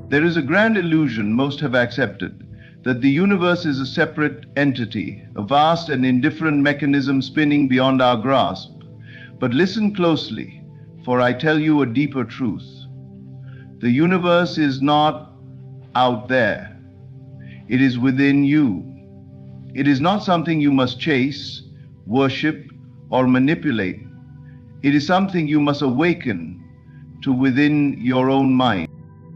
There is a grand illusion most have accepted, that the universe is a separate entity, a vast and indifferent mechanism spinning beyond our grasp. But listen closely, for I tell you a deeper truth. The universe is not out there. It is within you. It is not something you must chase, worship, or manipulate. It is something you must awaken to within your own mind.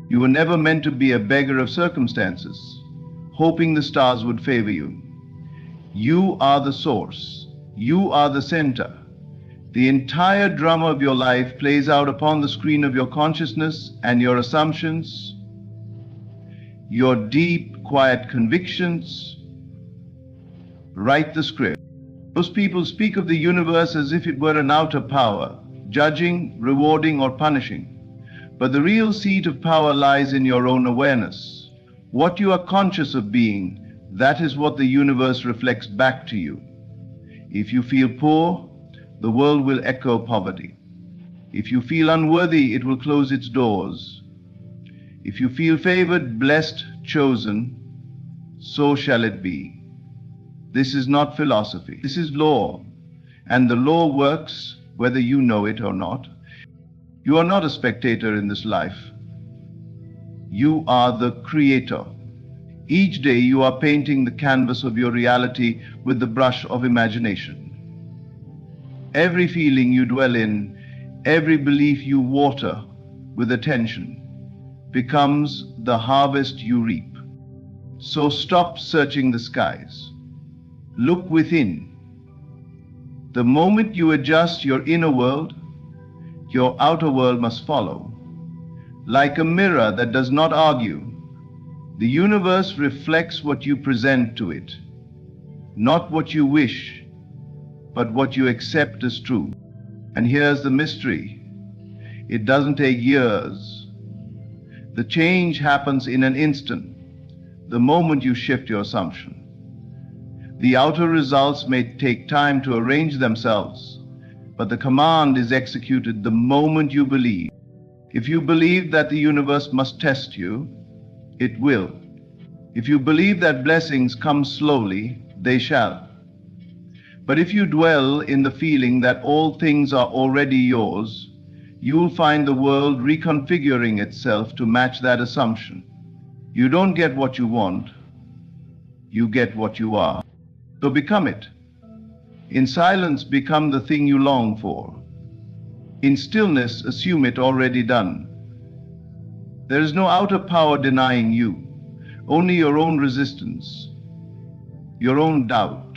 You were never meant to be a beggar of circumstances, hoping the stars would favor you. You are the source. You are the center. The entire drama of your life plays out upon the screen of your consciousness, and your assumptions, your deep, quiet convictions, write the script. Most people speak of the universe as if it were an outer power, judging, rewarding, or punishing. But the real seat of power lies in your own awareness. What you are conscious of being, that is what the universe reflects back to you. If you feel poor, the world will echo poverty. If you feel unworthy, it will close its doors. If you feel favored, blessed, chosen, so shall it be. This is not philosophy. This is law. And the law works whether you know it or not. You are not a spectator in this life. You are the creator. Each day you are painting the canvas of your reality with the brush of imagination. Every feeling you dwell in, every belief you water with attention, becomes the harvest you reap. So stop searching the skies. Look within. The moment you adjust your inner world, your outer world must follow. Like a mirror that does not argue, the universe reflects what you present to it, not what you wish, but what you accept as true. And here's the mystery. It doesn't take years. The change happens in an instant, the moment you shift your assumption. The outer results may take time to arrange themselves, but the command is executed the moment you believe. If you believe that the universe must test you, it will. If you believe that blessings come slowly, they shall. But if you dwell in the feeling that all things are already yours, you will find the world reconfiguring itself to match that assumption. You don't get what you want, you get what you are. So become it. In silence, become the thing you long for. In stillness, assume it already done. There is no outer power denying you, only your own resistance, your own doubt,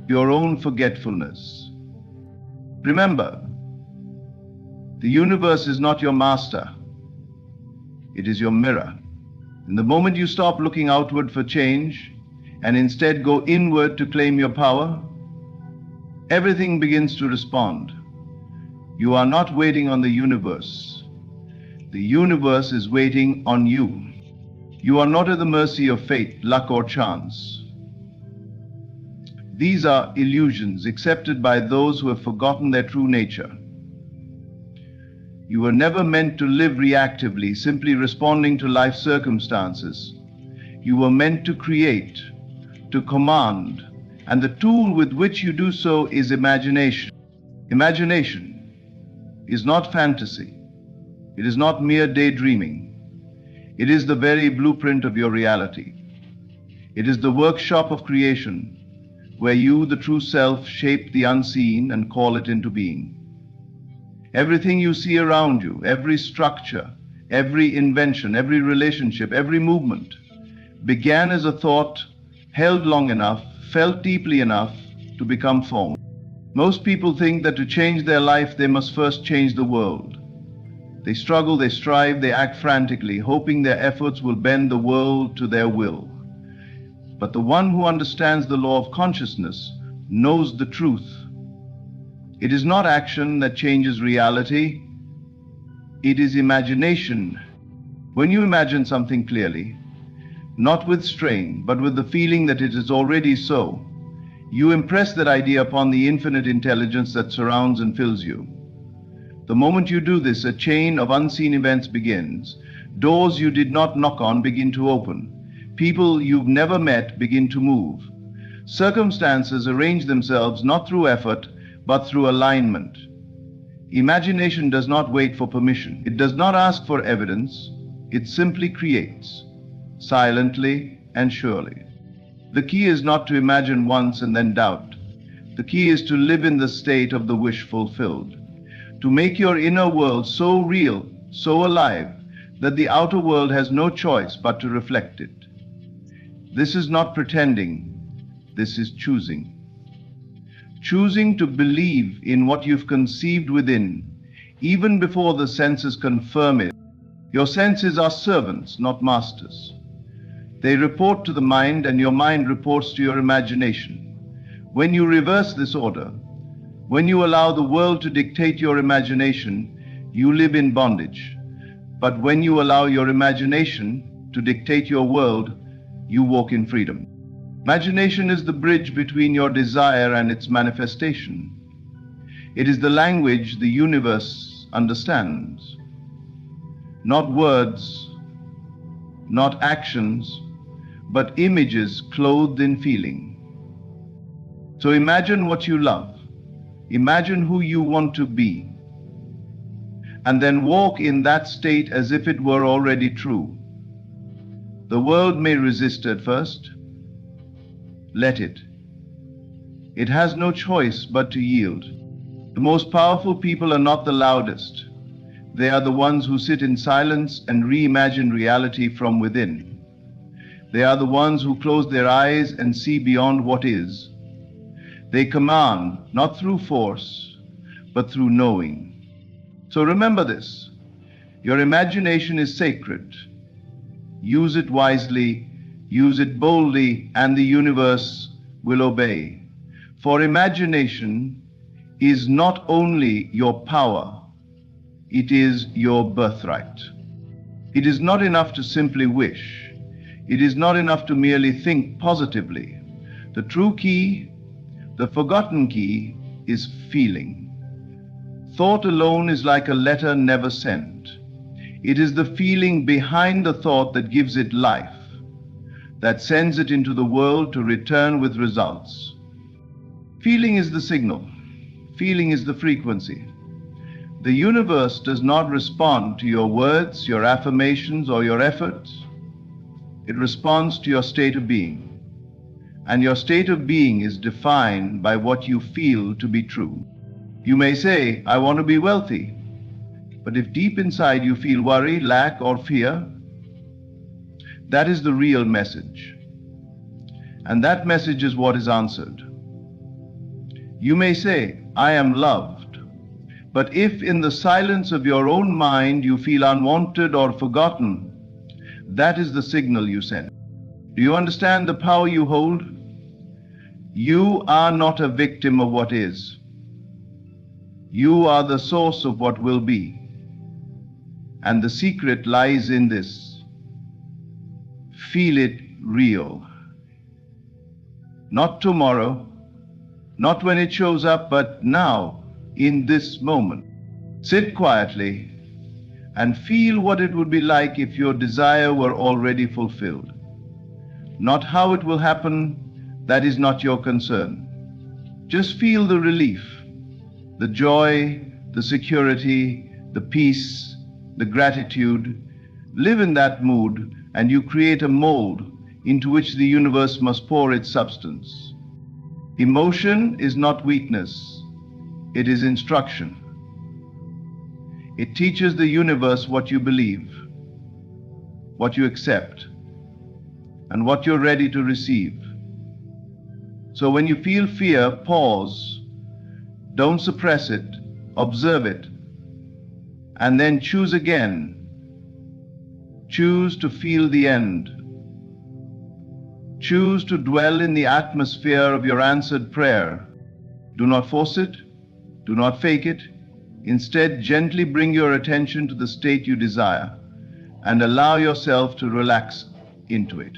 your own forgetfulness. Remember, the universe is not your master. It is your mirror. And the moment you stop looking outward for change and instead go inward to claim your power, everything begins to respond. You are not waiting on the universe. The universe is waiting on you. You are not at the mercy of fate, luck, or chance. These are illusions accepted by those who have forgotten their true nature. You were never meant to live reactively, simply responding to life's circumstances. You were meant to create, to command, and the tool with which you do so is imagination. Imagination is not fantasy. It is not mere daydreaming. It is the very blueprint of your reality. It is the workshop of creation, where you, the true self, shape the unseen and call it into being. Everything you see around you, every structure, every invention, every relationship, every movement, began as a thought, held long enough, felt deeply enough to become form. Most people think that to change their life, they must first change the world. They struggle, they strive, they act frantically, hoping their efforts will bend the world to their will. But the one who understands the law of consciousness knows the truth. It is not action that changes reality. It is imagination. When you imagine something clearly, not with strain, but with the feeling that it is already so, you impress that idea upon the infinite intelligence that surrounds and fills you. The moment you do this, a chain of unseen events begins. Doors you did not knock on begin to open. People you've never met begin to move. Circumstances arrange themselves not through effort, but through alignment. Imagination does not wait for permission. It does not ask for evidence. It simply creates, silently and surely. The key is not to imagine once and then doubt. The key is to live in the state of the wish fulfilled. To make your inner world so real, so alive, that the outer world has no choice but to reflect it. This is not pretending. This is choosing. Choosing to believe in what you've conceived within, even before the senses confirm it. Your senses are servants, not masters. They report to the mind, and your mind reports to your imagination. When you reverse this order, when you allow the world to dictate your imagination, you live in bondage. But when you allow your imagination to dictate your world, you walk in freedom. Imagination is the bridge between your desire and its manifestation. It is the language the universe understands. Not words, not actions, but images clothed in feeling. So imagine what you love. Imagine who you want to be. And then walk in that state as if it were already true. The world may resist at first. Let it. It has no choice but to yield. The most powerful people are not the loudest. They are the ones who sit in silence and reimagine reality from within. They are the ones who close their eyes and see beyond what is. They command, not through force, but through knowing. So remember this. Your imagination is sacred. Use it wisely, use it boldly, and the universe will obey. For imagination is not only your power, it is your birthright. It is not enough to simply wish. It is not enough to merely think positively. The true key, the forgotten key, is feeling. Thought alone is like a letter never sent. It is the feeling behind the thought that gives it life, that sends it into the world to return with results. Feeling is the signal. Feeling is the frequency. The universe does not respond to your words, your affirmations, or your efforts. It responds to your state of being. And your state of being is defined by what you feel to be true. You may say, I want to be wealthy. But if deep inside you feel worry, lack, or fear, that is the real message. And that message is what is answered. You may say, I am loved. But if in the silence of your own mind you feel unwanted or forgotten, that is the signal you send. Do you understand the power you hold? You are not a victim of what is. You are the source of what will be. And the secret lies in this. Feel it real. Not tomorrow, not when it shows up, but now, in this moment. Sit quietly and feel what it would be like if your desire were already fulfilled. Not how it will happen, that is not your concern. Just feel the relief, the joy, the security, the peace, the gratitude. Live in that mood, and you create a mold into which the universe must pour its substance. Emotion is not weakness, it is instruction. It teaches the universe what you believe, what you accept, and what you're ready to receive. So when you feel fear, pause. Don't suppress it, observe it, and then choose again. Choose to feel the end. Choose to dwell in the atmosphere of your answered prayer. Do not force it. Do not fake it. Instead, gently bring your attention to the state you desire and allow yourself to relax into it.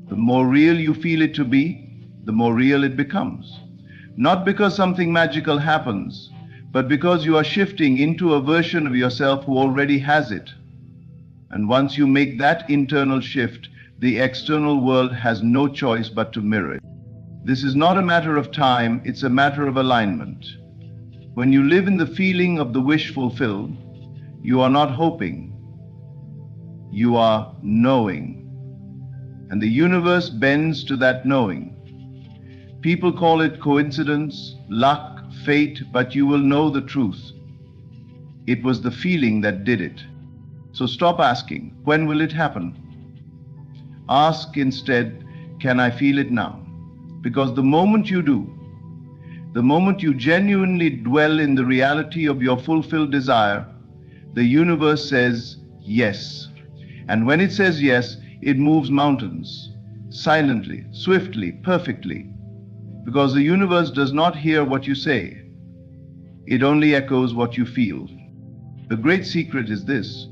The more real you feel it to be, the more real it becomes. Not because something magical happens, but because you are shifting into a version of yourself who already has it. And once you make that internal shift, the external world has no choice but to mirror it. This is not a matter of time, it's a matter of alignment. When you live in the feeling of the wish fulfilled, you are not hoping, you are knowing. And the universe bends to that knowing. People call it coincidence, luck, fate, but you will know the truth. It was the feeling that did it. So stop asking, when will it happen? Ask instead, can I feel it now? Because the moment you do, the moment you genuinely dwell in the reality of your fulfilled desire, the universe says yes. And when it says yes, it moves mountains, silently, swiftly, perfectly. Because the universe does not hear what you say, it only echoes what you feel. The great secret is this: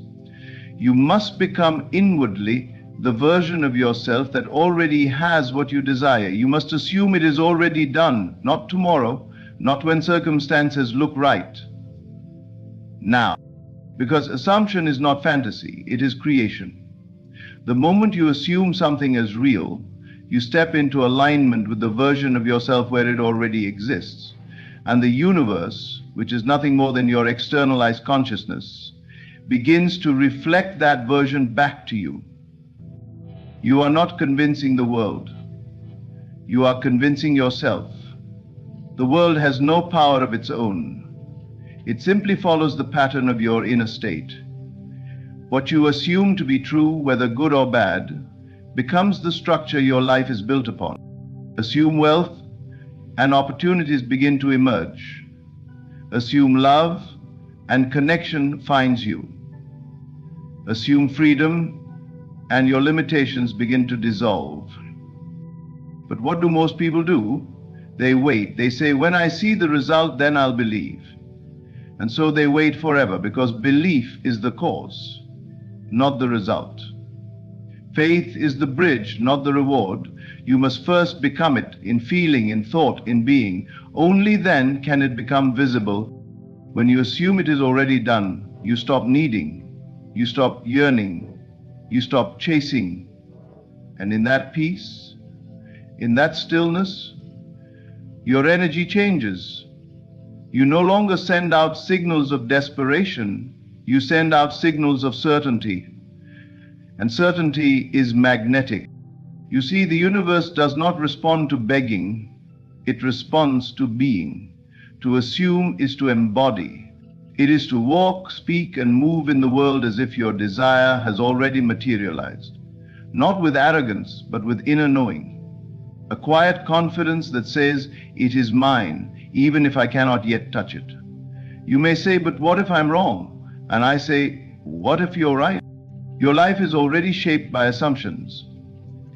you must become inwardly the version of yourself that already has what you desire. You must assume it is already done, not tomorrow, not when circumstances look right. Now, because assumption is not fantasy, it is creation. The moment you assume something as real, you step into alignment with the version of yourself where it already exists. And the universe, which is nothing more than your externalized consciousness, begins to reflect that version back to you. You are not convincing the world. You are convincing yourself. The world has no power of its own. It simply follows the pattern of your inner state. What you assume to be true, whether good or bad, becomes the structure your life is built upon. Assume wealth, and opportunities begin to emerge. Assume love, and connection finds you. Assume freedom, and your limitations begin to dissolve. But what do most people do? They wait. They say, when I see the result, then I'll believe. And so they wait forever, because belief is the cause, not the result. Faith is the bridge, not the reward. You must first become it in feeling, in thought, in being. Only then can it become visible. When you assume it is already done, you stop needing, you stop yearning, you stop chasing. And in that peace, in that stillness, your energy changes. You no longer send out signals of desperation, you send out signals of certainty. And certainty is magnetic. You see, the universe does not respond to begging, it responds to being. To assume is to embody. It is to walk, speak, and move in the world as if your desire has already materialized. Not with arrogance, but with inner knowing. A quiet confidence that says, it is mine, even if I cannot yet touch it. You may say, but what if I'm wrong? And I say, what if you're right? Your life is already shaped by assumptions.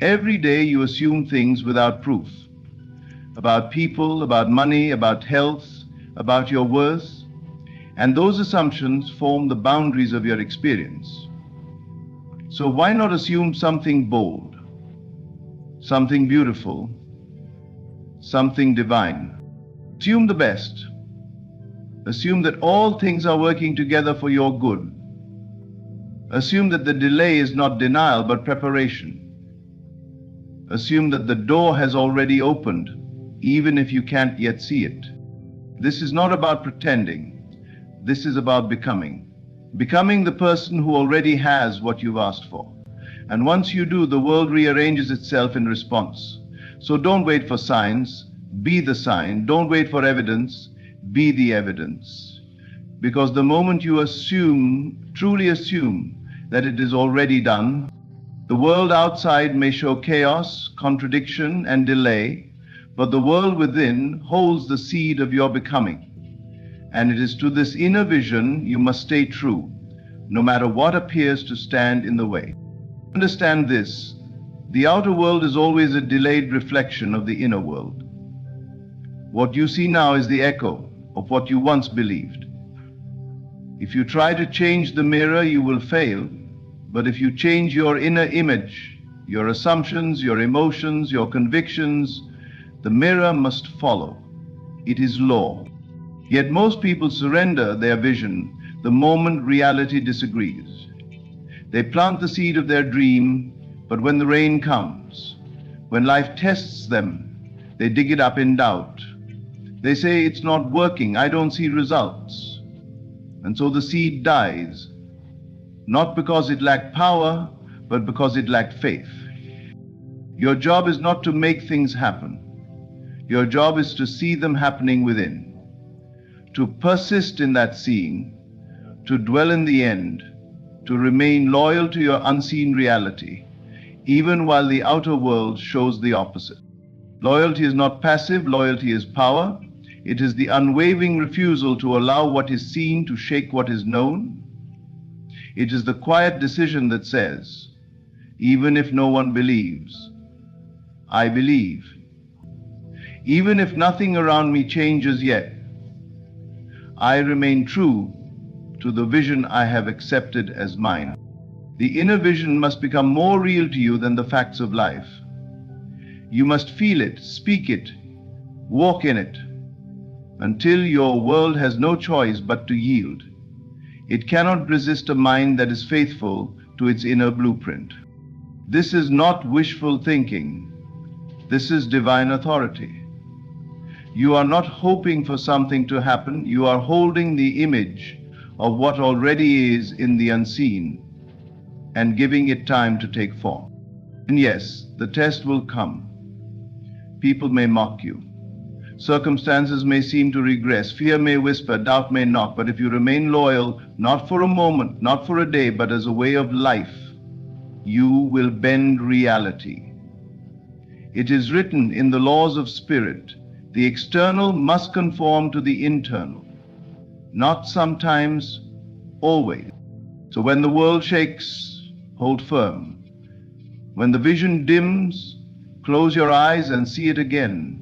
Every day you assume things without proof. About people, about money, about health, about your worth. And those assumptions form the boundaries of your experience. So why not assume something bold, something beautiful, something divine? Assume the best. Assume that all things are working together for your good. Assume that the delay is not denial but preparation. Assume that the door has already opened, even if you can't yet see it. This is not about pretending. This is about becoming. Becoming the person who already has what you've asked for. And once you do, the world rearranges itself in response. So don't wait for signs, be the sign. Don't wait for evidence, be the evidence. Because the moment you assume, truly assume, that it is already done, the world outside may show chaos, contradiction, and delay, but the world within holds the seed of your becoming. And it is to this inner vision you must stay true, no matter what appears to stand in the way. Understand this: the outer world is always a delayed reflection of the inner world. What you see now is the echo of what you once believed. If you try to change the mirror, you will fail. But if you change your inner image, your assumptions, your emotions, your convictions, the mirror must follow. It is law. Yet most people surrender their vision the moment reality disagrees. They plant the seed of their dream, but when the rain comes, when life tests them, they dig it up in doubt. They say, "It's not working, I don't see results." And so the seed dies, not because it lacked power, but because it lacked faith. Your job is not to make things happen. Your job is to see them happening within, to persist in that seeing, to dwell in the end, to remain loyal to your unseen reality, even while the outer world shows the opposite. Loyalty is not passive, loyalty is power. It is the unwavering refusal to allow what is seen to shake what is known. It is the quiet decision that says, even if no one believes, I believe. Even if nothing around me changes yet, I remain true to the vision I have accepted as mine. The inner vision must become more real to you than the facts of life. You must feel it, speak it, walk in it, until your world has no choice but to yield. It cannot resist a mind that is faithful to its inner blueprint. This is not wishful thinking. This is divine authority. You are not hoping for something to happen. You are holding the image of what already is in the unseen and giving it time to take form. And yes, the test will come. People may mock you. Circumstances may seem to regress. Fear may whisper, doubt may knock. But if you remain loyal, not for a moment, not for a day, but as a way of life, you will bend reality. It is written in the laws of spirit, the external must conform to the internal. Not sometimes, always. So when the world shakes, hold firm. When the vision dims, close your eyes and see it again.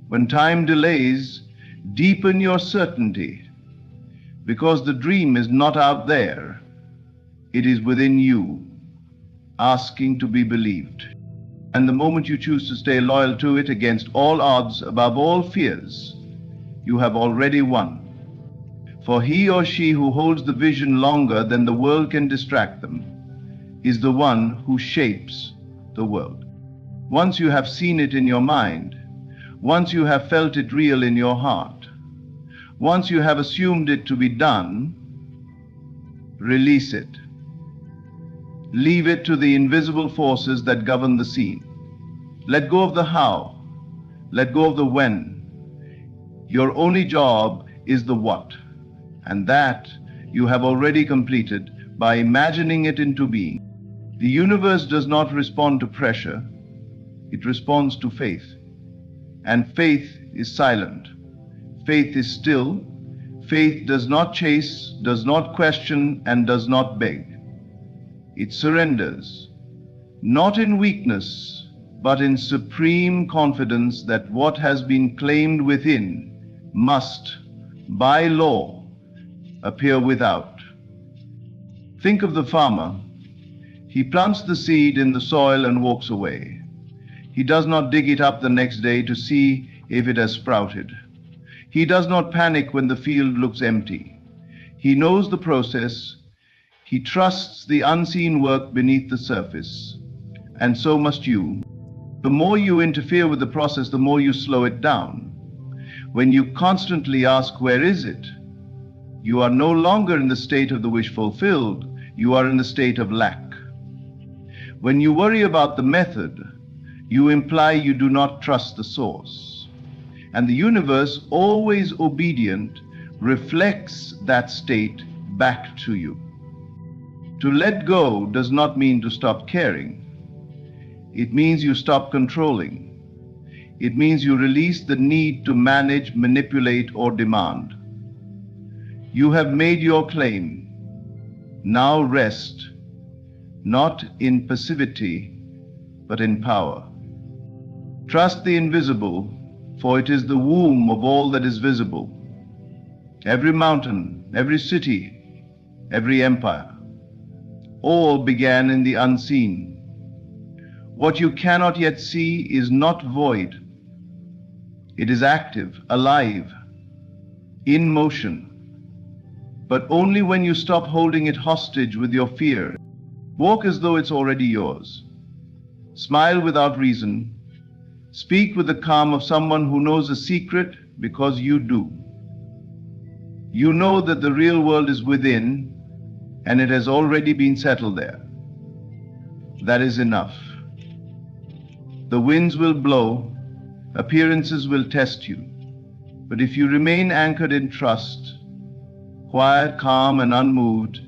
When time delays, deepen your certainty, because the dream is not out there. It is within you, asking to be believed. And the moment you choose to stay loyal to it against all odds, above all fears, you have already won. For he or she who holds the vision longer than the world can distract them is the one who shapes the world. Once you have seen it in your mind, once you have felt it real in your heart, once you have assumed it to be done, release it. Leave it to the invisible forces that govern the scene. Let go of the how. Let go of the when. Your only job is the what, and that you have already completed by imagining it into being. The universe does not respond to pressure. It responds to faith. And faith is silent. Faith is still. Faith does not chase, does not question, and does not beg. It surrenders, not in weakness, but in supreme confidence that what has been claimed within must, by law, appear without. Think of the farmer. He plants the seed in the soil and walks away. He does not dig it up the next day to see if it has sprouted. He does not panic when the field looks empty. He knows the process. He trusts the unseen work beneath the surface. And so must you. The more you interfere with the process, the more you slow it down. When you constantly ask, where is it? You are no longer in the state of the wish fulfilled. You are in the state of lack. When you worry about the method, you imply you do not trust the source. And the universe, always obedient, reflects that state back to you. To let go does not mean to stop caring. It means you stop controlling. It means you release the need to manage, manipulate, or demand. You have made your claim. Now rest, not in passivity, but in power. Trust the invisible, for it is the womb of all that is visible. Every mountain, every city, every empire, all began in the unseen. What you cannot yet see is not void. It is active, alive. in motion, but only when you stop holding it hostage with your fear. Walk as though it's already yours. Smile without reason. Speak with the calm of someone who knows a secret because you do. You know that the real world is within and it has already been settled there. That is enough. The winds will blow, appearances will test you, but if you remain anchored in trust, quiet, calm, and unmoved,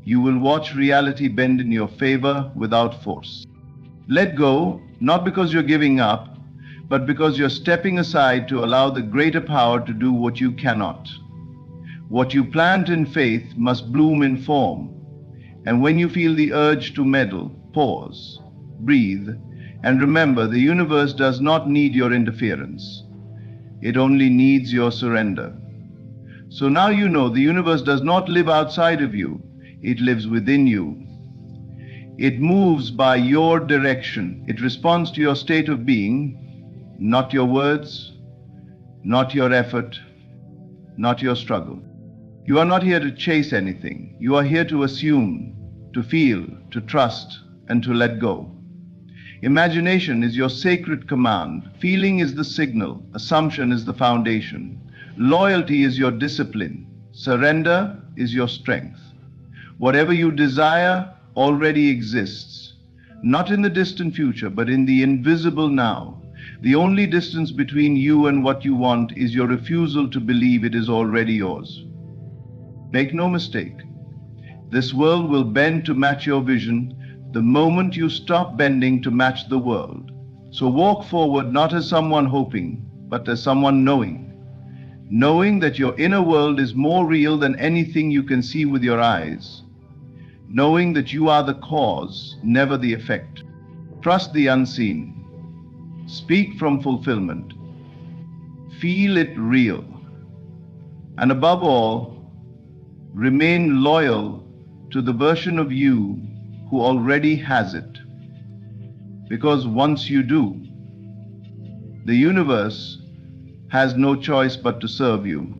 you will watch reality bend in your favor without force. Let go, not because you're giving up, but because you're stepping aside to allow the greater power to do what you cannot. What you plant in faith must bloom in form, and when you feel the urge to meddle, pause, breathe, and remember the universe does not need your interference. It only needs your surrender. So now you know the universe does not live outside of you, it lives within you. It moves by your direction. It responds to your state of being, not your words, not your effort, not your struggle. You are not here to chase anything. You are here to assume, to feel, to trust, and to let go. Imagination is your sacred command. Feeling is the signal. Assumption is the foundation. Loyalty is your discipline. Surrender is your strength. Whatever you desire already exists, not in the distant future, but in the invisible now. The only distance between you and what you want is your refusal to believe it is already yours. Make no mistake, this world will bend to match your vision the moment you stop bending to match the world. So walk forward not as someone hoping, but as someone knowing. Knowing that your inner world is more real than anything you can see with your eyes. Knowing that you are the cause, never the effect. Trust the unseen. Speak from fulfillment. Feel it real. And above all, remain loyal to the version of you who already has it. Because once you do, the universe has no choice but to serve you.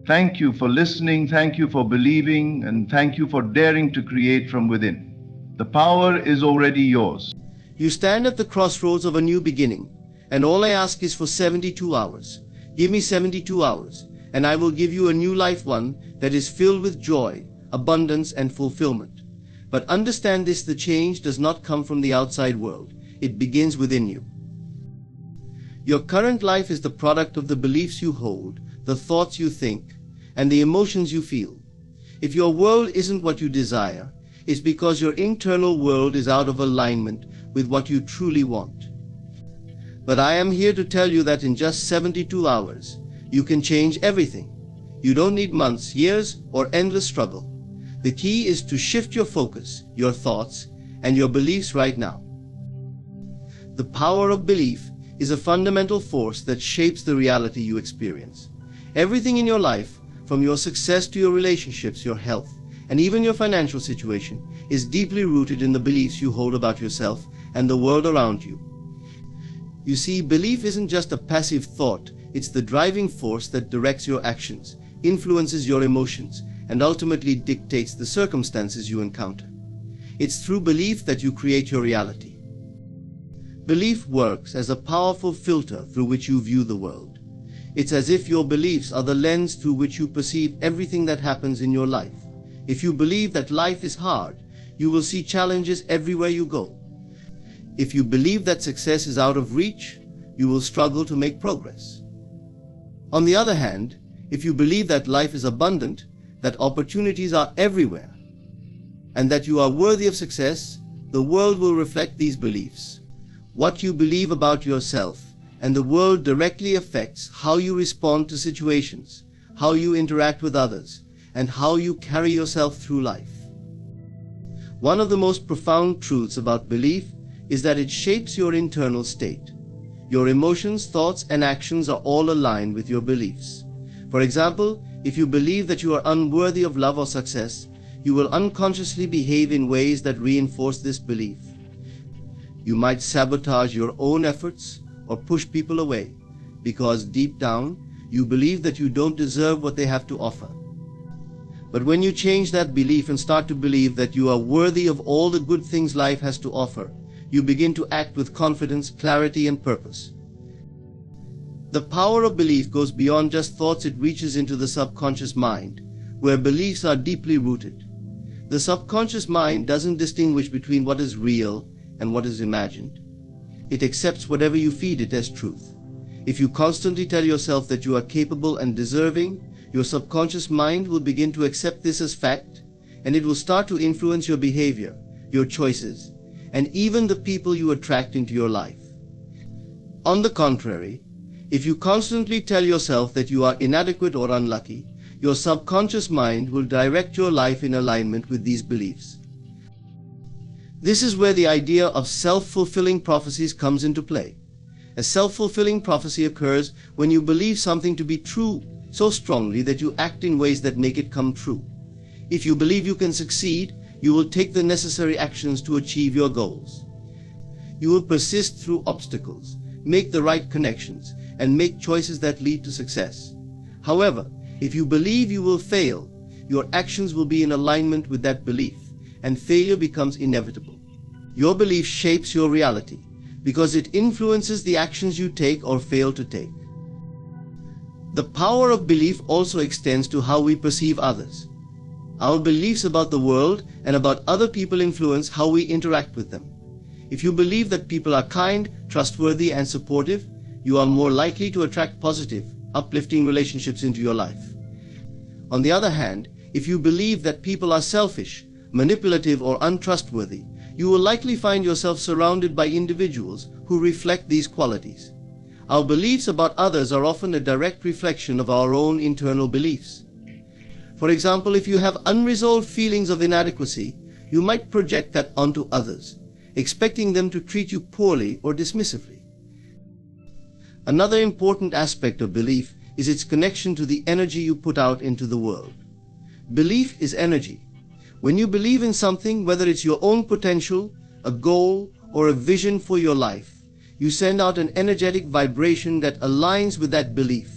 Thank you for listening, thank you for believing, and thank you for daring to create from within. The power is already yours. You stand at the crossroads of a new beginning, and all I ask is for 72 hours. Give me 72 hours, and I will give you a new life, one that is filled with joy, abundance, and fulfillment. But understand this, the change does not come from the outside world. It begins within you. Your current life is the product of the beliefs you hold, the thoughts you think, and the emotions you feel. If your world isn't what you desire, it's because your internal world is out of alignment with what you truly want. But I am here to tell you that in just 72 hours, you can change everything. You don't need months, years, or endless struggle. The key is to shift your focus, your thoughts, and your beliefs right now. The power of belief is a fundamental force that shapes the reality you experience. Everything in your life, from your success to your relationships, your health, and even your financial situation, is deeply rooted in the beliefs you hold about yourself and the world around you. You see, belief isn't just a passive thought, it's the driving force that directs your actions, influences your emotions, and ultimately dictates the circumstances you encounter. It's through belief that you create your reality. Belief works as a powerful filter through which you view the world. It's as if your beliefs are the lens through which you perceive everything that happens in your life. If you believe that life is hard, you will see challenges everywhere you go. If you believe that success is out of reach, you will struggle to make progress. On the other hand, if you believe that life is abundant, that opportunities are everywhere, and that you are worthy of success, the world will reflect these beliefs. What you believe about yourself and the world directly affects how you respond to situations, how you interact with others, and how you carry yourself through life. One of the most profound truths about belief is that it shapes your internal state. Your emotions, thoughts, and actions are all aligned with your beliefs. For example, if you believe that you are unworthy of love or success, you will unconsciously behave in ways that reinforce this belief. You might sabotage your own efforts or push people away because deep down, You believe that you don't deserve what they have to offer. But when you change that belief and start to believe that you are worthy of all the good things life has to offer, you begin to act with confidence, clarity, and purpose. The power of belief goes beyond just thoughts. It reaches into the subconscious mind, where beliefs are deeply rooted. The subconscious mind doesn't distinguish between what is real and what is imagined. It accepts whatever you feed it as truth. If you constantly tell yourself that you are capable and deserving, your subconscious mind will begin to accept this as fact, and it will start to influence your behavior, your choices, and even the people you attract into your life. On the contrary, if you constantly tell yourself that you are inadequate or unlucky, your subconscious mind will direct your life in alignment with these beliefs. This is where the idea of self-fulfilling prophecies comes into play. A self-fulfilling prophecy occurs when you believe something to be true so strongly that you act in ways that make it come true. If you believe you can succeed, you will take the necessary actions to achieve your goals. You will persist through obstacles, make the right connections, and make choices that lead to success. However, if you believe you will fail, your actions will be in alignment with that belief, and failure becomes inevitable. Your belief shapes your reality because it influences the actions you take or fail to take. The power of belief also extends to how we perceive others. Our beliefs about the world and about other people influence how we interact with them. If you believe that people are kind, trustworthy, and supportive, you are more likely to attract positive, uplifting relationships into your life. On the other hand, if you believe that people are selfish, manipulative, or untrustworthy, you will likely find yourself surrounded by individuals who reflect these qualities. Our beliefs about others are often a direct reflection of our own internal beliefs. For example, if you have unresolved feelings of inadequacy, you might project that onto others, expecting them to treat you poorly or dismissively. Another important aspect of belief is its connection to the energy you put out into the world. Belief is energy. When you believe in something, whether it's your own potential, a goal, or a vision for your life, you send out an energetic vibration that aligns with that belief.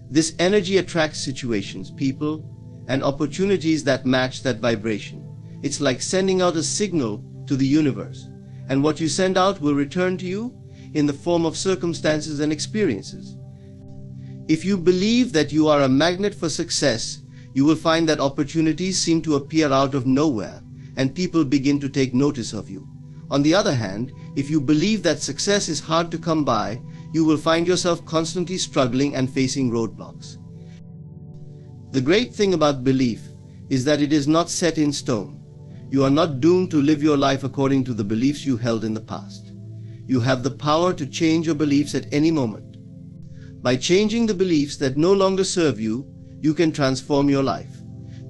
This energy attracts situations, people, and opportunities that match that vibration. It's like sending out a signal to the universe, and what you send out will return to you in the form of circumstances and experiences. If you believe that you are a magnet for success, you will find that opportunities seem to appear out of nowhere, and people begin to take notice of you. On the other hand, if you believe that success is hard to come by, you will find yourself constantly struggling and facing roadblocks. The great thing about belief is that it is not set in stone. You are not doomed to live your life according to the beliefs you held in the past. You have the power to change your beliefs at any moment. By changing the beliefs that no longer serve you, you can transform your life.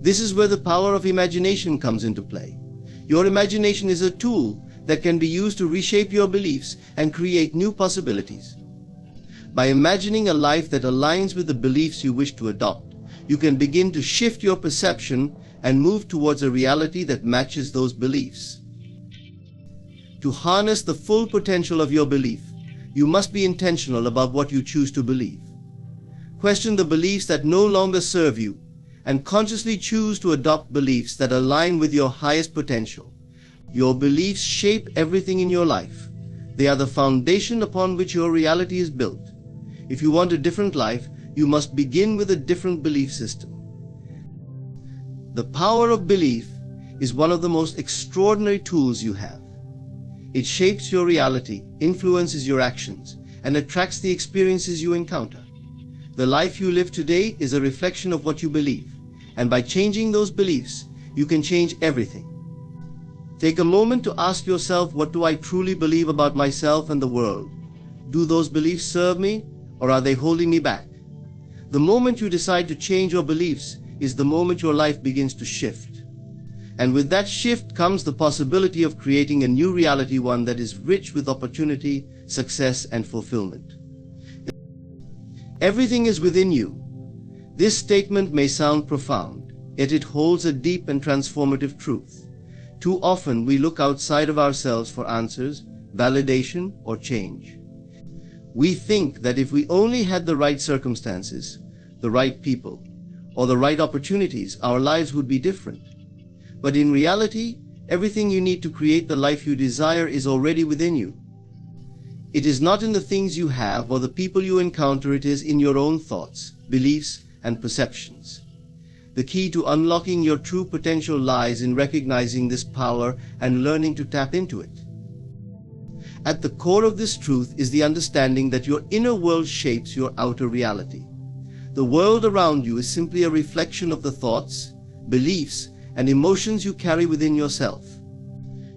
This is where the power of imagination comes into play. Your imagination is a tool that can be used to reshape your beliefs and create new possibilities. By imagining a life that aligns with the beliefs you wish to adopt, you can begin to shift your perception and move towards a reality that matches those beliefs. To harness the full potential of your belief, you must be intentional about what you choose to believe. Question the beliefs that no longer serve you, and consciously choose to adopt beliefs that align with your highest potential. Your beliefs shape everything in your life. They are the foundation upon which your reality is built. If you want a different life, you must begin with a different belief system. The power of belief is one of the most extraordinary tools you have. It shapes your reality, influences your actions, and attracts the experiences you encounter. The life you live today is a reflection of what you believe, and by changing those beliefs, you can change everything. Take a moment to ask yourself, what do I truly believe about myself and the world? Do those beliefs serve me, or are they holding me back? The moment you decide to change your beliefs is the moment your life begins to shift. And with that shift comes the possibility of creating a new reality, one that is rich with opportunity, success, and fulfillment. Everything is within you. This statement may sound profound, yet it holds a deep and transformative truth. Too often we look outside of ourselves for answers, validation, or change. We think that if we only had the right circumstances, the right people, or the right opportunities, our lives would be different. But in reality, everything you need to create the life you desire is already within you. It is not in the things you have or the people you encounter, it is in your own thoughts, beliefs, and perceptions. The key to unlocking your true potential lies in recognizing this power and learning to tap into it. At the core of this truth is the understanding that your inner world shapes your outer reality. The world around you is simply a reflection of the thoughts, beliefs, and emotions you carry within yourself.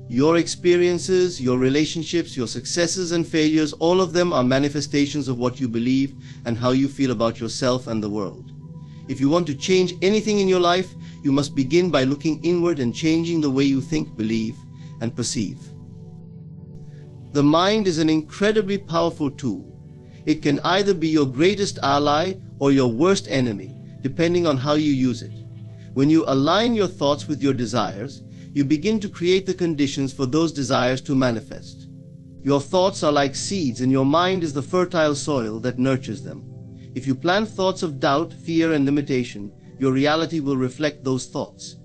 Your experiences, your relationships, your successes and failures, all of them are manifestations of what you believe and how you feel about yourself and the world. If you want to change anything in your life, you must begin by looking inward and changing the way you think, believe, and perceive. The mind is an incredibly powerful tool. It can either be your greatest ally or your worst enemy, depending on how you use it. When you align your thoughts with your desires, you begin to create the conditions for those desires to manifest. Your thoughts are like seeds, and your mind is the fertile soil that nurtures them. If you plant thoughts of doubt, fear, and limitation, your reality will reflect those thoughts.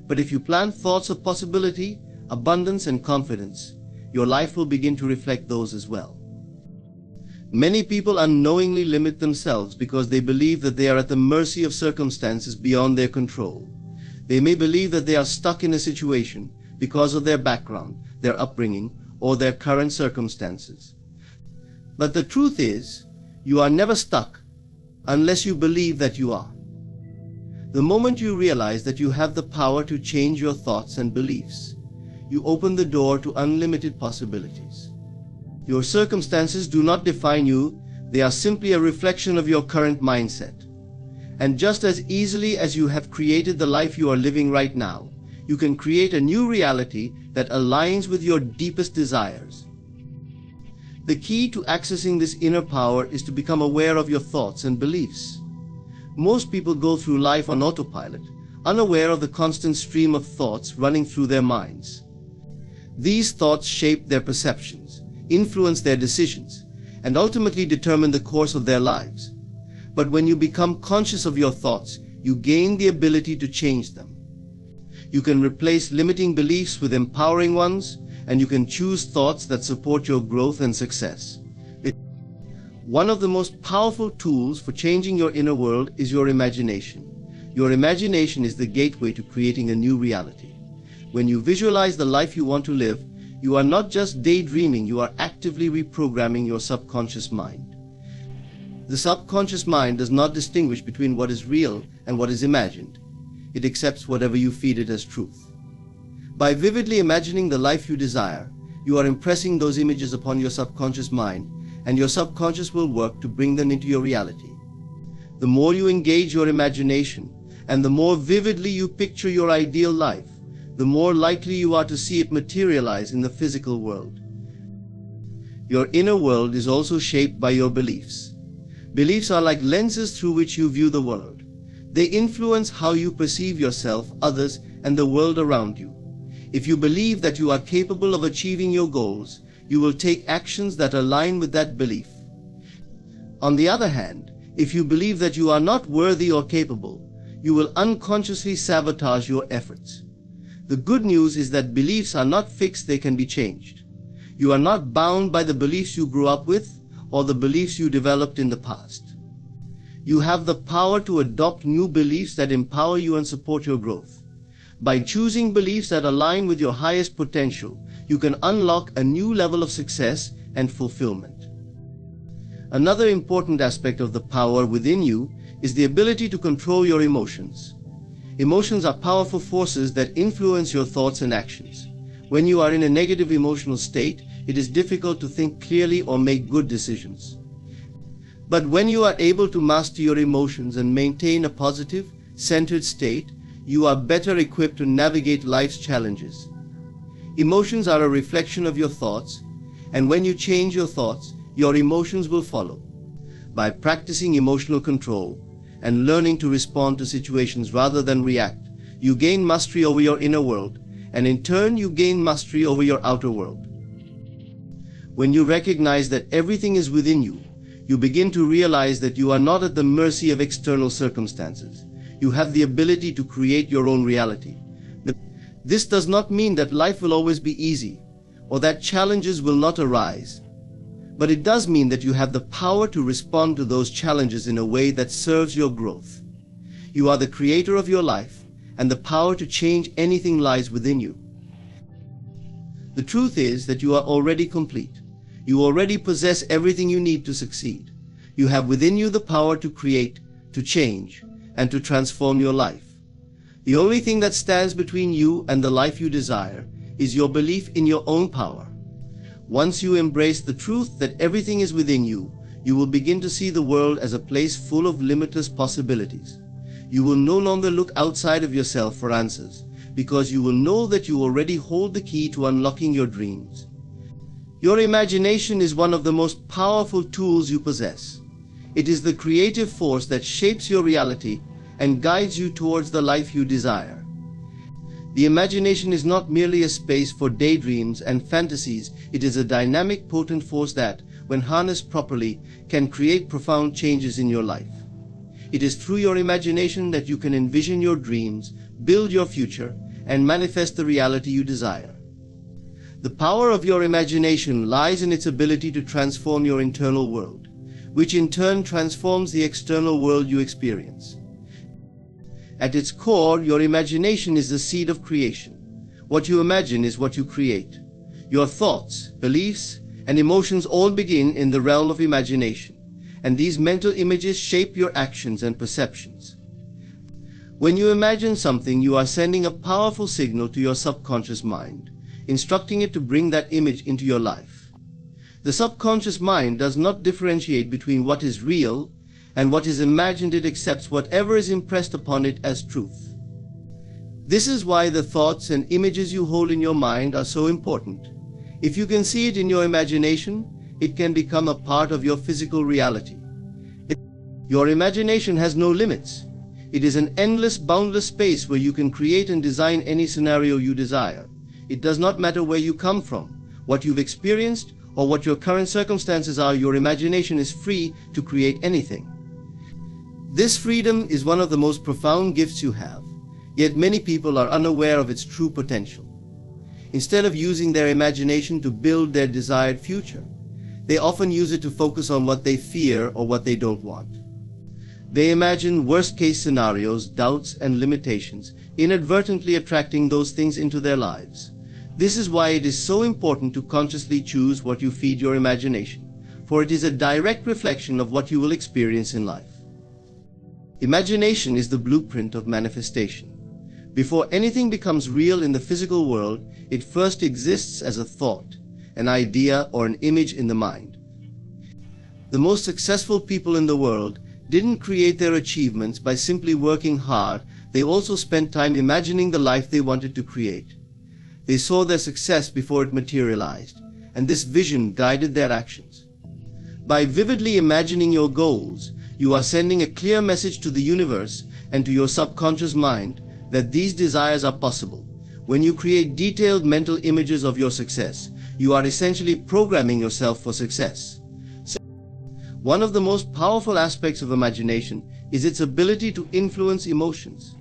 But if you plant thoughts of possibility, abundance, and confidence, your life will begin to reflect those as well. Many people unknowingly limit themselves because they believe that they are at the mercy of circumstances beyond their control. They may believe that they are stuck in a situation because of their background, their upbringing, or their current circumstances. But the truth is, you are never stuck unless you believe that you are. The moment you realize that you have the power to change your thoughts and beliefs, you open the door to unlimited possibilities. Your circumstances do not define you, they are simply a reflection of your current mindset. And just as easily as you have created the life you are living right now, you can create a new reality that aligns with your deepest desires. The key to accessing this inner power is to become aware of your thoughts and beliefs. Most people go through life on autopilot, unaware of the constant stream of thoughts running through their minds. These thoughts shape their perceptions, influence their decisions, and ultimately determine the course of their lives. But when you become conscious of your thoughts, you gain the ability to change them. You can replace limiting beliefs with empowering ones, and you can choose thoughts that support your growth and success. One of the most powerful tools for changing your inner world is your imagination. Your imagination is the gateway to creating a new reality. When you visualize the life you want to live, you are not just daydreaming, you are actively reprogramming your subconscious mind. The subconscious mind does not distinguish between what is real and what is imagined. It accepts whatever you feed it as truth. By vividly imagining the life you desire, you are impressing those images upon your subconscious mind, and your subconscious will work to bring them into your reality. The more you engage your imagination, and the more vividly you picture your ideal life, the more likely you are to see it materialize in the physical world. Your inner world is also shaped by your beliefs. Beliefs are like lenses through which you view the world. They influence how you perceive yourself, others, and the world around you. If you believe that you are capable of achieving your goals, you will take actions that align with that belief. On the other hand, if you believe that you are not worthy or capable, you will unconsciously sabotage your efforts. The good news is that beliefs are not fixed, they can be changed. You are not bound by the beliefs you grew up with or the beliefs you developed in the past. You have the power to adopt new beliefs that empower you and support your growth. By choosing beliefs that align with your highest potential, you can unlock a new level of success and fulfillment. Another important aspect of the power within you is the ability to control your emotions. Emotions are powerful forces that influence your thoughts and actions. When you are in a negative emotional state, it is difficult to think clearly or make good decisions. But when you are able to master your emotions and maintain a positive, centered state, you are better equipped to navigate life's challenges. Emotions are a reflection of your thoughts, and when you change your thoughts, your emotions will follow. By practicing emotional control and learning to respond to situations rather than react, you gain mastery over your inner world, and in turn you gain mastery over your outer world. When you recognize that everything is within you, you begin to realize that you are not at the mercy of external circumstances. You have the ability to create your own reality. This does not mean that life will always be easy, or that challenges will not arise. But it does mean that you have the power to respond to those challenges in a way that serves your growth. You are the creator of your life, and the power to change anything lies within you. The truth is that you are already complete. You already possess everything you need to succeed. You have within you the power to create, to change, and to transform your life. The only thing that stands between you and the life you desire is your belief in your own power. Once you embrace the truth that everything is within you, you will begin to see the world as a place full of limitless possibilities. You will no longer look outside of yourself for answers, because you will know that you already hold the key to unlocking your dreams. Your imagination is one of the most powerful tools you possess. It is the creative force that shapes your reality and guides you towards the life you desire. The imagination is not merely a space for daydreams and fantasies. It is a dynamic, potent force that, when harnessed properly, can create profound changes in your life. It is through your imagination that you can envision your dreams, build your future, and manifest the reality you desire. The power of your imagination lies in its ability to transform your internal world, which in turn transforms the external world you experience. At its core, your imagination is the seed of creation. What you imagine is what you create. Your thoughts, beliefs, and emotions all begin in the realm of imagination, and these mental images shape your actions and perceptions. When you imagine something, you are sending a powerful signal to your subconscious mind, instructing it to bring that image into your life. The subconscious mind does not differentiate between what is real and what is imagined. It accepts whatever is impressed upon it as truth. This is why the thoughts and images you hold in your mind are so important. If you can see it in your imagination, it can become a part of your physical reality. Your imagination has no limits. It is an endless, boundless space where you can create and design any scenario you desire. It does not matter where you come from, what you've experienced, or what your current circumstances are. Your imagination is free to create anything. This freedom is one of the most profound gifts you have, yet many people are unaware of its true potential. Instead of using their imagination to build their desired future, they often use it to focus on what they fear or what they don't want. They imagine worst-case scenarios, doubts, and limitations, inadvertently attracting those things into their lives. This is why it is so important to consciously choose what you feed your imagination, for it is a direct reflection of what you will experience in life. Imagination is the blueprint of manifestation. Before anything becomes real in the physical world, it first exists as a thought, an idea, or an image in the mind. The most successful people in the world didn't create their achievements by simply working hard. They also spent time imagining the life they wanted to create. They saw their success before it materialized, and this vision guided their actions. By vividly imagining your goals, you are sending a clear message to the universe and to your subconscious mind that these desires are possible. When you create detailed mental images of your success, you are essentially programming yourself for success. One of the most powerful aspects of imagination is its ability to influence emotions.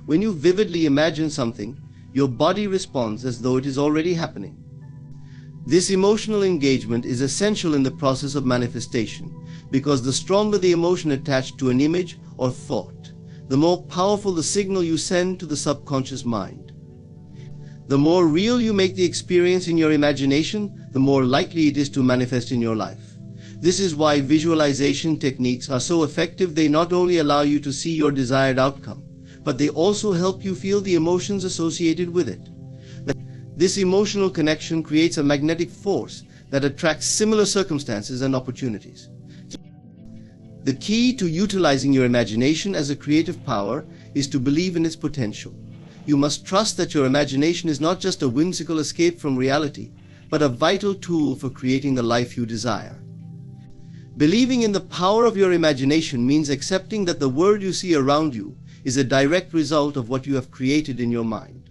When you vividly imagine something, your body responds as though it is already happening. This emotional engagement is essential in the process of manifestation, because the stronger the emotion attached to an image or thought, the more powerful the signal you send to the subconscious mind. The more real you make the experience in your imagination, the more likely it is to manifest in your life. This is why visualization techniques are so effective. They not only allow you to see your desired outcome, but they also help you feel the emotions associated with it. This emotional connection creates a magnetic force that attracts similar circumstances and opportunities. The key to utilizing your imagination as a creative power is to believe in its potential. You must trust that your imagination is not just a whimsical escape from reality, but a vital tool for creating the life you desire. Believing in the power of your imagination means accepting that the world you see around you is a direct result of what you have created in your mind.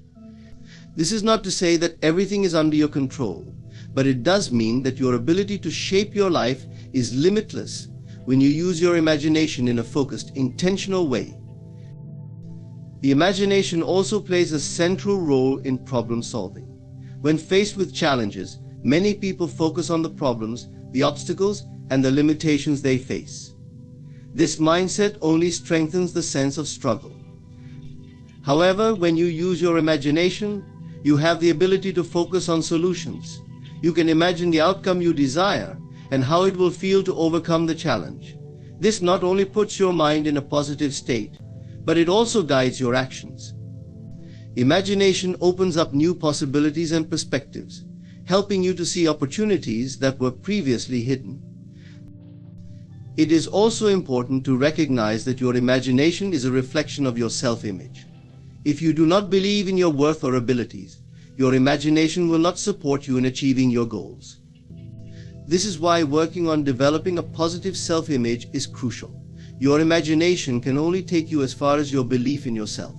This is not to say that everything is under your control, but it does mean that your ability to shape your life is limitless when you use your imagination in a focused, intentional way. The imagination also plays a central role in problem solving. When faced with challenges, many people focus on the problems, the obstacles, and the limitations they face. This mindset only strengthens the sense of struggle. However, when you use your imagination, you have the ability to focus on solutions. You can imagine the outcome you desire and how it will feel to overcome the challenge. This not only puts your mind in a positive state, but it also guides your actions. Imagination opens up new possibilities and perspectives, helping you to see opportunities that were previously hidden. It is also important to recognize that your imagination is a reflection of your self-image. If you do not believe in your worth or abilities, your imagination will not support you in achieving your goals. This is why working on developing a positive self-image is crucial. Your imagination can only take you as far as your belief in yourself.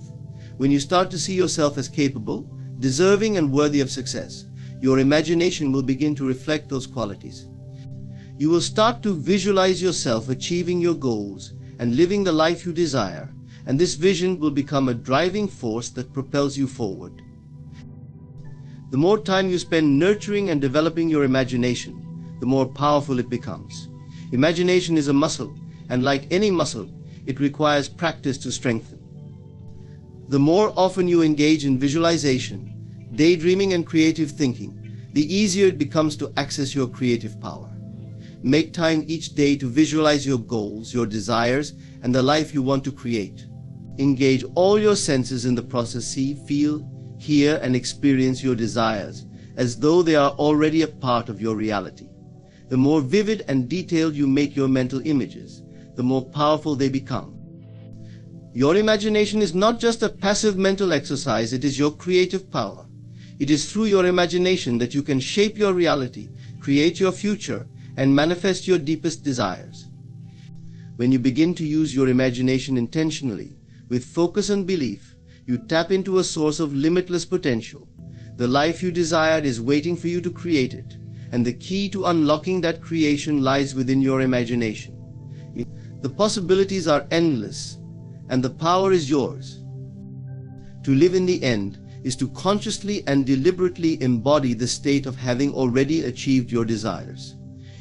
When you start to see yourself as capable, deserving, and worthy of success, your imagination will begin to reflect those qualities. You will start to visualize yourself achieving your goals and living the life you desire, and this vision will become a driving force that propels you forward. The more time you spend nurturing and developing your imagination, the more powerful it becomes. Imagination is a muscle, and like any muscle, it requires practice to strengthen. The more often you engage in visualization, daydreaming, and creative thinking, the easier it becomes to access your creative power. Make time each day to visualize your goals, your desires, and the life you want to create. Engage all your senses in the process. See, feel, hear, and experience your desires as though they are already a part of your reality. The more vivid and detailed you make your mental images, the more powerful they become. Your imagination is not just a passive mental exercise, it is your creative power. It is through your imagination that you can shape your reality, create your future, and manifest your deepest desires. When you begin to use your imagination intentionally, with focus and belief, you tap into a source of limitless potential. The life you desire is waiting for you to create it, and the key to unlocking that creation lies within your imagination. The possibilities are endless, and the power is yours. To live in the end is to consciously and deliberately embody the state of having already achieved your desires.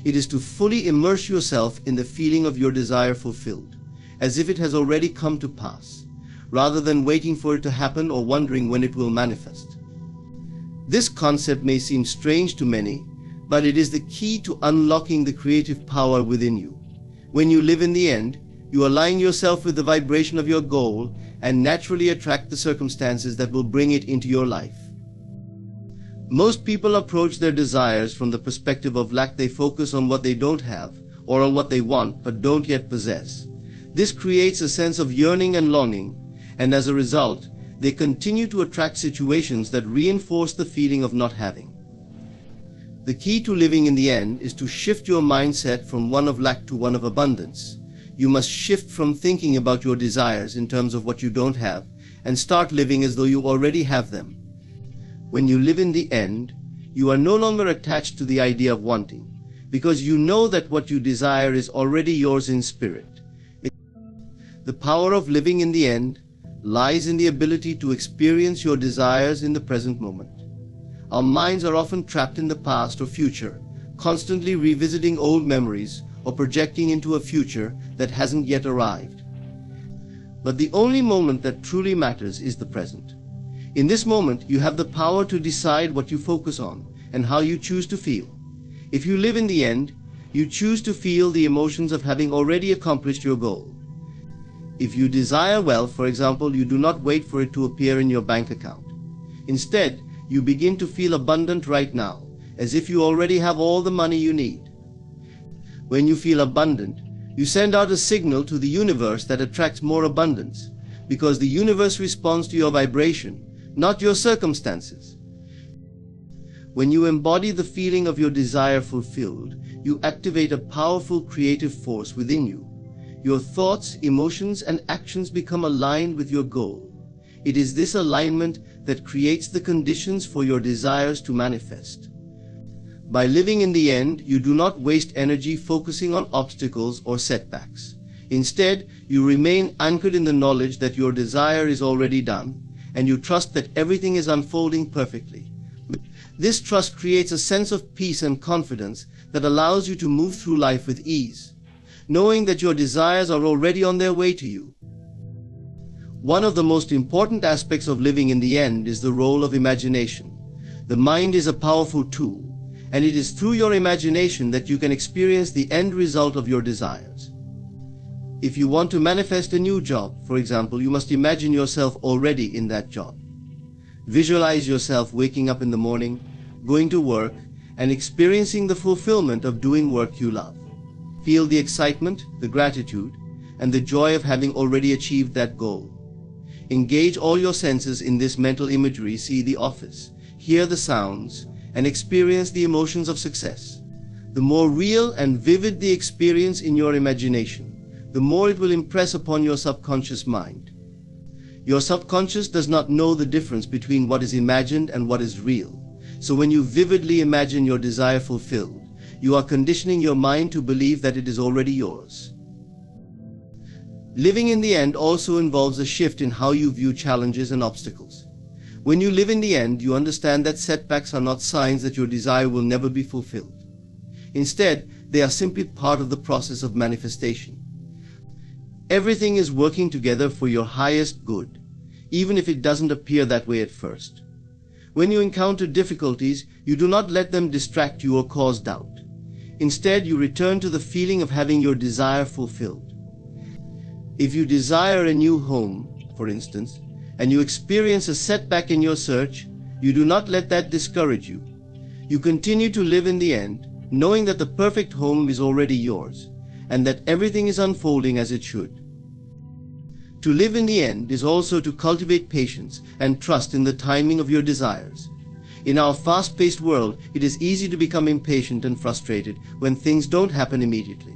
It is to fully immerse yourself in the feeling of your desire fulfilled, as if it has already come to pass, rather than waiting for it to happen or wondering when it will manifest. This concept may seem strange to many, but it is the key to unlocking the creative power within you. When you live in the end, you align yourself with the vibration of your goal and naturally attract the circumstances that will bring it into your life. Most people approach their desires from the perspective of lack. They focus on what they don't have or on what they want but don't yet possess. This creates a sense of yearning and longing, and as a result, they continue to attract situations that reinforce the feeling of not having. The key to living in the end is to shift your mindset from one of lack to one of abundance. You must shift from thinking about your desires in terms of what you don't have and start living as though you already have them. When you live in the end, you are no longer attached to the idea of wanting, because you know that what you desire is already yours in spirit. The power of living in the end lies in the ability to experience your desires in the present moment. Our minds are often trapped in the past or future, constantly revisiting old memories or projecting into a future that hasn't yet arrived. But the only moment that truly matters is the present. In this moment, you have the power to decide what you focus on and how you choose to feel. If you live in the end, you choose to feel the emotions of having already accomplished your goal. If you desire wealth, for example, you do not wait for it to appear in your bank account. Instead, you begin to feel abundant right now, as if you already have all the money you need. When you feel abundant, you send out a signal to the universe that attracts more abundance, because the universe responds to your vibration, not your circumstances. When you embody the feeling of your desire fulfilled, you activate a powerful creative force within you. Your thoughts, emotions, and actions become aligned with your goal. It is this alignment that creates the conditions for your desires to manifest. By living in the end, you do not waste energy focusing on obstacles or setbacks. Instead, you remain anchored in the knowledge that your desire is already done, and you trust that everything is unfolding perfectly. This trust creates a sense of peace and confidence that allows you to move through life with ease, knowing that your desires are already on their way to you. One of the most important aspects of living in the end is the role of imagination. The mind is a powerful tool, and it is through your imagination that you can experience the end result of your desires. If you want to manifest a new job, for example, you must imagine yourself already in that job. Visualize yourself waking up in the morning, going to work, and experiencing the fulfillment of doing work you love. Feel the excitement, the gratitude, and the joy of having already achieved that goal. Engage all your senses in this mental imagery. See the office, hear the sounds, and experience the emotions of success. The more real and vivid the experience in your imagination, the more it will impress upon your subconscious mind. Your subconscious does not know the difference between what is imagined and what is real. So when you vividly imagine your desire fulfilled, you are conditioning your mind to believe that it is already yours. Living in the end also involves a shift in how you view challenges and obstacles. When you live in the end, you understand that setbacks are not signs that your desire will never be fulfilled. Instead, they are simply part of the process of manifestation. Everything is working together for your highest good, even if it doesn't appear that way at first. When you encounter difficulties, you do not let them distract you or cause doubt. Instead, you return to the feeling of having your desire fulfilled. If you desire a new home, for instance, and you experience a setback in your search, you do not let that discourage you. You continue to live in the end, knowing that the perfect home is already yours, and that everything is unfolding as it should. To live in the end is also to cultivate patience and trust in the timing of your desires. In our fast-paced world, it is easy to become impatient and frustrated when things don't happen immediately.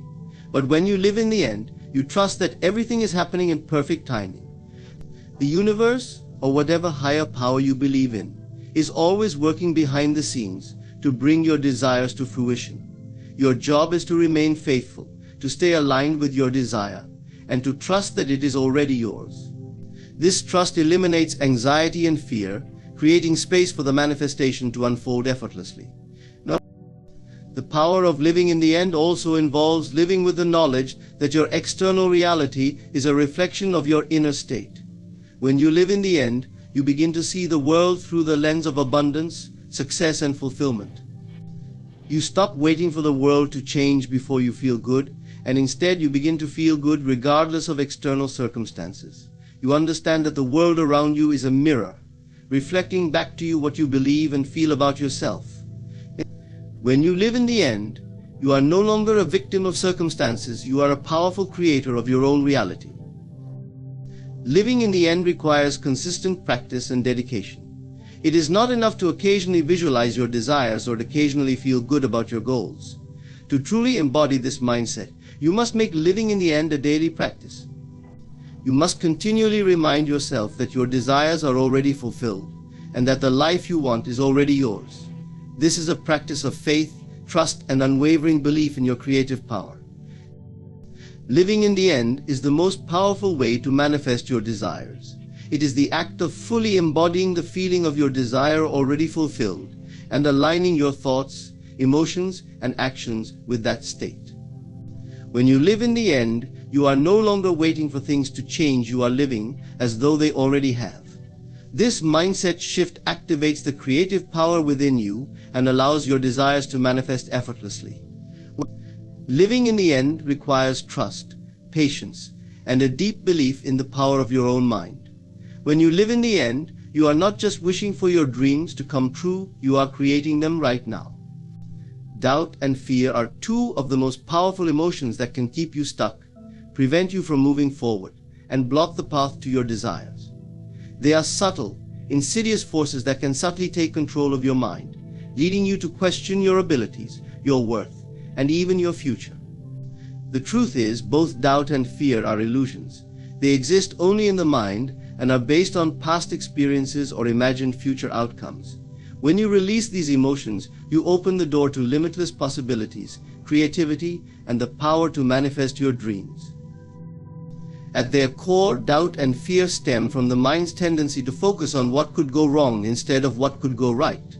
But when you live in the end, you trust that everything is happening in perfect timing. The universe, or whatever higher power you believe in, is always working behind the scenes to bring your desires to fruition. Your job is to remain faithful, to stay aligned with your desire, and to trust that it is already yours. This trust eliminates anxiety and fear, creating space for the manifestation to unfold effortlessly. The power of living in the end also involves living with the knowledge that your external reality is a reflection of your inner state. When you live in the end, you begin to see the world through the lens of abundance, success, and fulfillment. You stop waiting for the world to change before you feel good, and instead you begin to feel good regardless of external circumstances. You understand that the world around you is a mirror, reflecting back to you what you believe and feel about yourself. When you live in the end, you are no longer a victim of circumstances. You are a powerful creator of your own reality. Living in the end requires consistent practice and dedication. It is not enough to occasionally visualize your desires or occasionally feel good about your goals. To truly embody this mindset, you must make living in the end a daily practice. You must continually remind yourself that your desires are already fulfilled and that the life you want is already yours. This is a practice of faith, trust, and unwavering belief in your creative power. Living in the end is the most powerful way to manifest your desires. It is the act of fully embodying the feeling of your desire already fulfilled and aligning your thoughts, emotions, and actions with that state. When you live in the end, you are no longer waiting for things to change. You are living as though they already have. This mindset shift activates the creative power within you and allows your desires to manifest effortlessly. Living in the end requires trust, patience, and a deep belief in the power of your own mind. When you live in the end, you are not just wishing for your dreams to come true, you are creating them right now. Doubt and fear are two of the most powerful emotions that can keep you stuck, prevent you from moving forward, and block the path to your desires. They are subtle, insidious forces that can subtly take control of your mind, leading you to question your abilities, your worth, and even your future. The truth is, both doubt and fear are illusions. They exist only in the mind and are based on past experiences or imagined future outcomes. When you release these emotions, you open the door to limitless possibilities, creativity, and the power to manifest your dreams. At their core, doubt and fear stem from the mind's tendency to focus on what could go wrong instead of what could go right.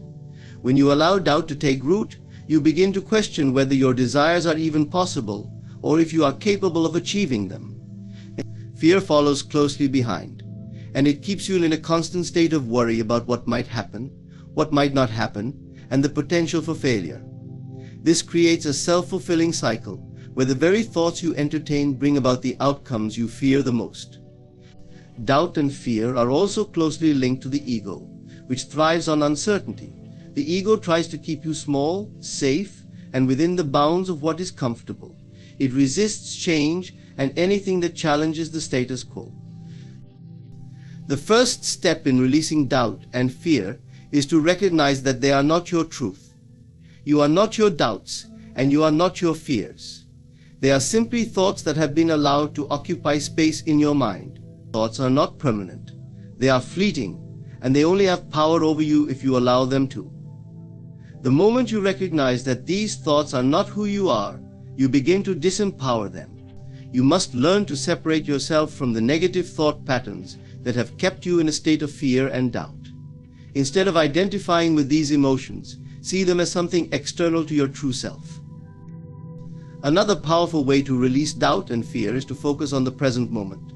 When you allow doubt to take root, you begin to question whether your desires are even possible or if you are capable of achieving them. Fear follows closely behind, and it keeps you in a constant state of worry about what might happen, what might not happen, and the potential for failure. This creates a self-fulfilling cycle where the very thoughts you entertain bring about the outcomes you fear the most. Doubt and fear are also closely linked to the ego, which thrives on uncertainty. The ego tries to keep you small, safe, and within the bounds of what is comfortable. It resists change and anything that challenges the status quo. The first step in releasing doubt and fear is to recognize that they are not your truth. You are not your doubts, and you are not your fears. They are simply thoughts that have been allowed to occupy space in your mind. Thoughts are not permanent. They are fleeting, and they only have power over you if you allow them to. The moment you recognize that these thoughts are not who you are, you begin to disempower them. You must learn to separate yourself from the negative thought patterns that have kept you in a state of fear and doubt. Instead of identifying with these emotions, see them as something external to your true self. Another powerful way to release doubt and fear is to focus on the present moment.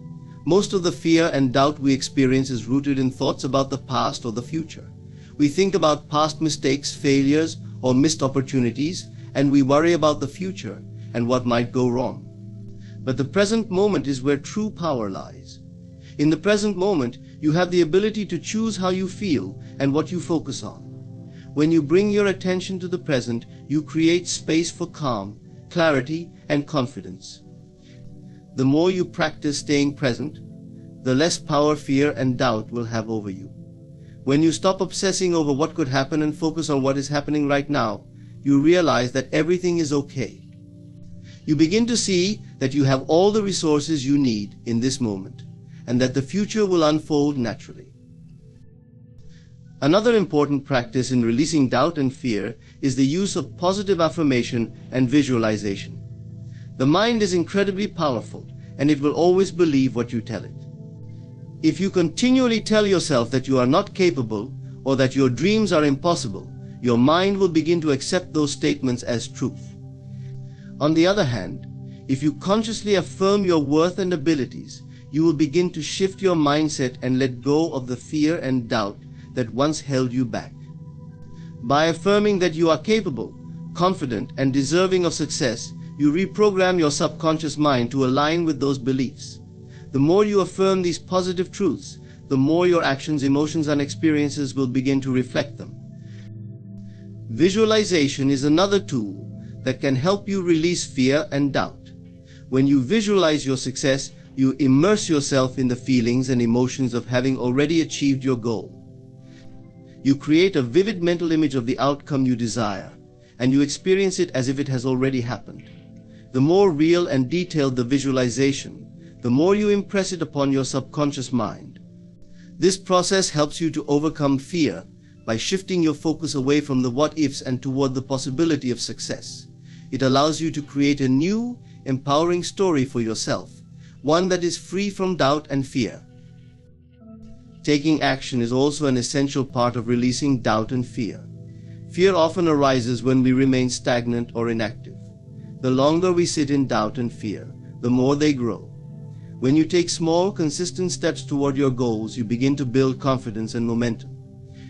Most of the fear and doubt we experience is rooted in thoughts about the past or the future. We think about past mistakes, failures, or missed opportunities, and we worry about the future and what might go wrong. But the present moment is where true power lies. In the present moment, you have the ability to choose how you feel and what you focus on. When you bring your attention to the present, you create space for calm, clarity, and confidence. The more you practice staying present, the less power fear and doubt will have over you. When you stop obsessing over what could happen and focus on what is happening right now, you realize that everything is okay. You begin to see that you have all the resources you need in this moment, and that the future will unfold naturally. Another important practice in releasing doubt and fear is the use of positive affirmation and visualization. The mind is incredibly powerful, and it will always believe what you tell it. If you continually tell yourself that you are not capable or that your dreams are impossible, your mind will begin to accept those statements as truth. On the other hand, if you consciously affirm your worth and abilities, you will begin to shift your mindset and let go of the fear and doubt that once held you back. By affirming that you are capable, confident, and deserving of success, you reprogram your subconscious mind to align with those beliefs. The more you affirm these positive truths, the more your actions, emotions, and experiences will begin to reflect them. Visualization is another tool that can help you release fear and doubt. When you visualize your success, you immerse yourself in the feelings and emotions of having already achieved your goal. You create a vivid mental image of the outcome you desire, and you experience it as if it has already happened. The more real and detailed the visualization, the more you impress it upon your subconscious mind. This process helps you to overcome fear by shifting your focus away from the what-ifs and toward the possibility of success. It allows you to create a new, empowering story for yourself, one that is free from doubt and fear. Taking action is also an essential part of releasing doubt and fear. Fear often arises when we remain stagnant or inactive. The longer we sit in doubt and fear, the more they grow. When you take small, consistent steps toward your goals, you begin to build confidence and momentum.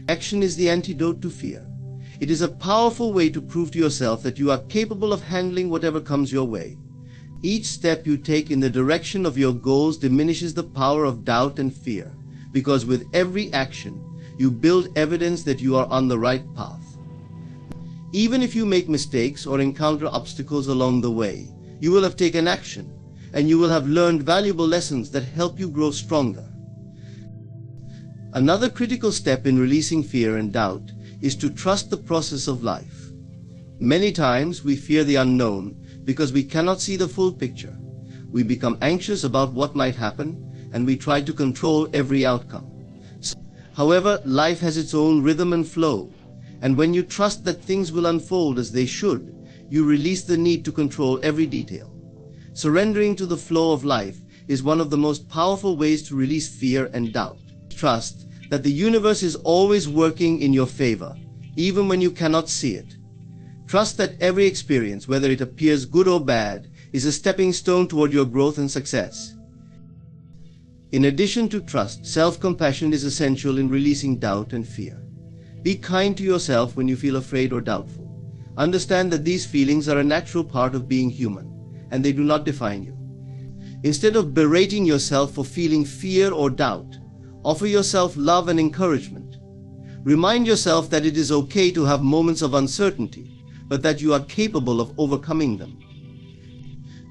Action is the antidote to fear. It is a powerful way to prove to yourself that you are capable of handling whatever comes your way. Each step you take in the direction of your goals diminishes the power of doubt and fear, because with every action, you build evidence that you are on the right path. Even if you make mistakes or encounter obstacles along the way, you will have taken action, and you will have learned valuable lessons that help you grow stronger. Another critical step in releasing fear and doubt is to trust the process of life. Many times we fear the unknown because we cannot see the full picture. We become anxious about what might happen, and we try to control every outcome. However, life has its own rhythm and flow, And when you trust that things will unfold as they should, you release the need to control every detail. Surrendering to the flow of life is one of the most powerful ways to release fear and doubt. Trust that the universe is always working in your favor, even when you cannot see it. Trust that every experience, whether it appears good or bad, is a stepping stone toward your growth and success. In addition to trust, self-compassion is essential in releasing doubt and fear. Be kind to yourself when you feel afraid or doubtful. Understand that these feelings are a natural part of being human, and they do not define you. Instead of berating yourself for feeling fear or doubt, offer yourself love and encouragement. Remind yourself that it is okay to have moments of uncertainty, but that you are capable of overcoming them.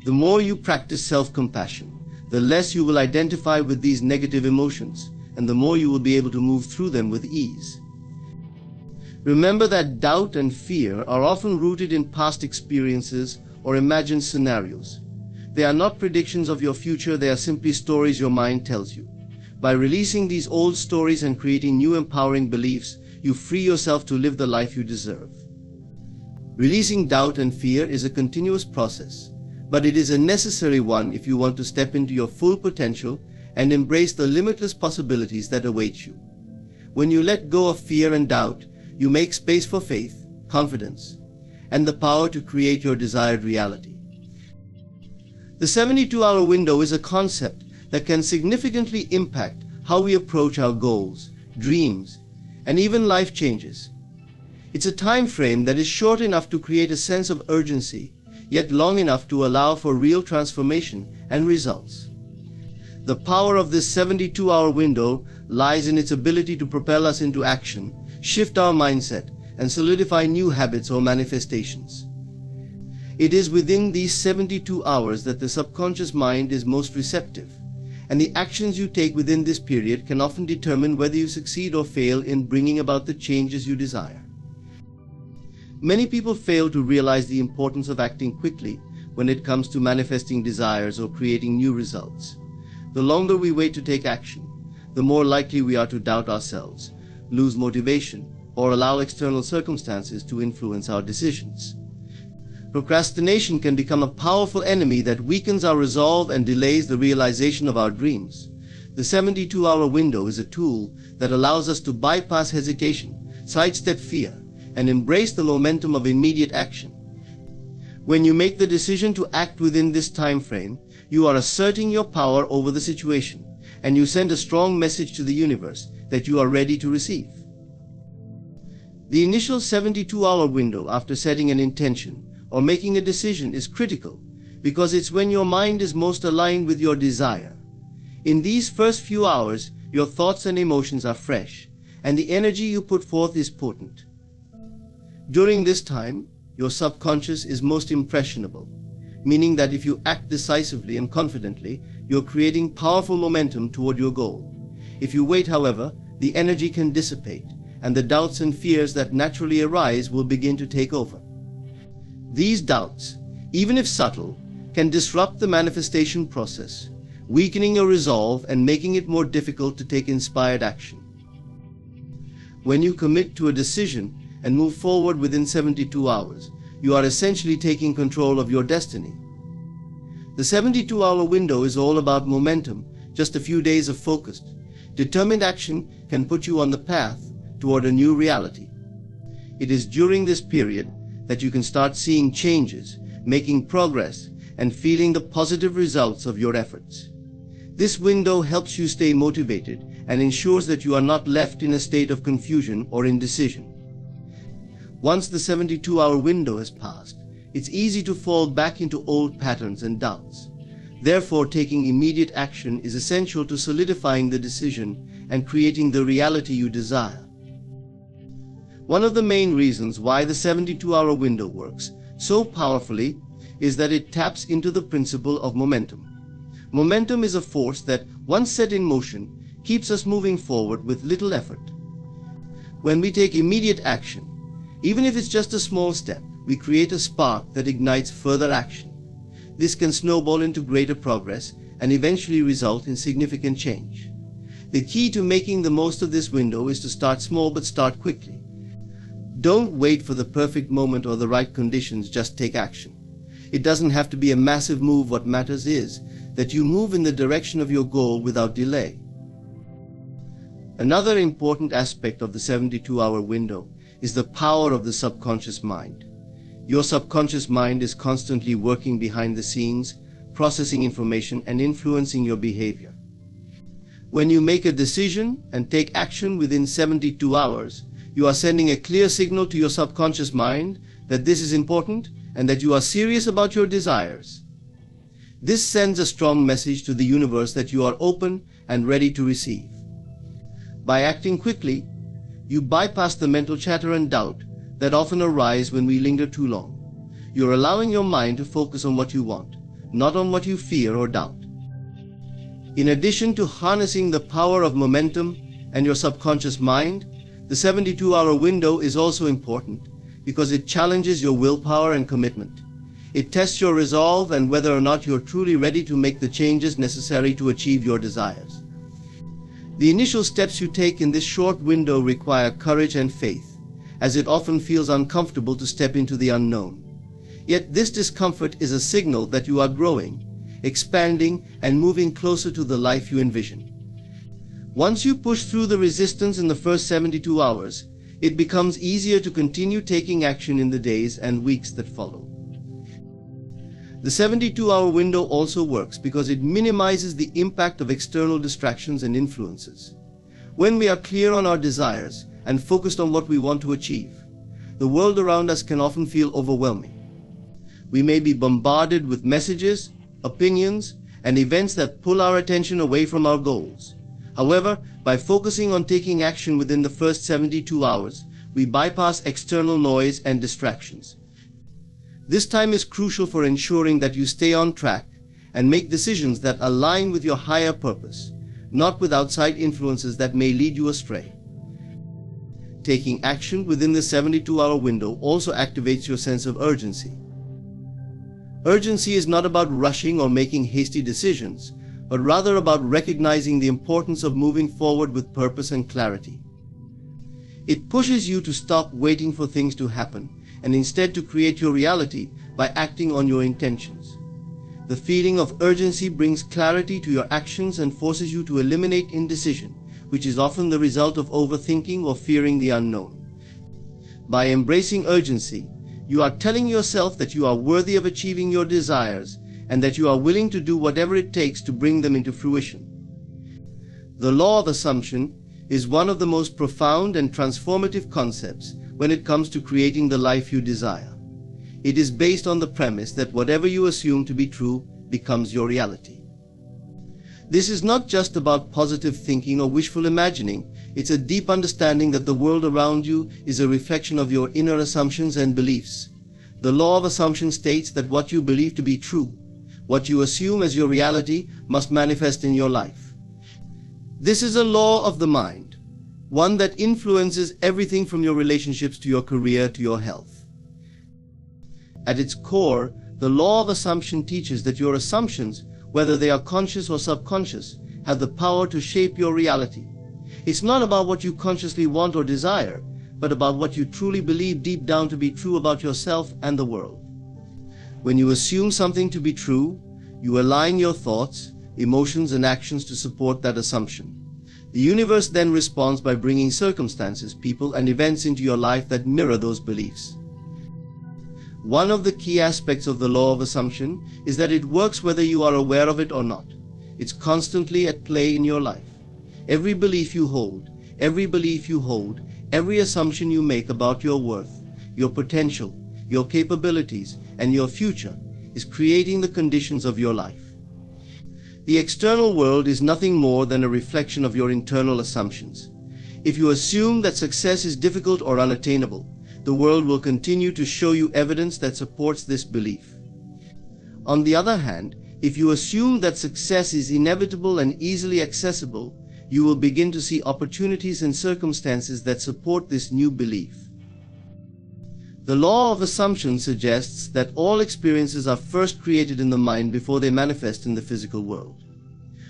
The more you practice self-compassion, the less you will identify with these negative emotions, and the more you will be able to move through them with ease. Remember that doubt and fear are often rooted in past experiences or imagined scenarios. They are not predictions of your future, they are simply stories your mind tells you. By releasing these old stories and creating new empowering beliefs, you free yourself to live the life you deserve. Releasing doubt and fear is a continuous process, but it is a necessary one if you want to step into your full potential and embrace the limitless possibilities that await you. When you let go of fear and doubt, you make space for faith, confidence, and the power to create your desired reality. The 72-hour window is a concept that can significantly impact how we approach our goals, dreams, and even life changes. It's a time frame that is short enough to create a sense of urgency, yet long enough to allow for real transformation and results. The power of this 72-hour window lies in its ability to propel us into action, shift our mindset, and solidify new habits or manifestations. It is within these 72 hours that the subconscious mind is most receptive, and the actions you take within this period can often determine whether you succeed or fail in bringing about the changes you desire. Many people fail to realize the importance of acting quickly when it comes to manifesting desires or creating new results. The longer we wait to take action, the more likely we are to doubt ourselves, lose motivation, or allow external circumstances to influence our decisions. Procrastination can become a powerful enemy that weakens our resolve and delays the realization of our dreams. The 72-hour window is a tool that allows us to bypass hesitation, sidestep fear, and embrace the momentum of immediate action. When you make the decision to act within this time frame, you are asserting your power over the situation, and you send a strong message to the universe that you are ready to receive. The initial 72-hour window after setting an intention or making a decision is critical because it's when your mind is most aligned with your desire. In these first few hours, your thoughts and emotions are fresh, and the energy you put forth is potent. During this time, your subconscious is most impressionable, meaning that if you act decisively and confidently, you're creating powerful momentum toward your goal. If you wait, however, the energy can dissipate, and the doubts and fears that naturally arise will begin to take over. These doubts, even if subtle, can disrupt the manifestation process, weakening your resolve and making it more difficult to take inspired action. When you commit to a decision and move forward within 72 hours, you are essentially taking control of your destiny. The 72-hour window is all about momentum, just a few days of focused, determined action can put you on the path toward a new reality. It is during this period that you can start seeing changes, making progress, and feeling the positive results of your efforts. This window helps you stay motivated and ensures that you are not left in a state of confusion or indecision. Once the 72-hour window has passed, it's easy to fall back into old patterns and doubts. Therefore, taking immediate action is essential to solidifying the decision and creating the reality you desire. One of the main reasons why the 72-hour window works so powerfully is that it taps into the principle of momentum. Momentum is a force that, once set in motion, keeps us moving forward with little effort. When we take immediate action, even if it's just a small step, we create a spark that ignites further action. This can snowball into greater progress and eventually result in significant change. The key to making the most of this window is to start small but start quickly. Don't wait for the perfect moment or the right conditions, just take action. It doesn't have to be a massive move. What matters is that you move in the direction of your goal without delay. Another important aspect of the 72-hour window is the power of the subconscious mind. Your subconscious mind is constantly working behind the scenes, processing information and influencing your behavior. When you make a decision and take action within 72 hours, you are sending a clear signal to your subconscious mind that this is important and that you are serious about your desires. This sends a strong message to the universe that you are open and ready to receive. By acting quickly, you bypass the mental chatter and doubt that often arise when we linger too long. You're allowing your mind to focus on what you want, not on what you fear or doubt. In addition to harnessing the power of momentum and your subconscious mind, the 72-hour window is also important because it challenges your willpower and commitment. It tests your resolve and whether or not you're truly ready to make the changes necessary to achieve your desires. The initial steps you take in this short window require courage and faith, as it often feels uncomfortable to step into the unknown. Yet this discomfort is a signal that you are growing, expanding, and moving closer to the life you envision. Once you push through the resistance in the first 72 hours, it becomes easier to continue taking action in the days and weeks that follow. The 72-hour window also works because it minimizes the impact of external distractions and influences. When we are clear on our desires and focused on what we want to achieve, the world around us can often feel overwhelming. We may be bombarded with messages, opinions, and events that pull our attention away from our goals. However, by focusing on taking action within the first 72 hours, we bypass external noise and distractions. This time is crucial for ensuring that you stay on track and make decisions that align with your higher purpose, not with outside influences that may lead you astray. Taking action within the 72-hour window also activates your sense of urgency. Urgency is not about rushing or making hasty decisions, but rather about recognizing the importance of moving forward with purpose and clarity. It pushes you to stop waiting for things to happen and instead to create your reality by acting on your intentions. The feeling of urgency brings clarity to your actions and forces you to eliminate indecision, which is often the result of overthinking or fearing the unknown. By embracing urgency, you are telling yourself that you are worthy of achieving your desires and that you are willing to do whatever it takes to bring them into fruition. The law of assumption is one of the most profound and transformative concepts when it comes to creating the life you desire. It is based on the premise that whatever you assume to be true becomes your reality. This is not just about positive thinking or wishful imagining. It's a deep understanding that the world around you is a reflection of your inner assumptions and beliefs. The law of assumption states that what you believe to be true, what you assume as your reality, must manifest in your life. This is a law of the mind, one that influences everything from your relationships to your career to your health. At its core, the law of assumption teaches that your assumptions, whether they are conscious or subconscious, have the power to shape your reality. It's not about what you consciously want or desire, but about what you truly believe deep down to be true about yourself and the world. When you assume something to be true, you align your thoughts, emotions, and actions to support that assumption. The universe then responds by bringing circumstances, people, and events into your life that mirror those beliefs. One of the key aspects of the law of assumption is that it works whether you are aware of it or not. It's constantly at play in your life. Every belief you hold, every assumption you make about your worth, your potential, your capabilities, and your future is creating the conditions of your life. The external world is nothing more than a reflection of your internal assumptions. If you assume that success is difficult or unattainable, the world will continue to show you evidence that supports this belief. On the other hand, if you assume that success is inevitable and easily accessible, you will begin to see opportunities and circumstances that support this new belief. The law of assumption suggests that all experiences are first created in the mind before they manifest in the physical world.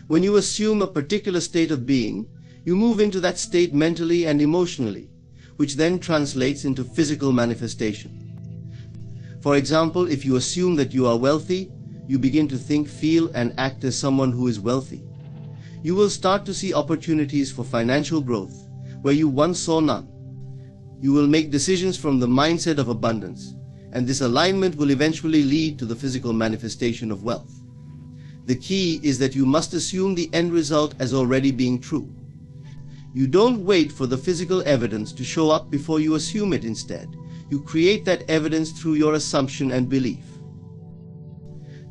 When you assume a particular state of being, you move into that state mentally and emotionally. which then translates into physical manifestation. For example, if you assume that you are wealthy, you begin to think, feel, and act as someone who is wealthy. You will start to see opportunities for financial growth where you once saw none. You will make decisions from the mindset of abundance, and this alignment will eventually lead to the physical manifestation of wealth. The key is that you must assume the end result as already being true. You don't wait for the physical evidence to show up before you assume it. Instead, you create that evidence through your assumption and belief.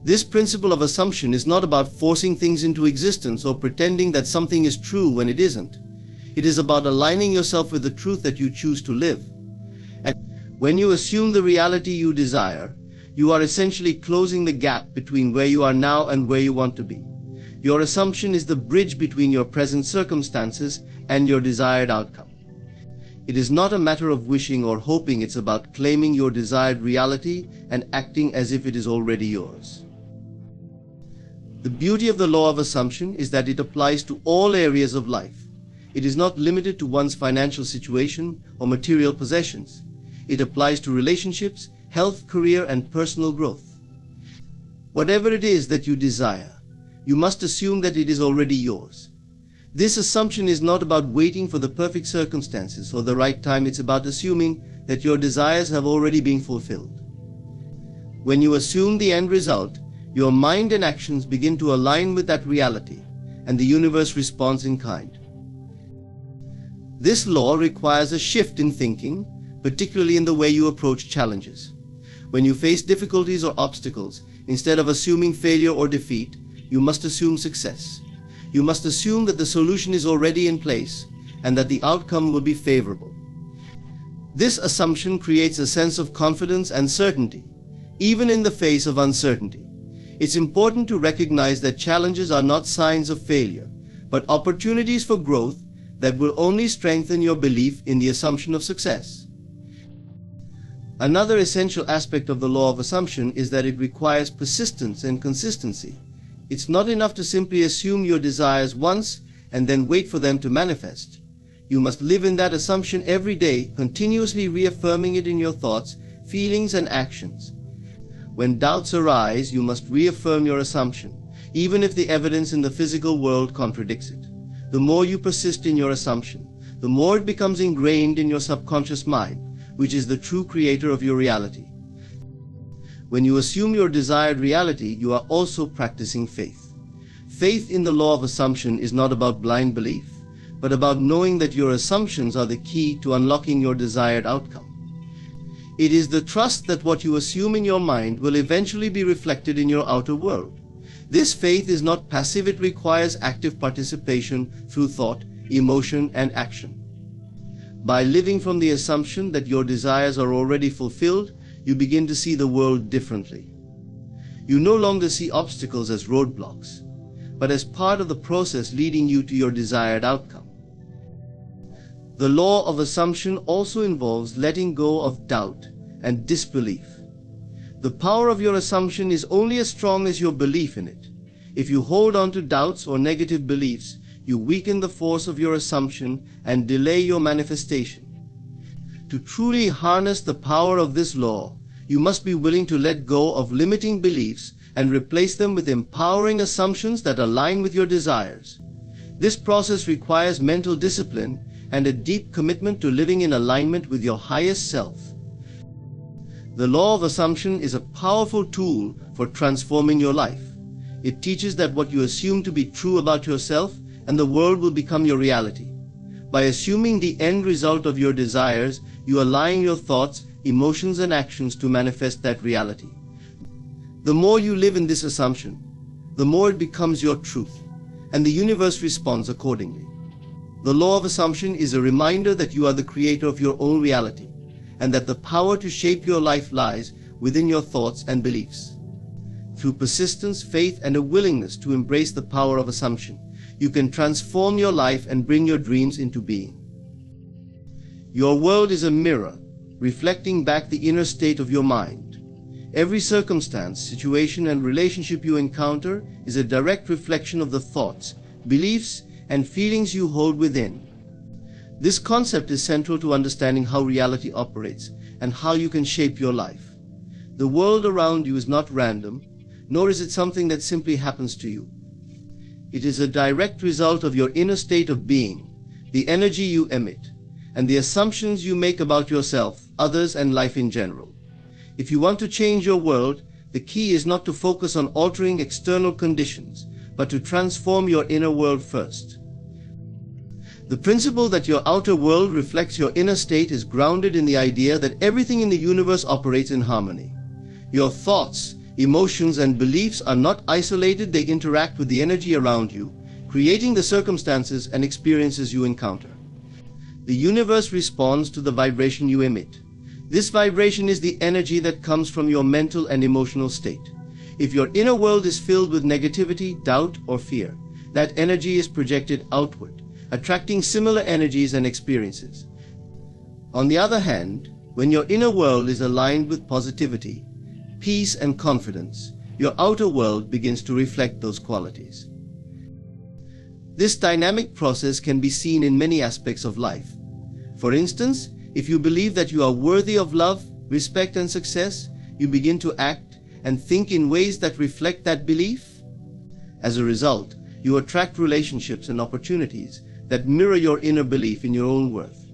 This principle of assumption is not about forcing things into existence or pretending that something is true when it isn't. It is about aligning yourself with the truth that you choose to live. And when you assume the reality you desire, you are essentially closing the gap between where you are now and where you want to be. Your assumption is the bridge between your present circumstances and your desired outcome. It is not a matter of wishing or hoping, it's about claiming your desired reality and acting as if it is already yours. The beauty of the law of assumption is that it applies to all areas of life. It is not limited to one's financial situation or material possessions. It applies to relationships, health, career, and personal growth. Whatever it is that you desire, you must assume that it is already yours. This assumption is not about waiting for the perfect circumstances or the right time. It's about assuming that your desires have already been fulfilled. When you assume the end result, your mind and actions begin to align with that reality, and the universe responds in kind. This law requires a shift in thinking, particularly in the way you approach challenges. When you face difficulties or obstacles, instead of assuming failure or defeat, you must assume success. You must assume that the solution is already in place and that the outcome will be favorable. This assumption creates a sense of confidence and certainty, even in the face of uncertainty. It's important to recognize that challenges are not signs of failure, but opportunities for growth that will only strengthen your belief in the assumption of success. Another essential aspect of the law of assumption is that it requires persistence and consistency. It's not enough to simply assume your desires once and then wait for them to manifest. You must live in that assumption every day, continuously reaffirming it in your thoughts, feelings, and actions. When doubts arise, you must reaffirm your assumption, even if the evidence in the physical world contradicts it. The more you persist in your assumption, the more it becomes ingrained in your subconscious mind, which is the true creator of your reality. When you assume your desired reality, you are also practicing faith. Faith in the law of assumption is not about blind belief, but about knowing that your assumptions are the key to unlocking your desired outcome. It is the trust that what you assume in your mind will eventually be reflected in your outer world. This faith is not passive, it requires active participation through thought, emotion, and action. By living from the assumption that your desires are already fulfilled, you begin to see the world differently. You no longer see obstacles as roadblocks, but as part of the process leading you to your desired outcome. The law of assumption also involves letting go of doubt and disbelief. The power of your assumption is only as strong as your belief in it. If you hold on to doubts or negative beliefs, you weaken the force of your assumption and delay your manifestation. To truly harness the power of this law, you must be willing to let go of limiting beliefs and replace them with empowering assumptions that align with your desires. This process requires mental discipline and a deep commitment to living in alignment with your highest self. The law of assumption is a powerful tool for transforming your life. It teaches that what you assume to be true about yourself and the world will become your reality. By assuming the end result of your desires, you align your thoughts, emotions, and actions to manifest that reality. The more you live in this assumption, the more it becomes your truth, and the universe responds accordingly. The law of assumption is a reminder that you are the creator of your own reality, and that the power to shape your life lies within your thoughts and beliefs. Through persistence, faith, and a willingness to embrace the power of assumption, you can transform your life and bring your dreams into being. Your world is a mirror, reflecting back the inner state of your mind. Every circumstance, situation, and relationship you encounter is a direct reflection of the thoughts, beliefs, and feelings you hold within. This concept is central to understanding how reality operates and how you can shape your life. The world around you is not random, nor is it something that simply happens to you. It is a direct result of your inner state of being, the energy you emit, and the assumptions you make about yourself, others, and life in general. If you want to change your world, the key is not to focus on altering external conditions, but to transform your inner world first. The principle that your outer world reflects your inner state is grounded in the idea that everything in the universe operates in harmony. Your thoughts, emotions, and beliefs are not isolated, they interact with the energy around you, creating the circumstances and experiences you encounter. The universe responds to the vibration you emit. This vibration is the energy that comes from your mental and emotional state. If your inner world is filled with negativity, doubt, or fear, that energy is projected outward, attracting similar energies and experiences. On the other hand, when your inner world is aligned with positivity, peace, and confidence, your outer world begins to reflect those qualities. This dynamic process can be seen in many aspects of life. For instance, if you believe that you are worthy of love, respect, and success, you begin to act and think in ways that reflect that belief. As a result, you attract relationships and opportunities that mirror your inner belief in your own worth.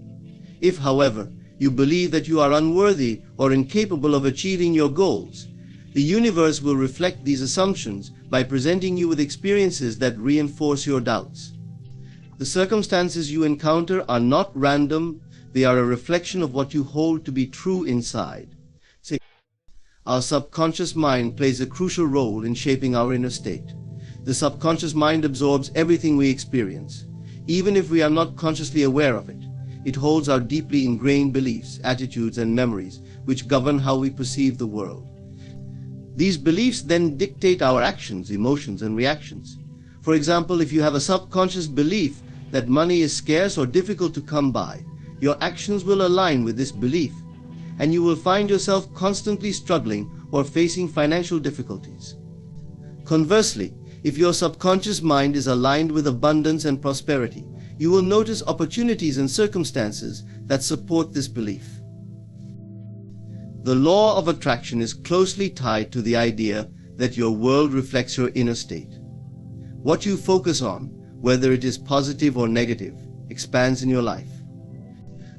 If, however, you believe that you are unworthy or incapable of achieving your goals, the universe will reflect these assumptions by presenting you with experiences that reinforce your doubts. The circumstances you encounter are not random, they are a reflection of what you hold to be true inside. Our subconscious mind plays a crucial role in shaping our inner state. The subconscious mind absorbs everything we experience. Even if we are not consciously aware of it, it holds our deeply ingrained beliefs, attitudes, and memories, which govern how we perceive the world. These beliefs then dictate our actions, emotions, and reactions. For example, if you have a subconscious belief that money is scarce or difficult to come by, your actions will align with this belief, and you will find yourself constantly struggling or facing financial difficulties. Conversely, if your subconscious mind is aligned with abundance and prosperity, you will notice opportunities and circumstances that support this belief. The law of attraction is closely tied to the idea that your world reflects your inner state. What you focus on, whether it is positive or negative, expands in your life.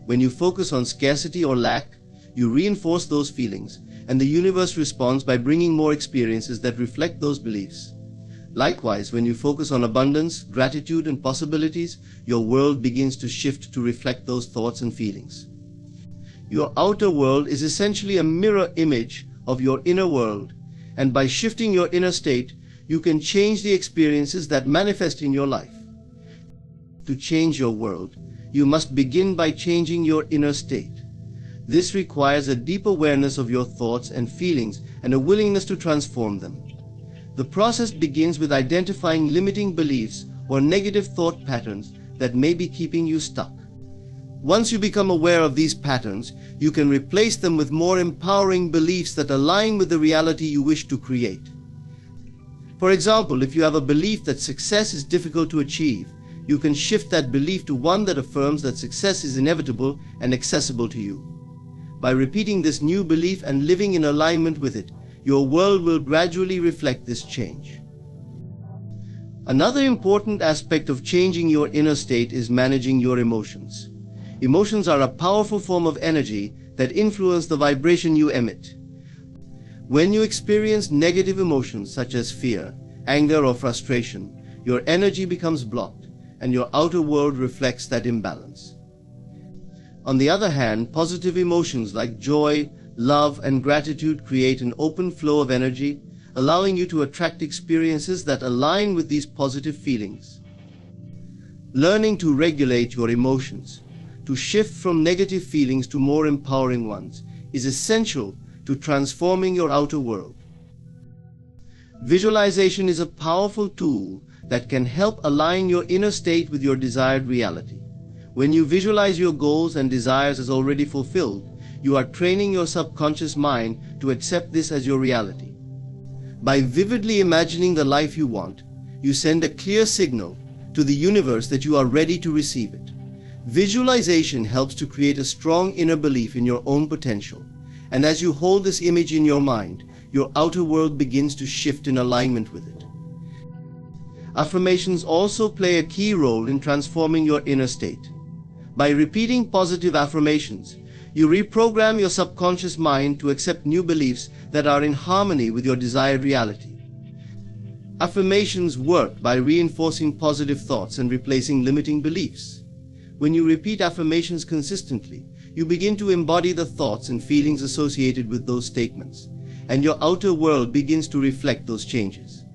When you focus on scarcity or lack, you reinforce those feelings, and the universe responds by bringing more experiences that reflect those beliefs. Likewise, when you focus on abundance, gratitude, and possibilities, your world begins to shift to reflect those thoughts and feelings. Your outer world is essentially a mirror image of your inner world, and by shifting your inner state, you can change the experiences that manifest in your life. To change your world, you must begin by changing your inner state. This requires a deep awareness of your thoughts and feelings and a willingness to transform them. The process begins with identifying limiting beliefs or negative thought patterns that may be keeping you stuck. Once you become aware of these patterns, you can replace them with more empowering beliefs that align with the reality you wish to create. For example, if you have a belief that success is difficult to achieve, you can shift that belief to one that affirms that success is inevitable and accessible to you. By repeating this new belief and living in alignment with it, your world will gradually reflect this change. Another important aspect of changing your inner state is managing your emotions. Emotions are a powerful form of energy that influence the vibration you emit. When you experience negative emotions such as fear, anger, or frustration, your energy becomes blocked, and your outer world reflects that imbalance. On the other hand, positive emotions like joy, love, and gratitude create an open flow of energy, allowing you to attract experiences that align with these positive feelings. Learning to regulate your emotions, to shift from negative feelings to more empowering ones, is essential to transforming your outer world. Visualization is a powerful tool that can help align your inner state with your desired reality. When you visualize your goals and desires as already fulfilled, you are training your subconscious mind to accept this as your reality. By vividly imagining the life you want, you send a clear signal to the universe that you are ready to receive it. Visualization helps to create a strong inner belief in your own potential, and as you hold this image in your mind, your outer world begins to shift in alignment with it. Affirmations also play a key role in transforming your inner state. By repeating positive affirmations, you reprogram your subconscious mind to accept new beliefs that are in harmony with your desired reality. Affirmations work by reinforcing positive thoughts and replacing limiting beliefs. When you repeat affirmations consistently, you begin to embody the thoughts and feelings associated with those statements, and your outer world begins to reflect those changes.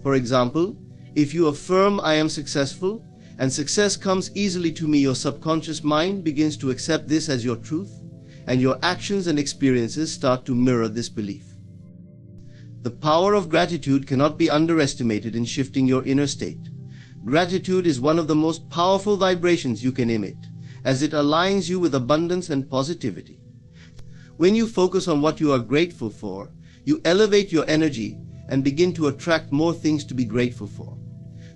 For example, if you affirm, "I am successful," and success comes easily to me, your subconscious mind begins to accept this as your truth, and your actions and experiences start to mirror this belief. The power of gratitude cannot be underestimated in shifting your inner state. Gratitude is one of the most powerful vibrations you can emit, as it aligns you with abundance and positivity. When you focus on what you are grateful for, you elevate your energy and begin to attract more things to be grateful for.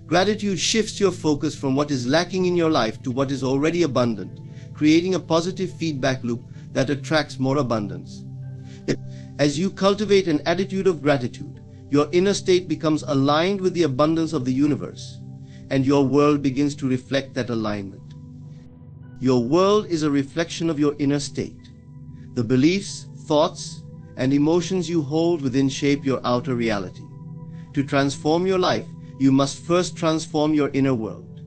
Gratitude shifts your focus from what is lacking in your life to what is already abundant, creating a positive feedback loop that attracts more abundance. As you cultivate an attitude of gratitude, your inner state becomes aligned with the abundance of the universe, and your world begins to reflect that alignment. Your world is a reflection of your inner state. The beliefs, thoughts, and emotions you hold within shape your outer reality. To transform your life, you must first transform your inner world.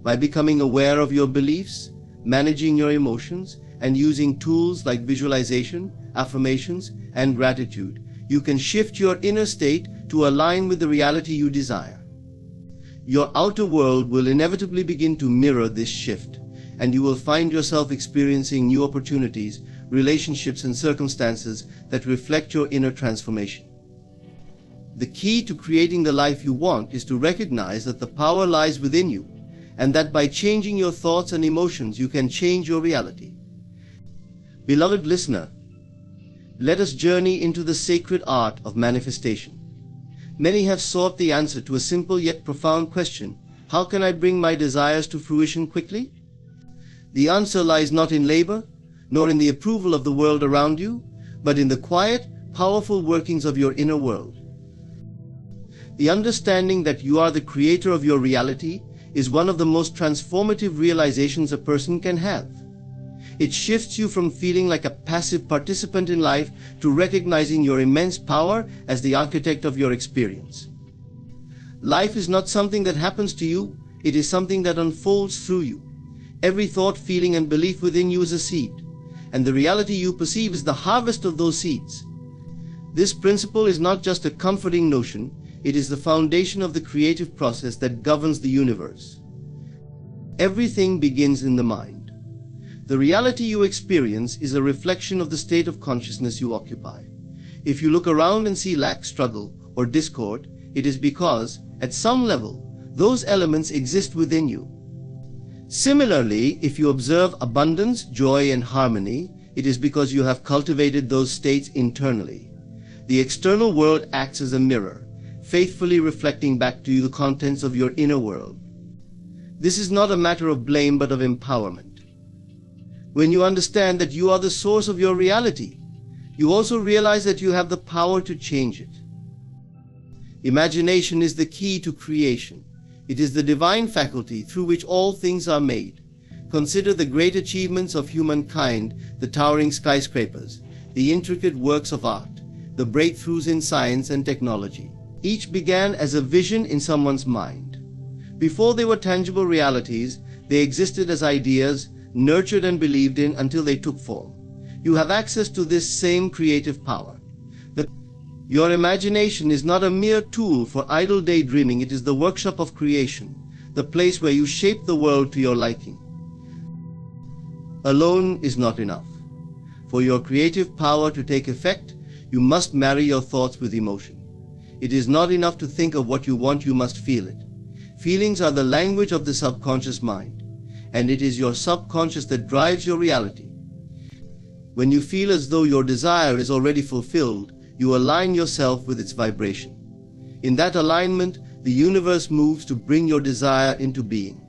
By becoming aware of your beliefs, managing your emotions, and using tools like visualization, affirmations, and gratitude, you can shift your inner state to align with the reality you desire. Your outer world will inevitably begin to mirror this shift, and you will find yourself experiencing new opportunities, relationships, and circumstances that reflect your inner transformation. The key to creating the life you want is to recognize that the power lies within you, and that by changing your thoughts and emotions, you can change your reality. Beloved listener, let us journey into the sacred art of manifestation. Many have sought the answer to a simple yet profound question: how can I bring my desires to fruition quickly? The answer lies not in labor, nor in the approval of the world around you, but in the quiet, powerful workings of your inner world. The understanding that you are the creator of your reality is one of the most transformative realizations a person can have. It shifts you from feeling like a passive participant in life to recognizing your immense power as the architect of your experience. Life is not something that happens to you, it is something that unfolds through you. Every thought, feeling, and belief within you is a seed, and the reality you perceive is the harvest of those seeds. This principle is not just a comforting notion, it is the foundation of the creative process that governs the universe. Everything begins in the mind. The reality you experience is a reflection of the state of consciousness you occupy. If you look around and see lack, struggle, or discord, it is because, at some level, those elements exist within you. Similarly, if you observe abundance, joy, and harmony, it is because you have cultivated those states internally. The external world acts as a mirror, faithfully reflecting back to you the contents of your inner world. This is not a matter of blame but of empowerment. When you understand that you are the source of your reality, you also realize that you have the power to change it. Imagination is the key to creation. It is the divine faculty through which all things are made. Consider the great achievements of humankind, the towering skyscrapers, the intricate works of art, the breakthroughs in science and technology. Each began as a vision in someone's mind. Before they were tangible realities, they existed as ideas, nurtured and believed in until they took form. You have access to this same creative power. Your imagination is not a mere tool for idle daydreaming, it is the workshop of creation, the place where you shape the world to your liking. Alone is not enough. For your creative power to take effect, you must marry your thoughts with emotion. It is not enough to think of what you want, you must feel it. Feelings are the language of the subconscious mind, and it is your subconscious that drives your reality. When you feel as though your desire is already fulfilled, you align yourself with its vibration. In that alignment, the universe moves to bring your desire into being.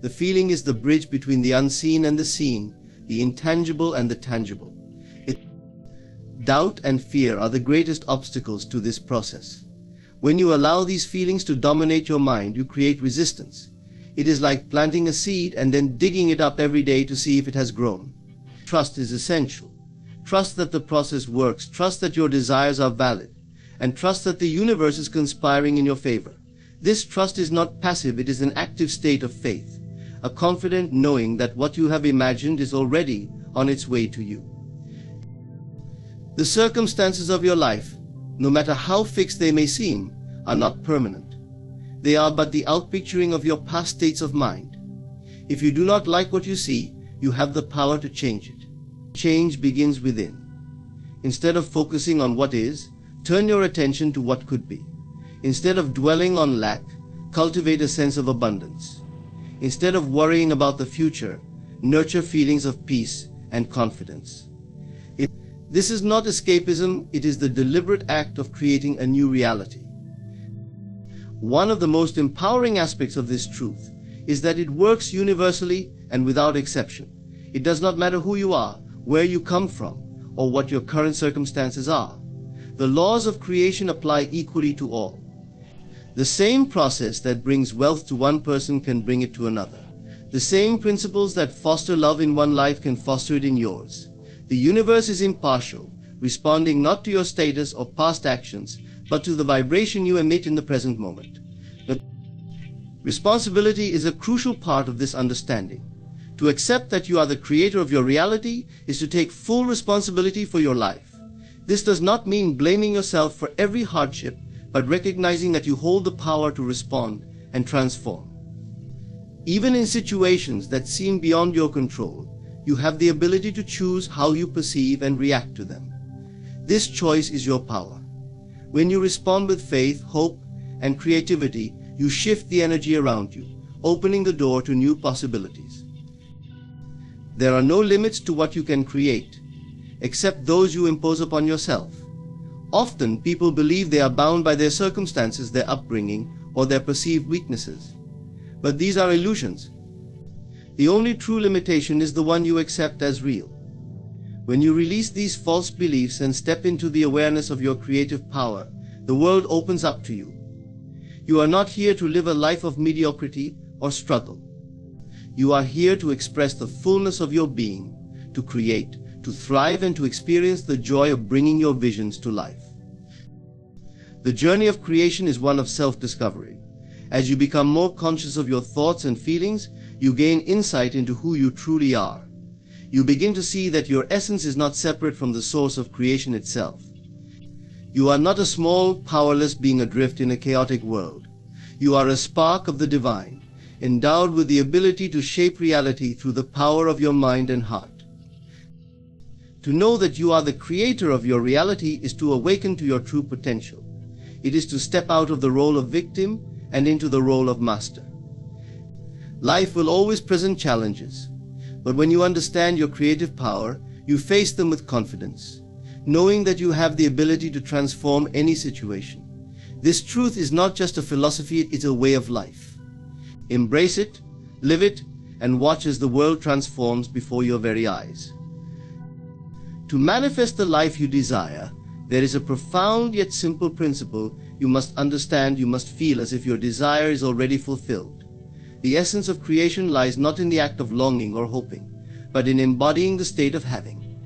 The feeling is the bridge between the unseen and the seen, the intangible and the tangible. Doubt and fear are the greatest obstacles to this process. When you allow these feelings to dominate your mind, you create resistance. It is like planting a seed and then digging it up every day to see if it has grown. Trust is essential. Trust that the process works, trust that your desires are valid, and trust that the universe is conspiring in your favor. This trust is not passive, it is an active state of faith, a confident knowing that what you have imagined is already on its way to you. The circumstances of your life, no matter how fixed they may seem, are not permanent. They are but the outpicturing of your past states of mind. If you do not like what you see, you have the power to change it. Change begins within. Instead of focusing on what is, turn your attention to what could be. Instead of dwelling on lack, cultivate a sense of abundance. Instead of worrying about the future, nurture feelings of peace and confidence. This is not escapism, it is the deliberate act of creating a new reality. One of the most empowering aspects of this truth is that it works universally and without exception. It does not matter who you are, where you come from, or what your current circumstances are. The laws of creation apply equally to all. The same process that brings wealth to one person can bring it to another. The same principles that foster love in one life can foster it in yours. The universe is impartial, responding not to your status or past actions, but to the vibration you emit in the present moment. But responsibility is a crucial part of this understanding. To accept that you are the creator of your reality is to take full responsibility for your life. This does not mean blaming yourself for every hardship, but recognizing that you hold the power to respond and transform. Even in situations that seem beyond your control, you have the ability to choose how you perceive and react to them. This choice is your power. When you respond with faith, hope, and creativity, you shift the energy around you, opening the door to new possibilities. There are no limits to what you can create, except those you impose upon yourself. Often, people believe they are bound by their circumstances, their upbringing, or their perceived weaknesses. But these are illusions. The only true limitation is the one you accept as real. When you release these false beliefs and step into the awareness of your creative power, the world opens up to you. You are not here to live a life of mediocrity or struggle. You are here to express the fullness of your being, to create, to thrive, and to experience the joy of bringing your visions to life. The journey of creation is one of self-discovery. As you become more conscious of your thoughts and feelings, you gain insight into who you truly are. You begin to see that your essence is not separate from the source of creation itself. You are not a small, powerless being adrift in a chaotic world. You are a spark of the divine, endowed with the ability to shape reality through the power of your mind and heart. To know that you are the creator of your reality is to awaken to your true potential. It is to step out of the role of victim and into the role of master. Life will always present challenges, but when you understand your creative power, you face them with confidence, knowing that you have the ability to transform any situation. This truth is not just a philosophy, it is a way of life. Embrace it, live it, and watch as the world transforms before your very eyes. To manifest the life you desire, there is a profound yet simple principle you must understand, you must feel as if your desire is already fulfilled. The essence of creation lies not in the act of longing or hoping, but in embodying the state of having.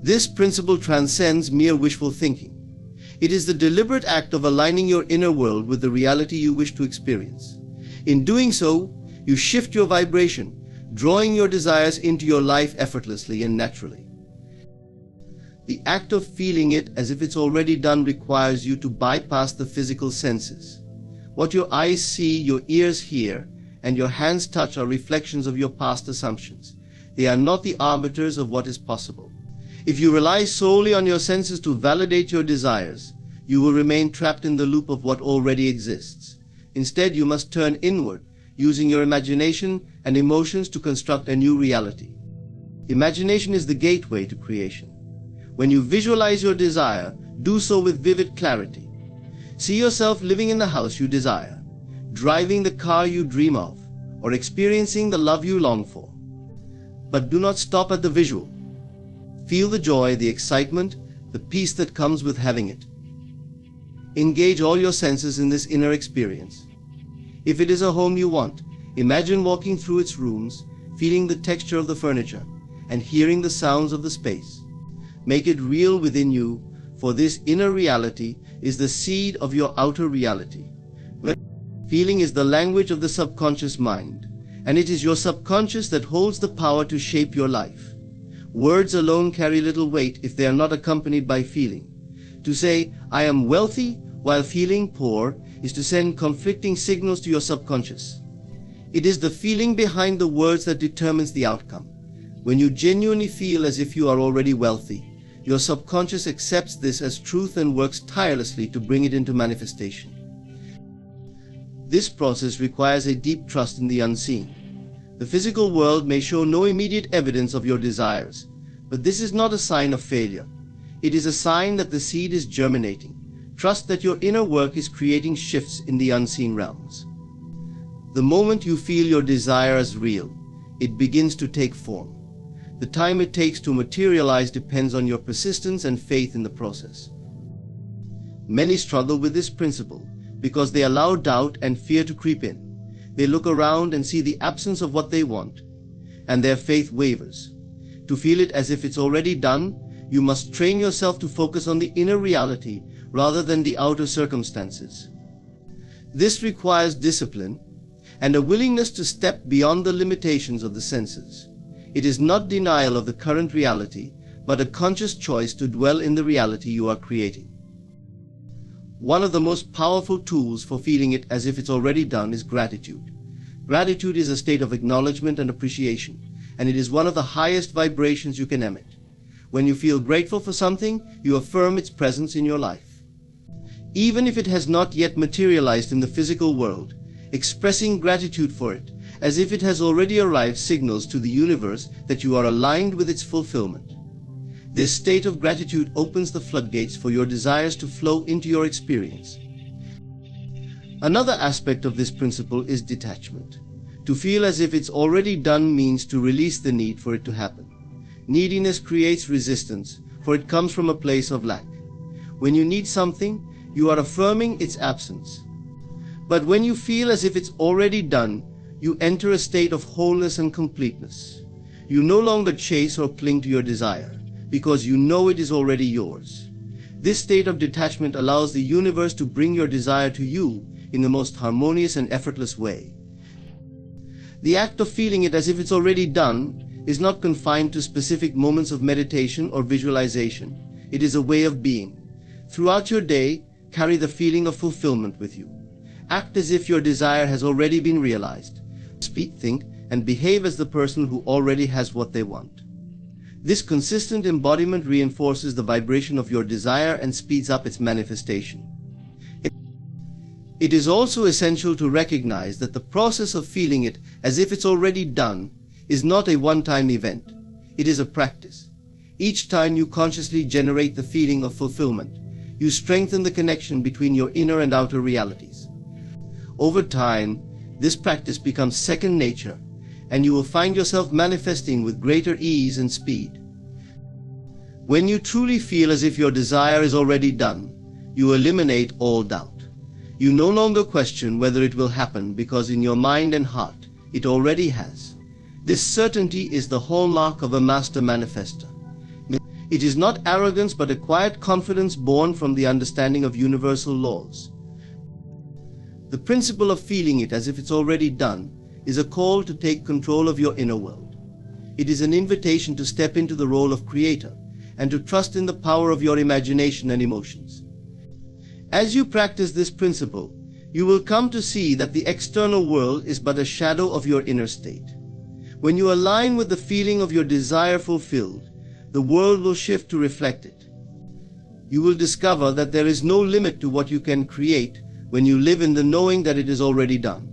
This principle transcends mere wishful thinking. It is the deliberate act of aligning your inner world with the reality you wish to experience. In doing so, you shift your vibration, drawing your desires into your life effortlessly and naturally. The act of feeling it as if it's already done requires you to bypass the physical senses. What your eyes see, your ears hear, and your hands touch are reflections of your past assumptions. They are not the arbiters of what is possible. If you rely solely on your senses to validate your desires, you will remain trapped in the loop of what already exists. Instead, you must turn inward, using your imagination and emotions to construct a new reality. Imagination is the gateway to creation. When you visualize your desire, do so with vivid clarity. See yourself living in the house you desire, driving the car you dream of, or experiencing the love you long for. But do not stop at the visual. Feel the joy, the excitement, the peace that comes with having it. Engage all your senses in this inner experience. If it is a home you want, imagine walking through its rooms, feeling the texture of the furniture, and hearing the sounds of the space. Make it real within you, for this inner reality is the seed of your outer reality. Feeling is the language of the subconscious mind, and it is your subconscious that holds the power to shape your life. Words alone carry little weight if they are not accompanied by feeling. To say, "I am wealthy," while feeling poor, is to send conflicting signals to your subconscious. It is the feeling behind the words that determines the outcome. When you genuinely feel as if you are already wealthy, your subconscious accepts this as truth and works tirelessly to bring it into manifestation. This process requires a deep trust in the unseen. The physical world may show no immediate evidence of your desires, but this is not a sign of failure. It is a sign that the seed is germinating. Trust that your inner work is creating shifts in the unseen realms. The moment you feel your desire as real, it begins to take form. The time it takes to materialize depends on your persistence and faith in the process. Many struggle with this principle because they allow doubt and fear to creep in. They look around and see the absence of what they want, and their faith wavers. To feel it as if it's already done, you must train yourself to focus on the inner reality rather than the outer circumstances. This requires discipline and a willingness to step beyond the limitations of the senses. It is not denial of the current reality, but a conscious choice to dwell in the reality you are creating. One of the most powerful tools for feeling it as if it's already done is gratitude. Gratitude is a state of acknowledgement and appreciation, and it is one of the highest vibrations you can emit. When you feel grateful for something, you affirm its presence in your life. Even if it has not yet materialized in the physical world, expressing gratitude for it, as if it has already arrived, signals to the universe that you are aligned with its fulfillment. This state of gratitude opens the floodgates for your desires to flow into your experience. Another aspect of this principle is detachment. To feel as if it's already done means to release the need for it to happen. Neediness creates resistance, for it comes from a place of lack. When you need something, you are affirming its absence. But when you feel as if it's already done, you enter a state of wholeness and completeness. You no longer chase or cling to your desire, because you know it is already yours. This state of detachment allows the universe to bring your desire to you in the most harmonious and effortless way. The act of feeling it as if it's already done is not confined to specific moments of meditation or visualization. It is a way of being. Throughout your day, carry the feeling of fulfillment with you. Act as if your desire has already been realized. Speak, think, and behave as the person who already has what they want. This consistent embodiment reinforces the vibration of your desire and speeds up its manifestation. It is also essential to recognize that the process of feeling it as if it's already done is not a one-time event. It is a practice. Each time you consciously generate the feeling of fulfillment, you strengthen the connection between your inner and outer realities. Over time, this practice becomes second nature, and you will find yourself manifesting with greater ease and speed. When you truly feel as if your desire is already done, you eliminate all doubt. You no longer question whether it will happen because in your mind and heart, it already has. This certainty is the hallmark of a master manifester. It is not arrogance but a quiet confidence born from the understanding of universal laws. The principle of feeling it as if it's already done is a call to take control of your inner world. It is an invitation to step into the role of creator and to trust in the power of your imagination and emotions. As you practice this principle, you will come to see that the external world is but a shadow of your inner state. When you align with the feeling of your desire fulfilled, the world will shift to reflect it. You will discover that there is no limit to what you can create when you live in the knowing that it is already done.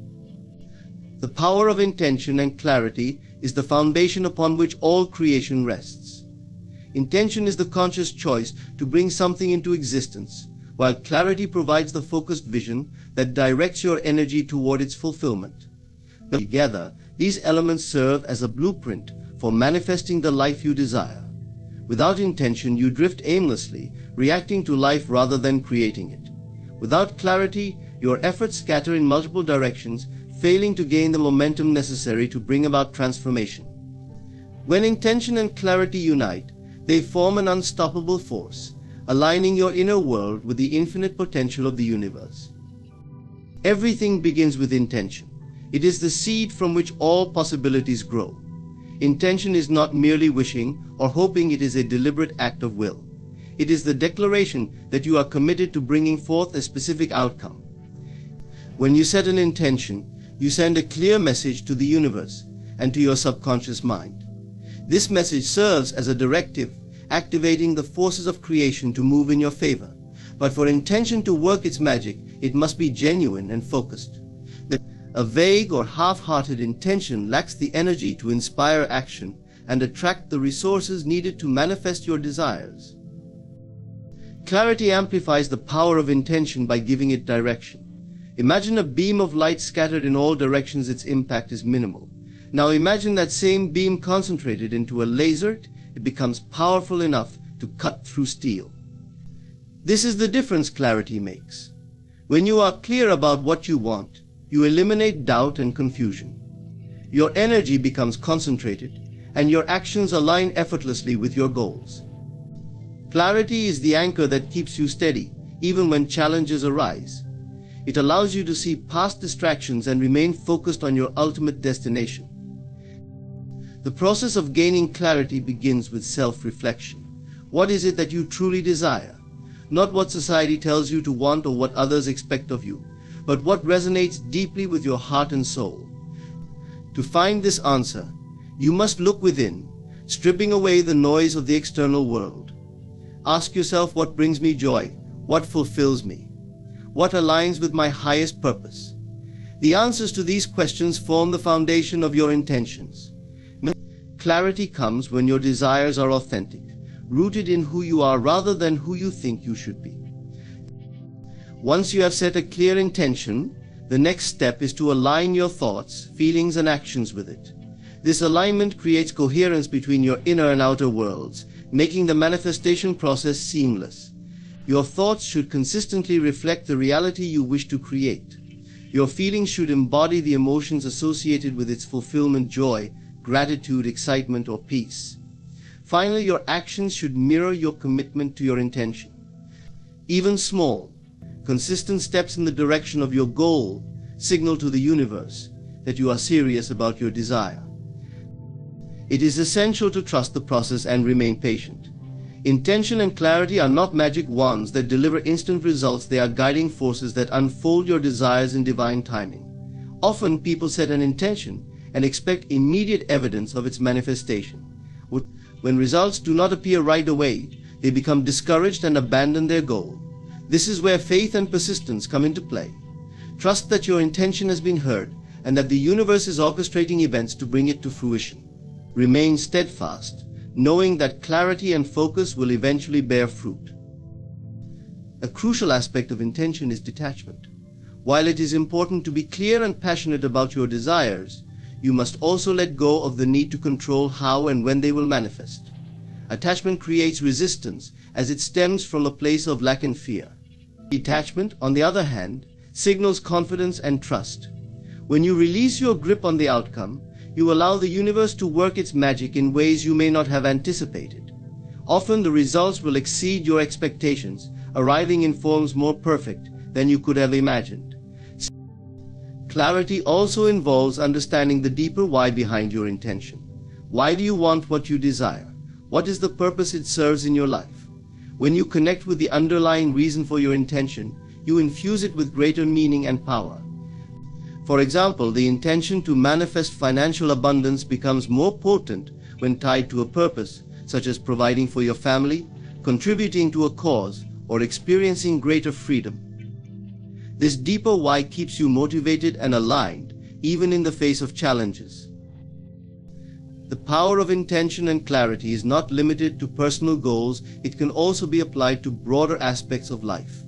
The power of intention and clarity is the foundation upon which all creation rests. Intention is the conscious choice to bring something into existence, while clarity provides the focused vision that directs your energy toward its fulfillment. Together, these elements serve as a blueprint for manifesting the life you desire. Without intention, you drift aimlessly, reacting to life rather than creating it. Without clarity, your efforts scatter in multiple directions, failing to gain the momentum necessary to bring about transformation. When intention and clarity unite, they form an unstoppable force, aligning your inner world with the infinite potential of the universe. Everything begins with intention. It is the seed from which all possibilities grow. Intention is not merely wishing or hoping, it is a deliberate act of will. It is the declaration that you are committed to bringing forth a specific outcome. When you set an intention, you send a clear message to the universe and to your subconscious mind. This message serves as a directive, activating the forces of creation to move in your favor. But for intention to work its magic, it must be genuine and focused. A vague or half-hearted intention lacks the energy to inspire action and attract the resources needed to manifest your desires. Clarity amplifies the power of intention by giving it direction. Imagine a beam of light scattered in all directions. Its impact is minimal. Now imagine that same beam concentrated into a laser. It becomes powerful enough to cut through steel. This is the difference clarity makes. When you are clear about what you want, you eliminate doubt and confusion. Your energy becomes concentrated, and your actions align effortlessly with your goals. Clarity is the anchor that keeps you steady, even when challenges arise. It allows you to see past distractions and remain focused on your ultimate destination. The process of gaining clarity begins with self-reflection. What is it that you truly desire? Not what society tells you to want or what others expect of you, but what resonates deeply with your heart and soul. To find this answer, you must look within, stripping away the noise of the external world. Ask yourself, what brings me joy? What fulfills me? What aligns with my highest purpose? The answers to these questions form the foundation of your intentions. Clarity comes when your desires are authentic, rooted in who you are rather than who you think you should be. Once you have set a clear intention, the next step is to align your thoughts, feelings, and actions with it. This alignment creates coherence between your inner and outer worlds, making the manifestation process seamless. Your thoughts should consistently reflect the reality you wish to create. Your feelings should embody the emotions associated with its fulfillment: joy, gratitude, excitement, or peace. Finally, your actions should mirror your commitment to your intention. Even small, consistent steps in the direction of your goal signal to the universe that you are serious about your desire. It is essential to trust the process and remain patient. Intention and clarity are not magic wands that deliver instant results. They are guiding forces that unfold your desires in divine timing. Often people set an intention and expect immediate evidence of its manifestation. When results do not appear right away, they become discouraged and abandon their goal. This is where faith and persistence come into play. Trust that your intention has been heard and that the universe is orchestrating events to bring it to fruition. Remain steadfast, knowing that clarity and focus will eventually bear fruit. A crucial aspect of intention is detachment. While it is important to be clear and passionate about your desires, you must also let go of the need to control how and when they will manifest. Attachment creates resistance as it stems from a place of lack and fear. Detachment, on the other hand, signals confidence and trust. When you release your grip on the outcome, you allow the universe to work its magic in ways you may not have anticipated. Often the results will exceed your expectations, arriving in forms more perfect than you could have imagined. Clarity also involves understanding the deeper why behind your intention. Why do you want what you desire? What is the purpose it serves in your life? When you connect with the underlying reason for your intention, you infuse it with greater meaning and power. For example, the intention to manifest financial abundance becomes more potent when tied to a purpose, such as providing for your family, contributing to a cause, or experiencing greater freedom. This deeper why keeps you motivated and aligned, even in the face of challenges. The power of intention and clarity is not limited to personal goals. It can also be applied to broader aspects of life.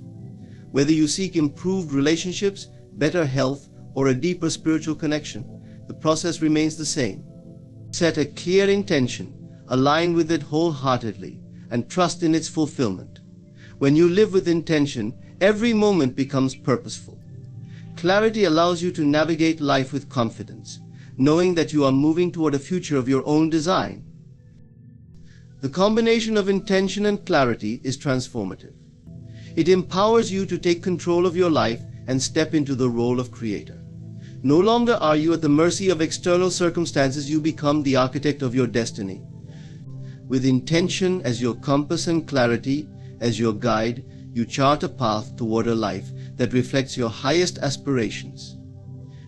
Whether you seek improved relationships, better health, or a deeper spiritual connection, the process remains the same. Set a clear intention, align with it wholeheartedly, and trust in its fulfillment. When you live with intention, every moment becomes purposeful. Clarity allows you to navigate life with confidence, knowing that you are moving toward a future of your own design. The combination of intention and clarity is transformative. It empowers you to take control of your life and step into the role of creator. No longer are you at the mercy of external circumstances, you become the architect of your destiny. With intention as your compass and clarity as your guide, you chart a path toward a life that reflects your highest aspirations.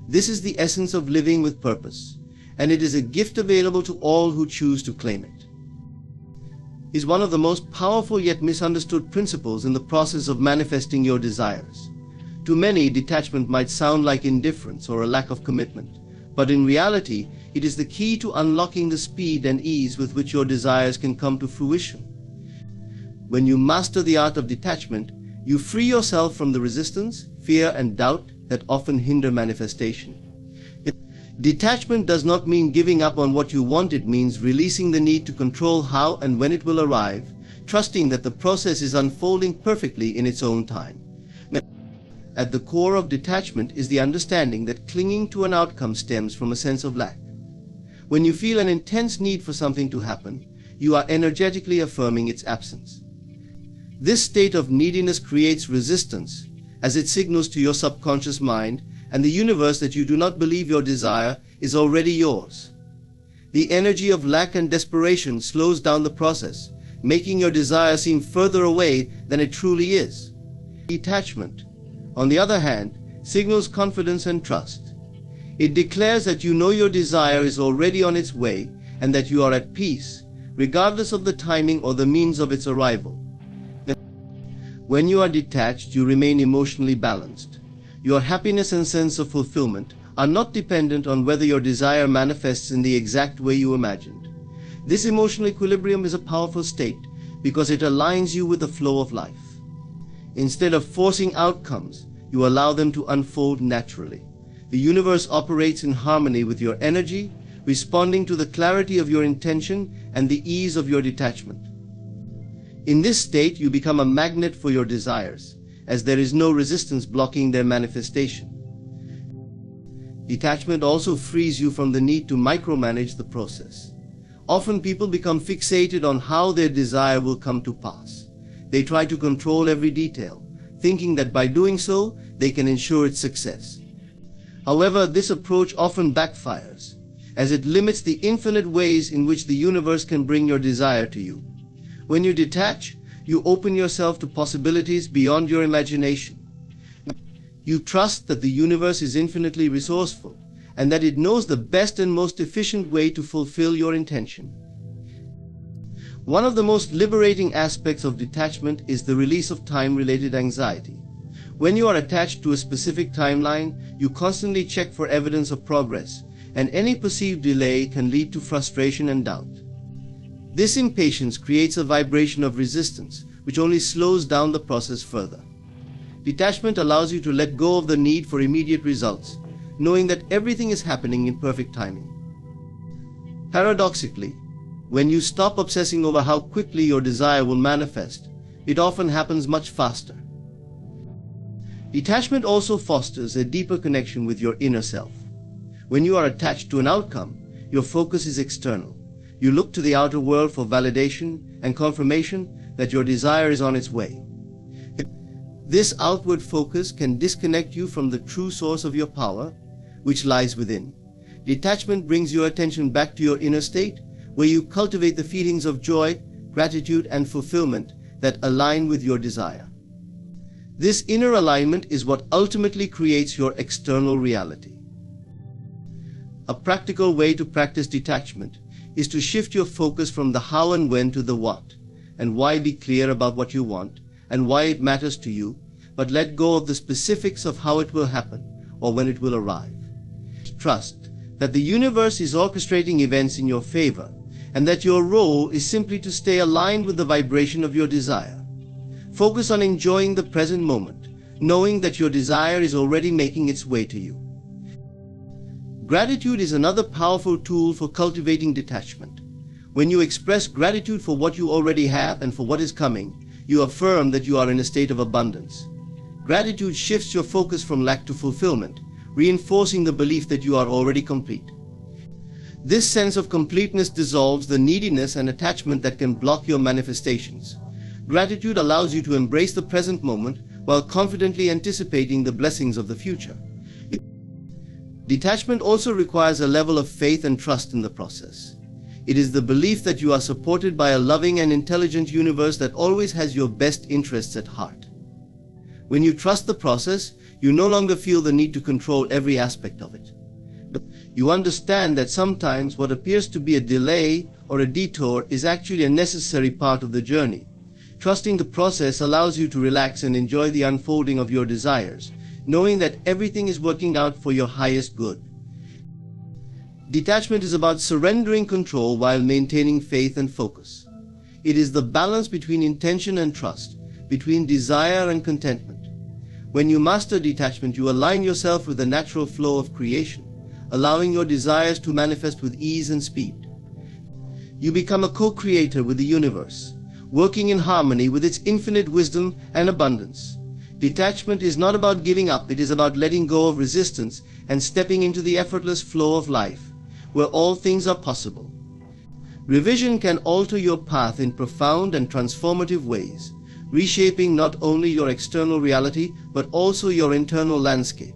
This is the essence of living with purpose, and it is a gift available to all who choose to claim it. Is one of the most powerful yet misunderstood principles in the process of manifesting your desires. To many, detachment might sound like indifference or a lack of commitment, but in reality, it is the key to unlocking the speed and ease with which your desires can come to fruition. When you master the art of detachment, you free yourself from the resistance, fear, and doubt that often hinder manifestation. Detachment does not mean giving up on what you want. It means releasing the need to control how and when it will arrive, trusting that the process is unfolding perfectly in its own time. At the core of detachment is the understanding that clinging to an outcome stems from a sense of lack. When you feel an intense need for something to happen, you are energetically affirming its absence. This state of neediness creates resistance, as it signals to your subconscious mind and the universe that you do not believe your desire is already yours. The energy of lack and desperation slows down the process, making your desire seem further away than it truly is. Detachment, on the other hand, signals confidence and trust. It declares that you know your desire is already on its way and that you are at peace, regardless of the timing or the means of its arrival. When you are detached, you remain emotionally balanced. Your happiness and sense of fulfillment are not dependent on whether your desire manifests in the exact way you imagined. This emotional equilibrium is a powerful state because it aligns you with the flow of life. Instead of forcing outcomes, you allow them to unfold naturally. The universe operates in harmony with your energy, responding to the clarity of your intention and the ease of your detachment. In this state, you become a magnet for your desires, as there is no resistance blocking their manifestation. Detachment also frees you from the need to micromanage the process. Often people become fixated on how their desire will come to pass. They try to control every detail, thinking that by doing so, they can ensure its success. However, this approach often backfires, as it limits the infinite ways in which the universe can bring your desire to you. When you detach, you open yourself to possibilities beyond your imagination. You trust that the universe is infinitely resourceful and that it knows the best and most efficient way to fulfill your intention. One of the most liberating aspects of detachment is the release of time-related anxiety. When you are attached to a specific timeline, you constantly check for evidence of progress, and any perceived delay can lead to frustration and doubt. This impatience creates a vibration of resistance, which only slows down the process further. Detachment allows you to let go of the need for immediate results, knowing that everything is happening in perfect timing. Paradoxically, when you stop obsessing over how quickly your desire will manifest, it often happens much faster. Detachment also fosters a deeper connection with your inner self. When you are attached to an outcome, your focus is external. You look to the outer world for validation and confirmation that your desire is on its way. This outward focus can disconnect you from the true source of your power, which lies within. Detachment brings your attention back to your inner state, where you cultivate the feelings of joy, gratitude, and fulfillment that align with your desire. This inner alignment is what ultimately creates your external reality. A practical way to practice detachment is to shift your focus from the how and when to the what and why. Be clear about what you want and why it matters to you, but let go of the specifics of how it will happen or when it will arrive. Trust that the universe is orchestrating events in your favor and that your role is simply to stay aligned with the vibration of your desire. Focus on enjoying the present moment, knowing that your desire is already making its way to you. Gratitude is another powerful tool for cultivating detachment. When you express gratitude for what you already have and for what is coming, you affirm that you are in a state of abundance. Gratitude shifts your focus from lack to fulfillment, reinforcing the belief that you are already complete. This sense of completeness dissolves the neediness and attachment that can block your manifestations. Gratitude allows you to embrace the present moment while confidently anticipating the blessings of the future. Detachment also requires a level of faith and trust in the process. It is the belief that you are supported by a loving and intelligent universe that always has your best interests at heart. When you trust the process, you no longer feel the need to control every aspect of it. You understand that sometimes what appears to be a delay or a detour is actually a necessary part of the journey. Trusting the process allows you to relax and enjoy the unfolding of your desires, knowing that everything is working out for your highest good. Detachment is about surrendering control while maintaining faith and focus. It is the balance between intention and trust, between desire and contentment. When you master detachment, you align yourself with the natural flow of creation, allowing your desires to manifest with ease and speed. You become a co-creator with the universe, working in harmony with its infinite wisdom and abundance. Detachment is not about giving up, it is about letting go of resistance and stepping into the effortless flow of life, where all things are possible. Revision can alter your path in profound and transformative ways, reshaping not only your external reality but also your internal landscape.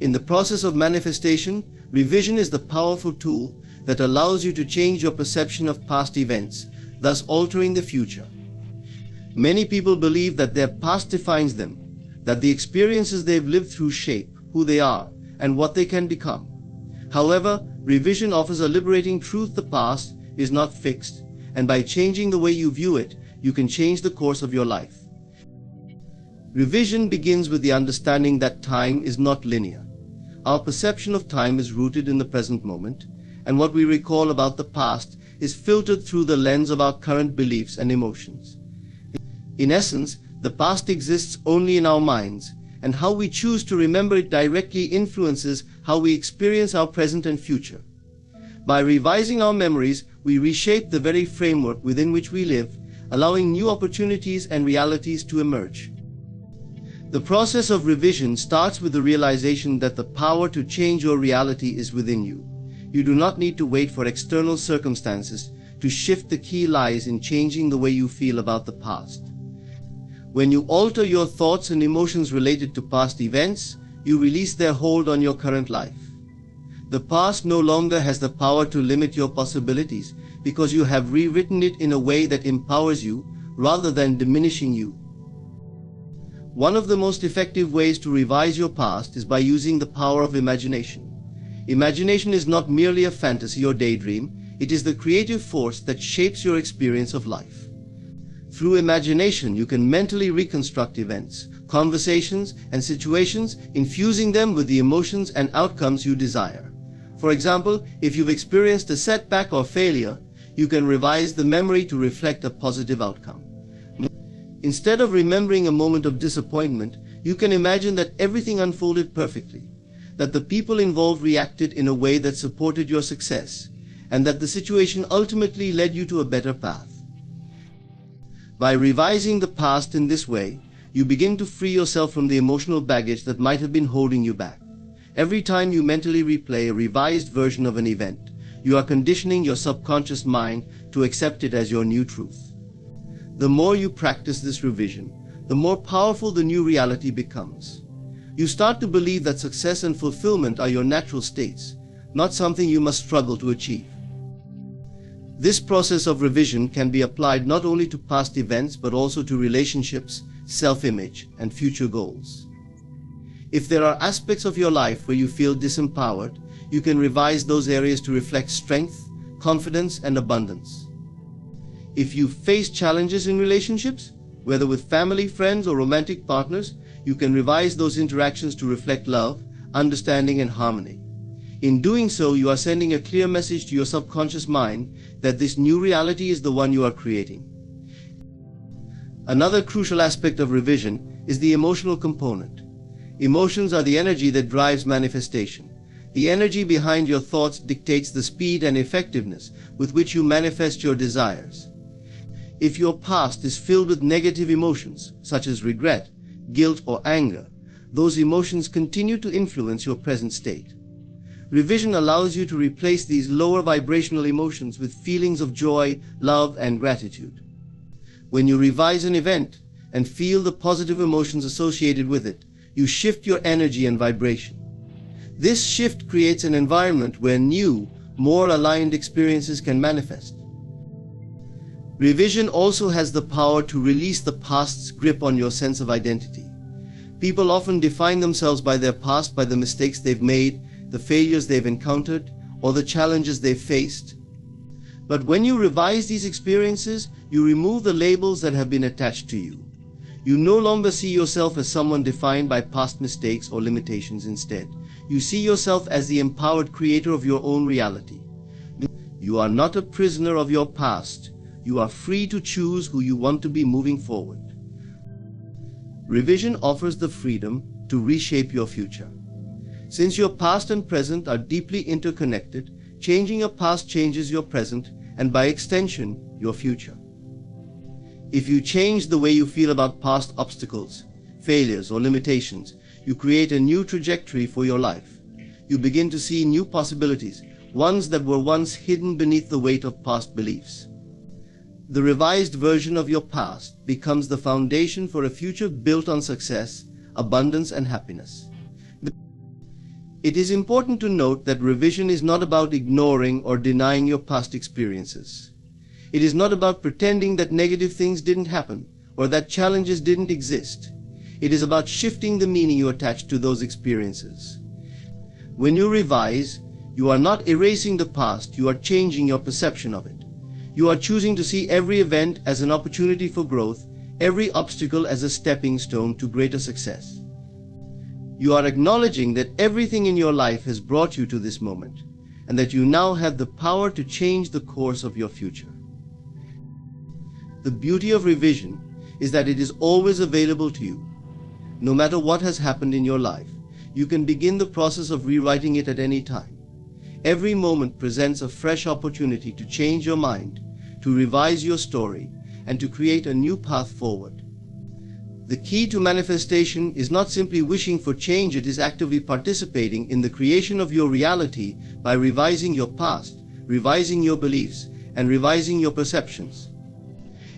In the process of manifestation, revision is the powerful tool that allows you to change your perception of past events, thus altering the future. Many people believe that their past defines them, that the experiences they've lived through shape who they are and what they can become. However, revision offers a liberating truth: the past is not fixed, and by changing the way you view it, you can change the course of your life. Revision begins with the understanding that time is not linear. Our perception of time is rooted in the present moment, and what we recall about the past is filtered through the lens of our current beliefs and emotions. In essence, the past exists only in our minds, and how we choose to remember it directly influences how we experience our present and future. By revising our memories, we reshape the very framework within which we live, allowing new opportunities and realities to emerge. The process of revision starts with the realization that the power to change your reality is within you. You do not need to wait for external circumstances to shift. The key lies in changing the way you feel about the past. When you alter your thoughts and emotions related to past events, you release their hold on your current life. The past no longer has the power to limit your possibilities because you have rewritten it in a way that empowers you rather than diminishing you. One of the most effective ways to revise your past is by using the power of imagination. Imagination is not merely a fantasy or daydream, it is the creative force that shapes your experience of life. Through imagination, you can mentally reconstruct events, conversations, and situations, infusing them with the emotions and outcomes you desire. For example, if you've experienced a setback or failure, you can revise the memory to reflect a positive outcome. Instead of remembering a moment of disappointment, you can imagine that everything unfolded perfectly, that the people involved reacted in a way that supported your success, and that the situation ultimately led you to a better path. By revising the past in this way, you begin to free yourself from the emotional baggage that might have been holding you back. Every time you mentally replay a revised version of an event, you are conditioning your subconscious mind to accept it as your new truth. The more you practice this revision, the more powerful the new reality becomes. You start to believe that success and fulfillment are your natural states, not something you must struggle to achieve. This process of revision can be applied not only to past events but also to relationships, self-image, and future goals. If there are aspects of your life where you feel disempowered, you can revise those areas to reflect strength, confidence, and abundance. If you face challenges in relationships, whether with family, friends, or romantic partners, you can revise those interactions to reflect love, understanding, and harmony. In doing so, you are sending a clear message to your subconscious mind that this new reality is the one you are creating. Another crucial aspect of revision is the emotional component. Emotions are the energy that drives manifestation. The energy behind your thoughts dictates the speed and effectiveness with which you manifest your desires. If your past is filled with negative emotions, such as regret, guilt, or anger, those emotions continue to influence your present state. Revision allows you to replace these lower vibrational emotions with feelings of joy, love, and gratitude. When you revise an event and feel the positive emotions associated with it, you shift your energy and vibration. This shift creates an environment where new, more aligned experiences can manifest. Revision also has the power to release the past's grip on your sense of identity. People often define themselves by their past, by the mistakes they've made, the failures they've encountered, or the challenges they've faced. But when you revise these experiences, you remove the labels that have been attached to you. You no longer see yourself as someone defined by past mistakes or limitations. Instead, you see yourself as the empowered creator of your own reality. You are not a prisoner of your past. You are free to choose who you want to be moving forward. Revision offers the freedom to reshape your future. Since your past and present are deeply interconnected, changing your past changes your present and, by extension, your future. If you change the way you feel about past obstacles, failures, or limitations, you create a new trajectory for your life. You begin to see new possibilities, ones that were once hidden beneath the weight of past beliefs. The revised version of your past becomes the foundation for a future built on success, abundance, and happiness. It is important to note that revision is not about ignoring or denying your past experiences. It is not about pretending that negative things didn't happen or that challenges didn't exist. It is about shifting the meaning you attach to those experiences. When you revise, you are not erasing the past, you are changing your perception of it. You are choosing to see every event as an opportunity for growth, every obstacle as a stepping stone to greater success. You are acknowledging that everything in your life has brought you to this moment, and that you now have the power to change the course of your future. The beauty of revision is that it is always available to you. No matter what has happened in your life, you can begin the process of rewriting it at any time. Every moment presents a fresh opportunity to change your mind, to revise your story, and to create a new path forward. The key to manifestation is not simply wishing for change, it is actively participating in the creation of your reality by revising your past, revising your beliefs, and revising your perceptions.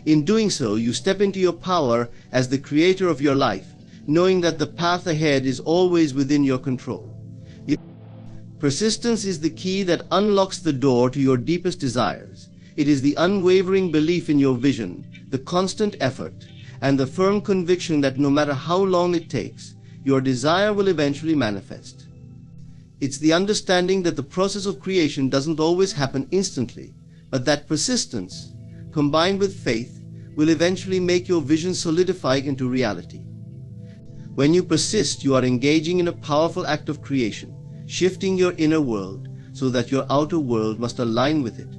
In doing so, you step into your power as the creator of your life, knowing that the path ahead is always within your control. Persistence is the key that unlocks the door to your deepest desires. It is the unwavering belief in your vision, the constant effort, and the firm conviction that no matter how long it takes, your desire will eventually manifest. It's the understanding that the process of creation doesn't always happen instantly, but that persistence, combined with faith, will eventually make your vision solidify into reality. When you persist, you are engaging in a powerful act of creation, shifting your inner world so that your outer world must align with it.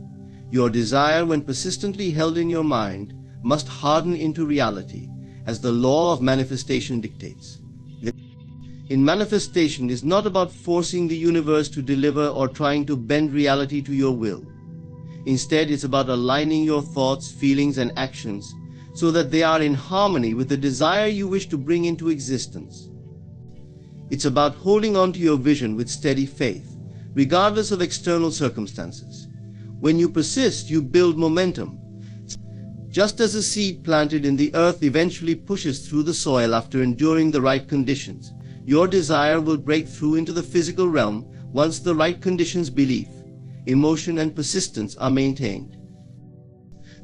Your desire, when persistently held in your mind, must harden into reality, as the law of manifestation dictates. In manifestation is not about forcing the universe to deliver or trying to bend reality to your will. Instead, it's about aligning your thoughts, feelings, and actions so that they are in harmony with the desire you wish to bring into existence. It's about holding on to your vision with steady faith, regardless of external circumstances. When you persist, you build momentum. Just as a seed planted in the earth eventually pushes through the soil after enduring the right conditions, your desire will break through into the physical realm once the right conditions, belief, emotion, and persistence are maintained.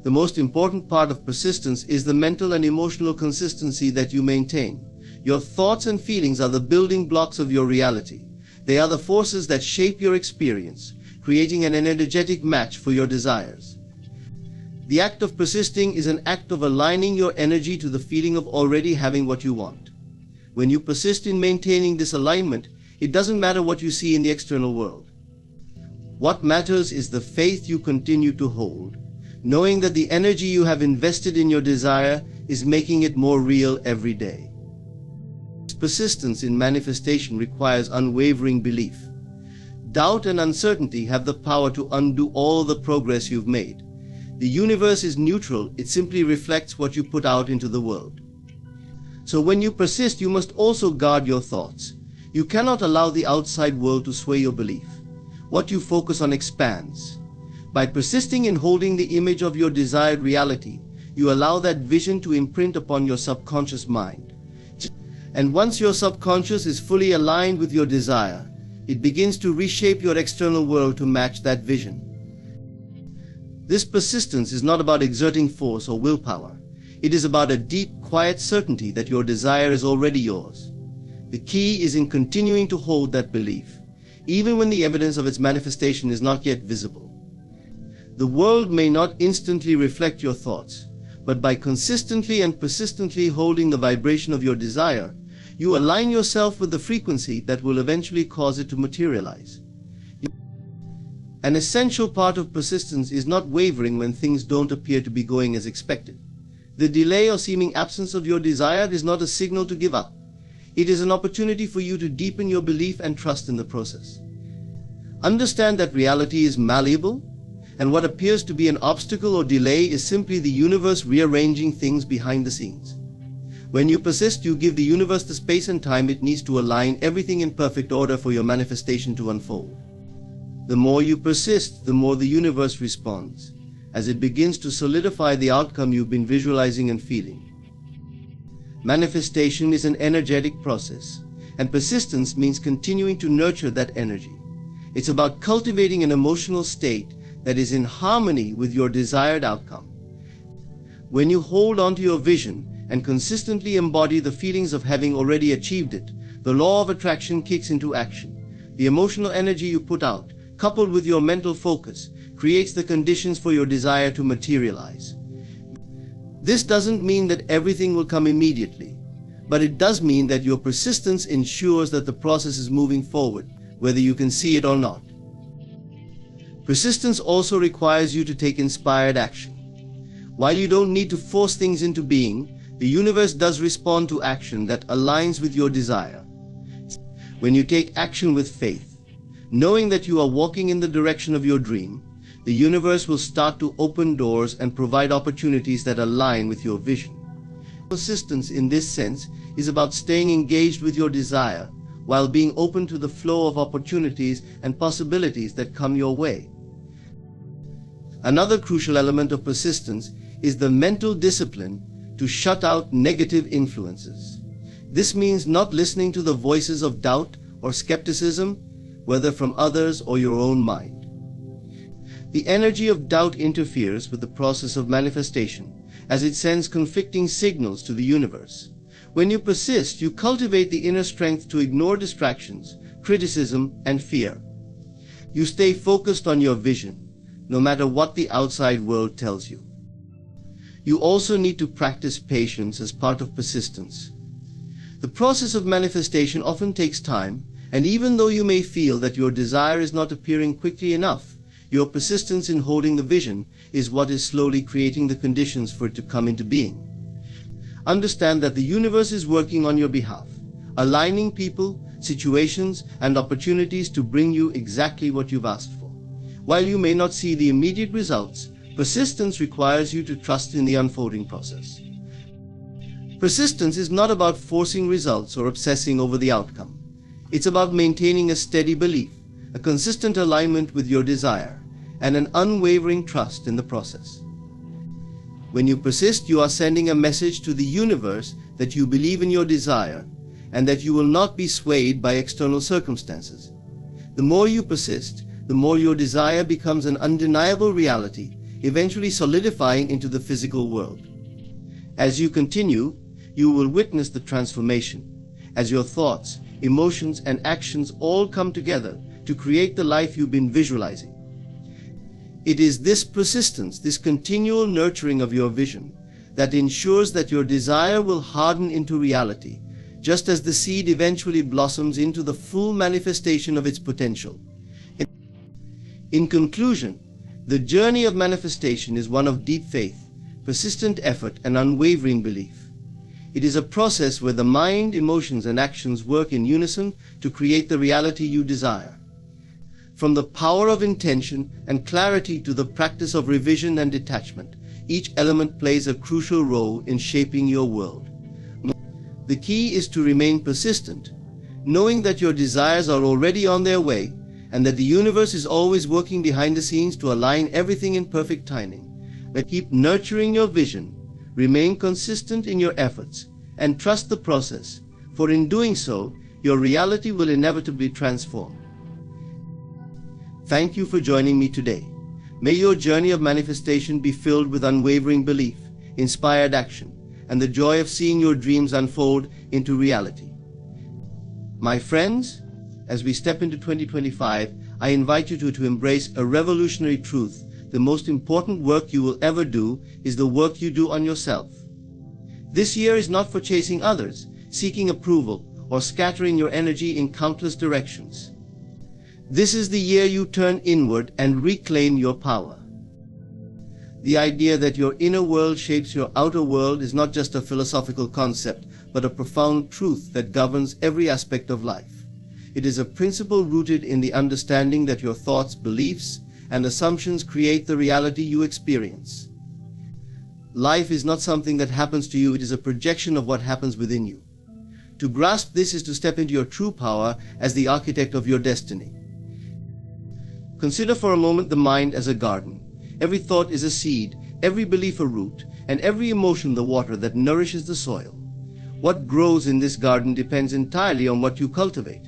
The most important part of persistence is the mental and emotional consistency that you maintain. Your thoughts and feelings are the building blocks of your reality. They are the forces that shape your experience, creating an energetic match for your desires. The act of persisting is an act of aligning your energy to the feeling of already having what you want. When you persist in maintaining this alignment, it doesn't matter what you see in the external world. What matters is the faith you continue to hold, knowing that the energy you have invested in your desire is making it more real every day. Persistence in manifestation requires unwavering belief. Doubt and uncertainty have the power to undo all the progress you've made. The universe is neutral, it simply reflects what you put out into the world. So when you persist, you must also guard your thoughts. You cannot allow the outside world to sway your belief. What you focus on expands. By persisting in holding the image of your desired reality, you allow that vision to imprint upon your subconscious mind. And once your subconscious is fully aligned with your desire, it begins to reshape your external world to match that vision. This persistence is not about exerting force or willpower. It is about a deep, quiet certainty that your desire is already yours. The key is in continuing to hold that belief, even when the evidence of its manifestation is not yet visible. The world may not instantly reflect your thoughts, but by consistently and persistently holding the vibration of your desire, you align yourself with the frequency that will eventually cause it to materialize. An essential part of persistence is not wavering when things don't appear to be going as expected. The delay or seeming absence of your desire is not a signal to give up. It is an opportunity for you to deepen your belief and trust in the process. Understand that reality is malleable, and what appears to be an obstacle or delay is simply the universe rearranging things behind the scenes. When you persist, you give the universe the space and time it needs to align everything in perfect order for your manifestation to unfold. The more you persist, the more the universe responds, as it begins to solidify the outcome you've been visualizing and feeling. Manifestation is an energetic process, and persistence means continuing to nurture that energy. It's about cultivating an emotional state that is in harmony with your desired outcome. When you hold on to your vision and consistently embody the feelings of having already achieved it, the law of attraction kicks into action. The emotional energy you put out, coupled with your mental focus, creates the conditions for your desire to materialize. This doesn't mean that everything will come immediately, but it does mean that your persistence ensures that the process is moving forward, whether you can see it or not. Persistence also requires you to take inspired action. While you don't need to force things into being, the universe does respond to action that aligns with your desire. When you take action with faith, knowing that you are walking in the direction of your dream, the universe will start to open doors and provide opportunities that align with your vision. Persistence in this sense is about staying engaged with your desire while being open to the flow of opportunities and possibilities that come your way. Another crucial element of persistence is the mental discipline to shut out negative influences. This means not listening to the voices of doubt or skepticism, whether from others or your own mind. The energy of doubt interferes with the process of manifestation, as it sends conflicting signals to the universe. When you persist, you cultivate the inner strength to ignore distractions, criticism, and fear. You stay focused on your vision, no matter what the outside world tells you. You also need to practice patience as part of persistence. The process of manifestation often takes time, and even though you may feel that your desire is not appearing quickly enough, your persistence in holding the vision is what is slowly creating the conditions for it to come into being. Understand that the universe is working on your behalf, aligning people, situations, and opportunities to bring you exactly what you've asked for. While you may not see the immediate results, persistence requires you to trust in the unfolding process. Persistence is not about forcing results or obsessing over the outcome. It's about maintaining a steady belief, a consistent alignment with your desire, and an unwavering trust in the process. When you persist, you are sending a message to the universe that you believe in your desire and that you will not be swayed by external circumstances. The more you persist, the more your desire becomes an undeniable reality, eventually solidifying into the physical world. As you continue, you will witness the transformation, as your thoughts, emotions, and actions all come together to create the life you've been visualizing. It is this persistence, this continual nurturing of your vision, that ensures that your desire will harden into reality, just as the seed eventually blossoms into the full manifestation of its potential. In conclusion, the journey of manifestation is one of deep faith, persistent effort, and unwavering belief. It is a process where the mind, emotions, and actions work in unison to create the reality you desire. From the power of intention and clarity to the practice of revision and detachment, each element plays a crucial role in shaping your world. The key is to remain persistent, knowing that your desires are already on their way and that the universe is always working behind the scenes to align everything in perfect timing. But keep nurturing your vision, remain consistent in your efforts, and trust the process, for in doing so, your reality will inevitably transform. Thank you for joining me today. May your journey of manifestation be filled with unwavering belief, inspired action, and the joy of seeing your dreams unfold into reality. My friends, as we step into 2025, I invite you to embrace a revolutionary truth. The most important work you will ever do is the work you do on yourself. This year is not for chasing others, seeking approval, or scattering your energy in countless directions. This is the year you turn inward and reclaim your power. The idea that your inner world shapes your outer world is not just a philosophical concept, but a profound truth that governs every aspect of life. It is a principle rooted in the understanding that your thoughts, beliefs, and assumptions create the reality you experience. Life is not something that happens to you, it is a projection of what happens within you. To grasp this is to step into your true power as the architect of your destiny. Consider for a moment the mind as a garden. Every thought is a seed, every belief a root, and every emotion the water that nourishes the soil. What grows in this garden depends entirely on what you cultivate.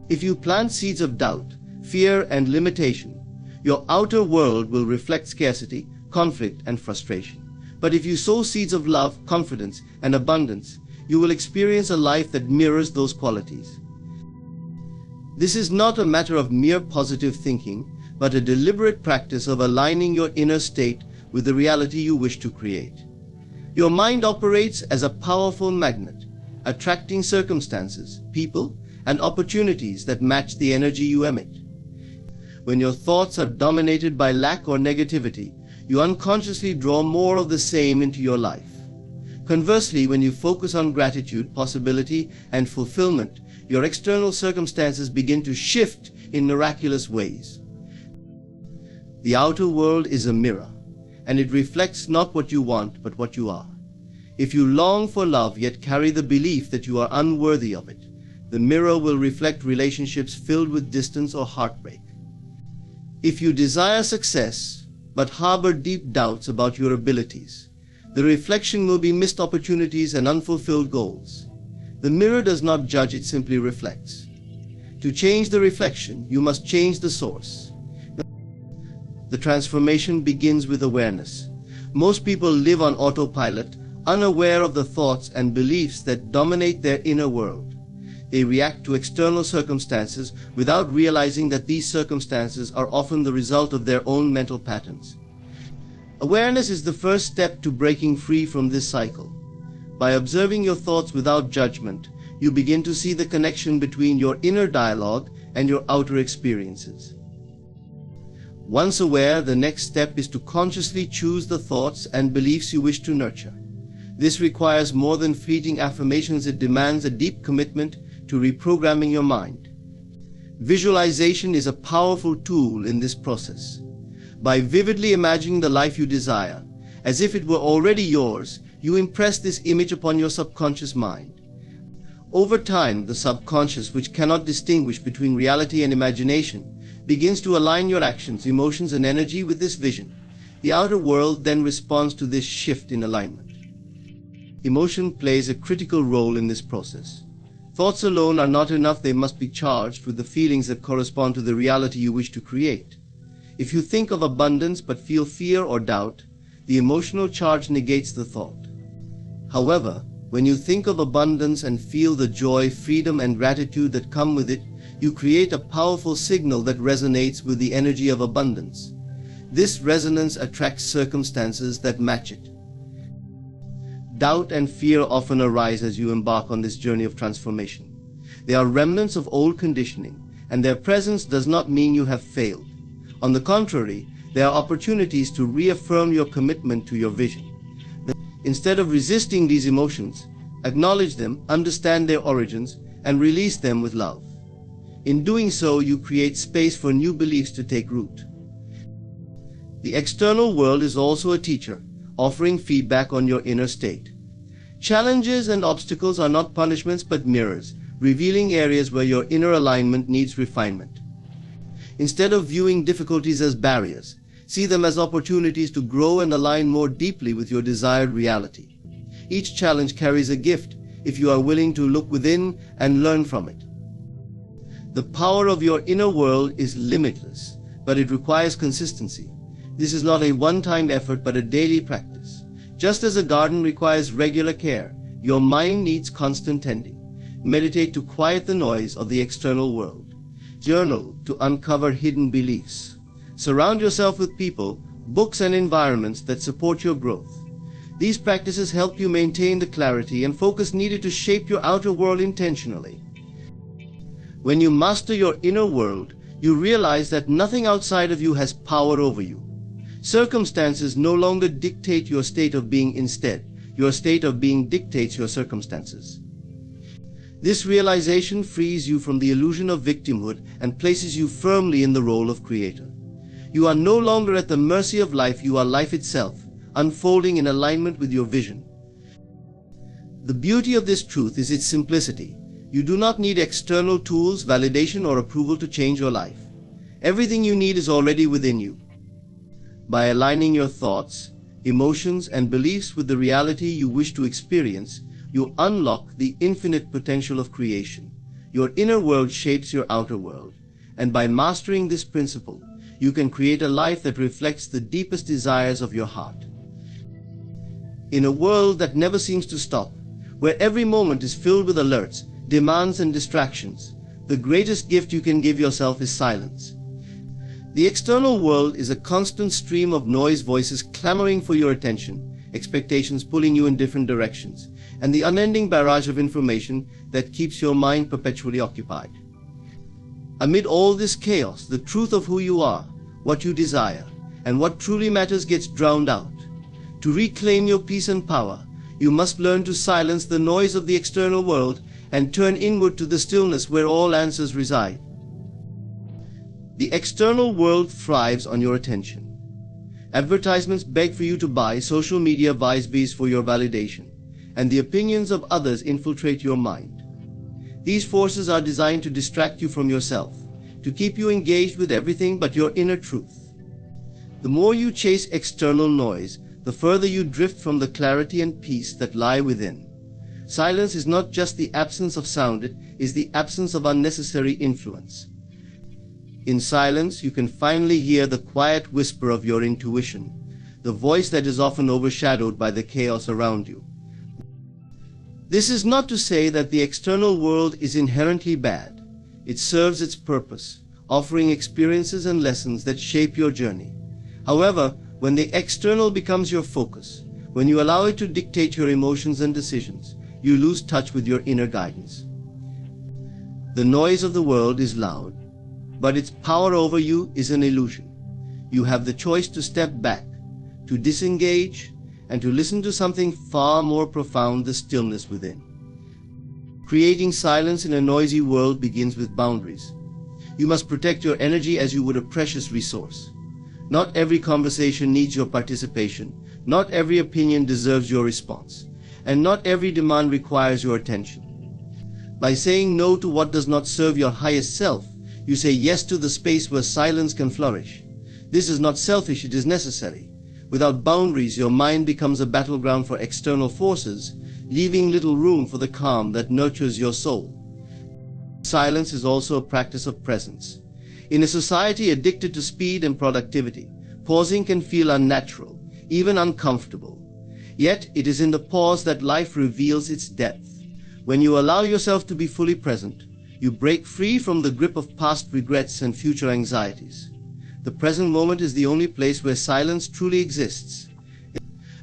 If you plant seeds of doubt, fear, and limitation, your outer world will reflect scarcity, conflict, and frustration. But if you sow seeds of love, confidence, and abundance, you will experience a life that mirrors those qualities. This is not a matter of mere positive thinking, but a deliberate practice of aligning your inner state with the reality you wish to create. Your mind operates as a powerful magnet, attracting circumstances, people, and opportunities that match the energy you emit. When your thoughts are dominated by lack or negativity, you unconsciously draw more of the same into your life. Conversely, when you focus on gratitude, possibility, and fulfillment, your external circumstances begin to shift in miraculous ways. The outer world is a mirror, and it reflects not what you want, but what you are. If you long for love yet carry the belief that you are unworthy of it, the mirror will reflect relationships filled with distance or heartbreak. If you desire success, but harbor deep doubts about your abilities, the reflection will be missed opportunities and unfulfilled goals. The mirror does not judge, it simply reflects. To change the reflection, you must change the source. The transformation begins with awareness. Most people live on autopilot, unaware of the thoughts and beliefs that dominate their inner world. They react to external circumstances without realizing that these circumstances are often the result of their own mental patterns. Awareness is the first step to breaking free from this cycle. By observing your thoughts without judgment, you begin to see the connection between your inner dialogue and your outer experiences. Once aware, the next step is to consciously choose the thoughts and beliefs you wish to nurture. This requires more than fleeting affirmations, it demands a deep commitment to reprogramming your mind. Visualization is a powerful tool in this process. By vividly imagining the life you desire, as if it were already yours, you impress this image upon your subconscious mind. Over time, the subconscious, which cannot distinguish between reality and imagination, begins to align your actions, emotions, and energy with this vision. The outer world then responds to this shift in alignment. Emotion plays a critical role in this process. Thoughts alone are not enough, they must be charged with the feelings that correspond to the reality you wish to create. If you think of abundance but feel fear or doubt, the emotional charge negates the thought. However, when you think of abundance and feel the joy, freedom, and gratitude that come with it, you create a powerful signal that resonates with the energy of abundance. This resonance attracts circumstances that match it. Doubt and fear often arise as you embark on this journey of transformation. They are remnants of old conditioning, and their presence does not mean you have failed. On the contrary, they are opportunities to reaffirm your commitment to your vision. Instead of resisting these emotions, acknowledge them, understand their origins, and release them with love. In doing so, you create space for new beliefs to take root. The external world is also a teacher, offering feedback on your inner state. Challenges and obstacles are not punishments but mirrors, revealing areas where your inner alignment needs refinement. Instead of viewing difficulties as barriers, see them as opportunities to grow and align more deeply with your desired reality. Each challenge carries a gift if you are willing to look within and learn from it. The power of your inner world is limitless, but it requires consistency. This is not a one-time effort but a daily practice. Just as a garden requires regular care, your mind needs constant tending. Meditate to quiet the noise of the external world. Journal to uncover hidden beliefs. Surround yourself with people, books and environments that support your growth. These practices help you maintain the clarity and focus needed to shape your outer world intentionally. When you master your inner world, you realize that nothing outside of you has power over you. Circumstances no longer dictate your state of being. Instead, your state of being dictates your circumstances. This realization frees you from the illusion of victimhood and places you firmly in the role of creator. You are no longer at the mercy of life, you are life itself, unfolding in alignment with your vision. The beauty of this truth is its simplicity. You do not need external tools, validation, or approval to change your life. Everything you need is already within you. By aligning your thoughts, emotions, and beliefs with the reality you wish to experience, you unlock the infinite potential of creation. Your inner world shapes your outer world, and by mastering this principle, you can create a life that reflects the deepest desires of your heart. In a world that never seems to stop, where every moment is filled with alerts, demands, and distractions, the greatest gift you can give yourself is silence. The external world is a constant stream of noise, voices clamoring for your attention, expectations pulling you in different directions, and the unending barrage of information that keeps your mind perpetually occupied. Amid all this chaos, the truth of who you are, what you desire, and what truly matters gets drowned out. To reclaim your peace and power, you must learn to silence the noise of the external world and turn inward to the stillness where all answers reside. The external world thrives on your attention. Advertisements beg for you to buy, social media vies for your validation, and the opinions of others infiltrate your mind. These forces are designed to distract you from yourself, to keep you engaged with everything but your inner truth. The more you chase external noise, the further you drift from the clarity and peace that lie within. Silence is not just the absence of sound, it is the absence of unnecessary influence. In silence, you can finally hear the quiet whisper of your intuition, the voice that is often overshadowed by the chaos around you. This is not to say that the external world is inherently bad. It serves its purpose, offering experiences and lessons that shape your journey. However, when the external becomes your focus, when you allow it to dictate your emotions and decisions, you lose touch with your inner guidance. The noise of the world is loud, but its power over you is an illusion. You have the choice to step back, to disengage, and to listen to something far more profound, the stillness within. Creating silence in a noisy world begins with boundaries. You must protect your energy as you would a precious resource. Not every conversation needs your participation, not every opinion deserves your response, and not every demand requires your attention. By saying no to what does not serve your highest self, you say yes to the space where silence can flourish. This is not selfish, it is necessary. Without boundaries, your mind becomes a battleground for external forces, leaving little room for the calm that nurtures your soul. Silence is also a practice of presence. In a society addicted to speed and productivity, pausing can feel unnatural, even uncomfortable. Yet it is in the pause that life reveals its depth. When you allow yourself to be fully present, you break free from the grip of past regrets and future anxieties. The present moment is the only place where silence truly exists.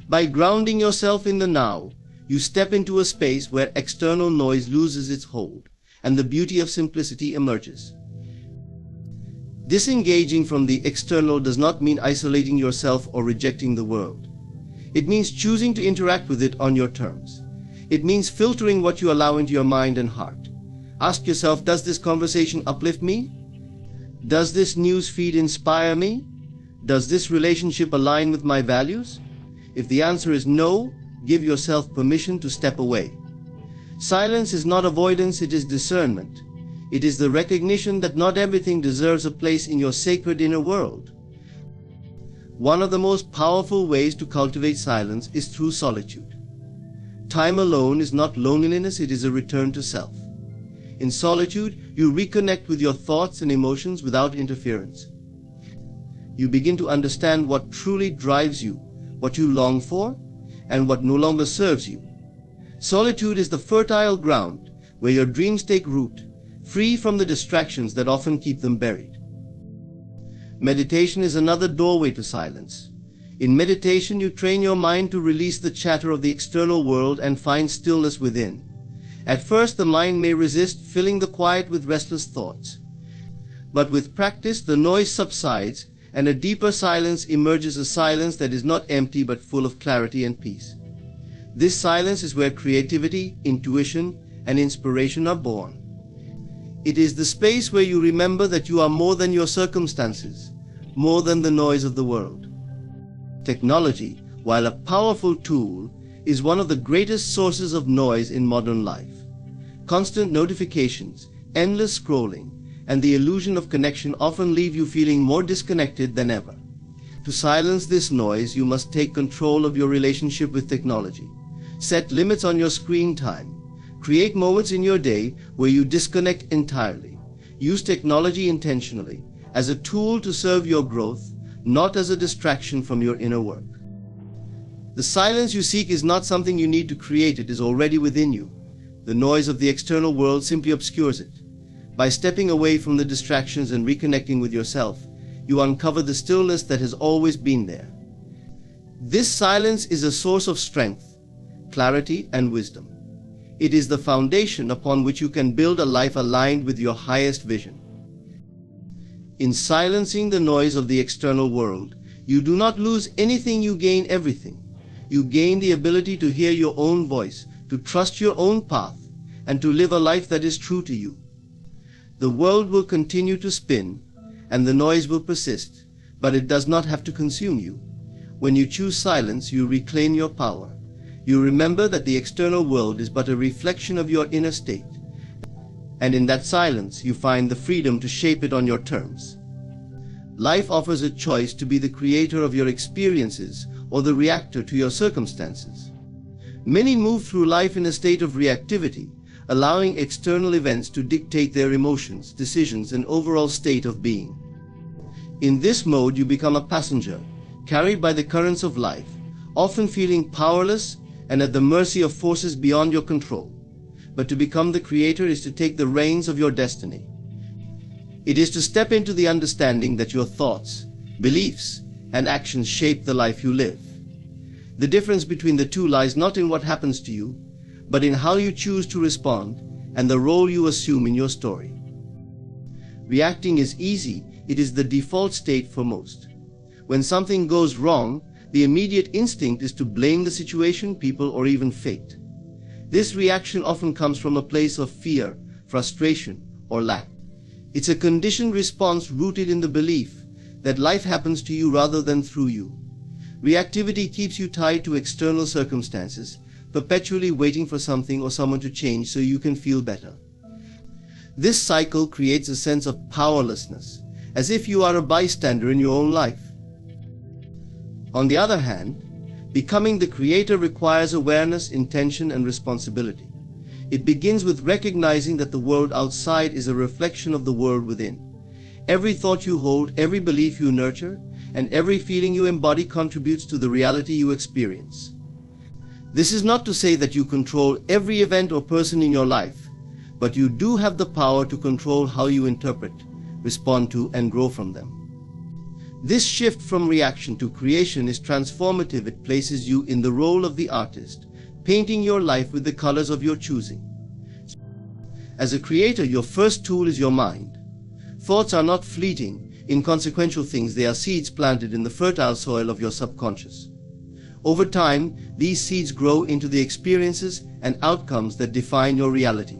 By grounding yourself in the now, you step into a space where external noise loses its hold, and the beauty of simplicity emerges. Disengaging from the external does not mean isolating yourself or rejecting the world. It means choosing to interact with it on your terms. It means filtering what you allow into your mind and heart. Ask yourself, does this conversation uplift me? Does this news feed inspire me? Does this relationship align with my values? If the answer is no, give yourself permission to step away. Silence is not avoidance, it is discernment. It is the recognition that not everything deserves a place in your sacred inner world. One of the most powerful ways to cultivate silence is through solitude. Time alone is not loneliness, it is a return to self. In solitude, you reconnect with your thoughts and emotions without interference. You begin to understand what truly drives you, what you long for, and what no longer serves you. Solitude is the fertile ground where your dreams take root, free from the distractions that often keep them buried. Meditation is another doorway to silence. In meditation, you train your mind to release the chatter of the external world and find stillness within. At first, the mind may resist, filling the quiet with restless thoughts. But with practice, the noise subsides, and a deeper silence emerges, a silence that is not empty but full of clarity and peace. This silence is where creativity, intuition, and inspiration are born. It is the space where you remember that you are more than your circumstances, more than the noise of the world. Technology, while a powerful tool, is one of the greatest sources of noise in modern life. Constant notifications, endless scrolling, and the illusion of connection often leave you feeling more disconnected than ever. To silence this noise, you must take control of your relationship with technology. Set limits on your screen time. Create moments in your day where you disconnect entirely. Use technology intentionally, as a tool to serve your growth, not as a distraction from your inner work. The silence you seek is not something you need to create, it is already within you. The noise of the external world simply obscures it. By stepping away from the distractions and reconnecting with yourself, you uncover the stillness that has always been there. This silence is a source of strength, clarity, and wisdom. It is the foundation upon which you can build a life aligned with your highest vision. In silencing the noise of the external world, you do not lose anything, you gain everything. You gain the ability to hear your own voice, to trust your own path, and to live a life that is true to you. The world will continue to spin, and the noise will persist, but it does not have to consume you. When you choose silence, you reclaim your power. You remember that the external world is but a reflection of your inner state, and in that silence you find the freedom to shape it on your terms. Life offers a choice to be the creator of your experiences or the reactor to your circumstances. Many move through life in a state of reactivity, allowing external events to dictate their emotions, decisions, and overall state of being. In this mode, you become a passenger, carried by the currents of life, often feeling powerless and at the mercy of forces beyond your control. But to become the creator is to take the reins of your destiny. It is to step into the understanding that your thoughts, beliefs, and actions shape the life you live. The difference between the two lies not in what happens to you, but in how you choose to respond and the role you assume in your story. Reacting is easy, it is the default state for most. When something goes wrong, the immediate instinct is to blame the situation, people, or even fate. This reaction often comes from a place of fear, frustration, or lack. It's a conditioned response rooted in the belief that life happens to you rather than through you. Reactivity keeps you tied to external circumstances, perpetually waiting for something or someone to change so you can feel better. This cycle creates a sense of powerlessness, as if you are a bystander in your own life. On the other hand, becoming the creator requires awareness, intention, and responsibility. It begins with recognizing that the world outside is a reflection of the world within. Every thought you hold, every belief you nurture, and every feeling you embody contributes to the reality you experience. This is not to say that you control every event or person in your life, but you do have the power to control how you interpret, respond to, and grow from them. This shift from reaction to creation is transformative. It places you in the role of the artist, painting your life with the colors of your choosing. As a creator, your first tool is your mind. Thoughts are not fleeting, inconsequential things. They are seeds planted in the fertile soil of your subconscious. Over time, these seeds grow into the experiences and outcomes that define your reality.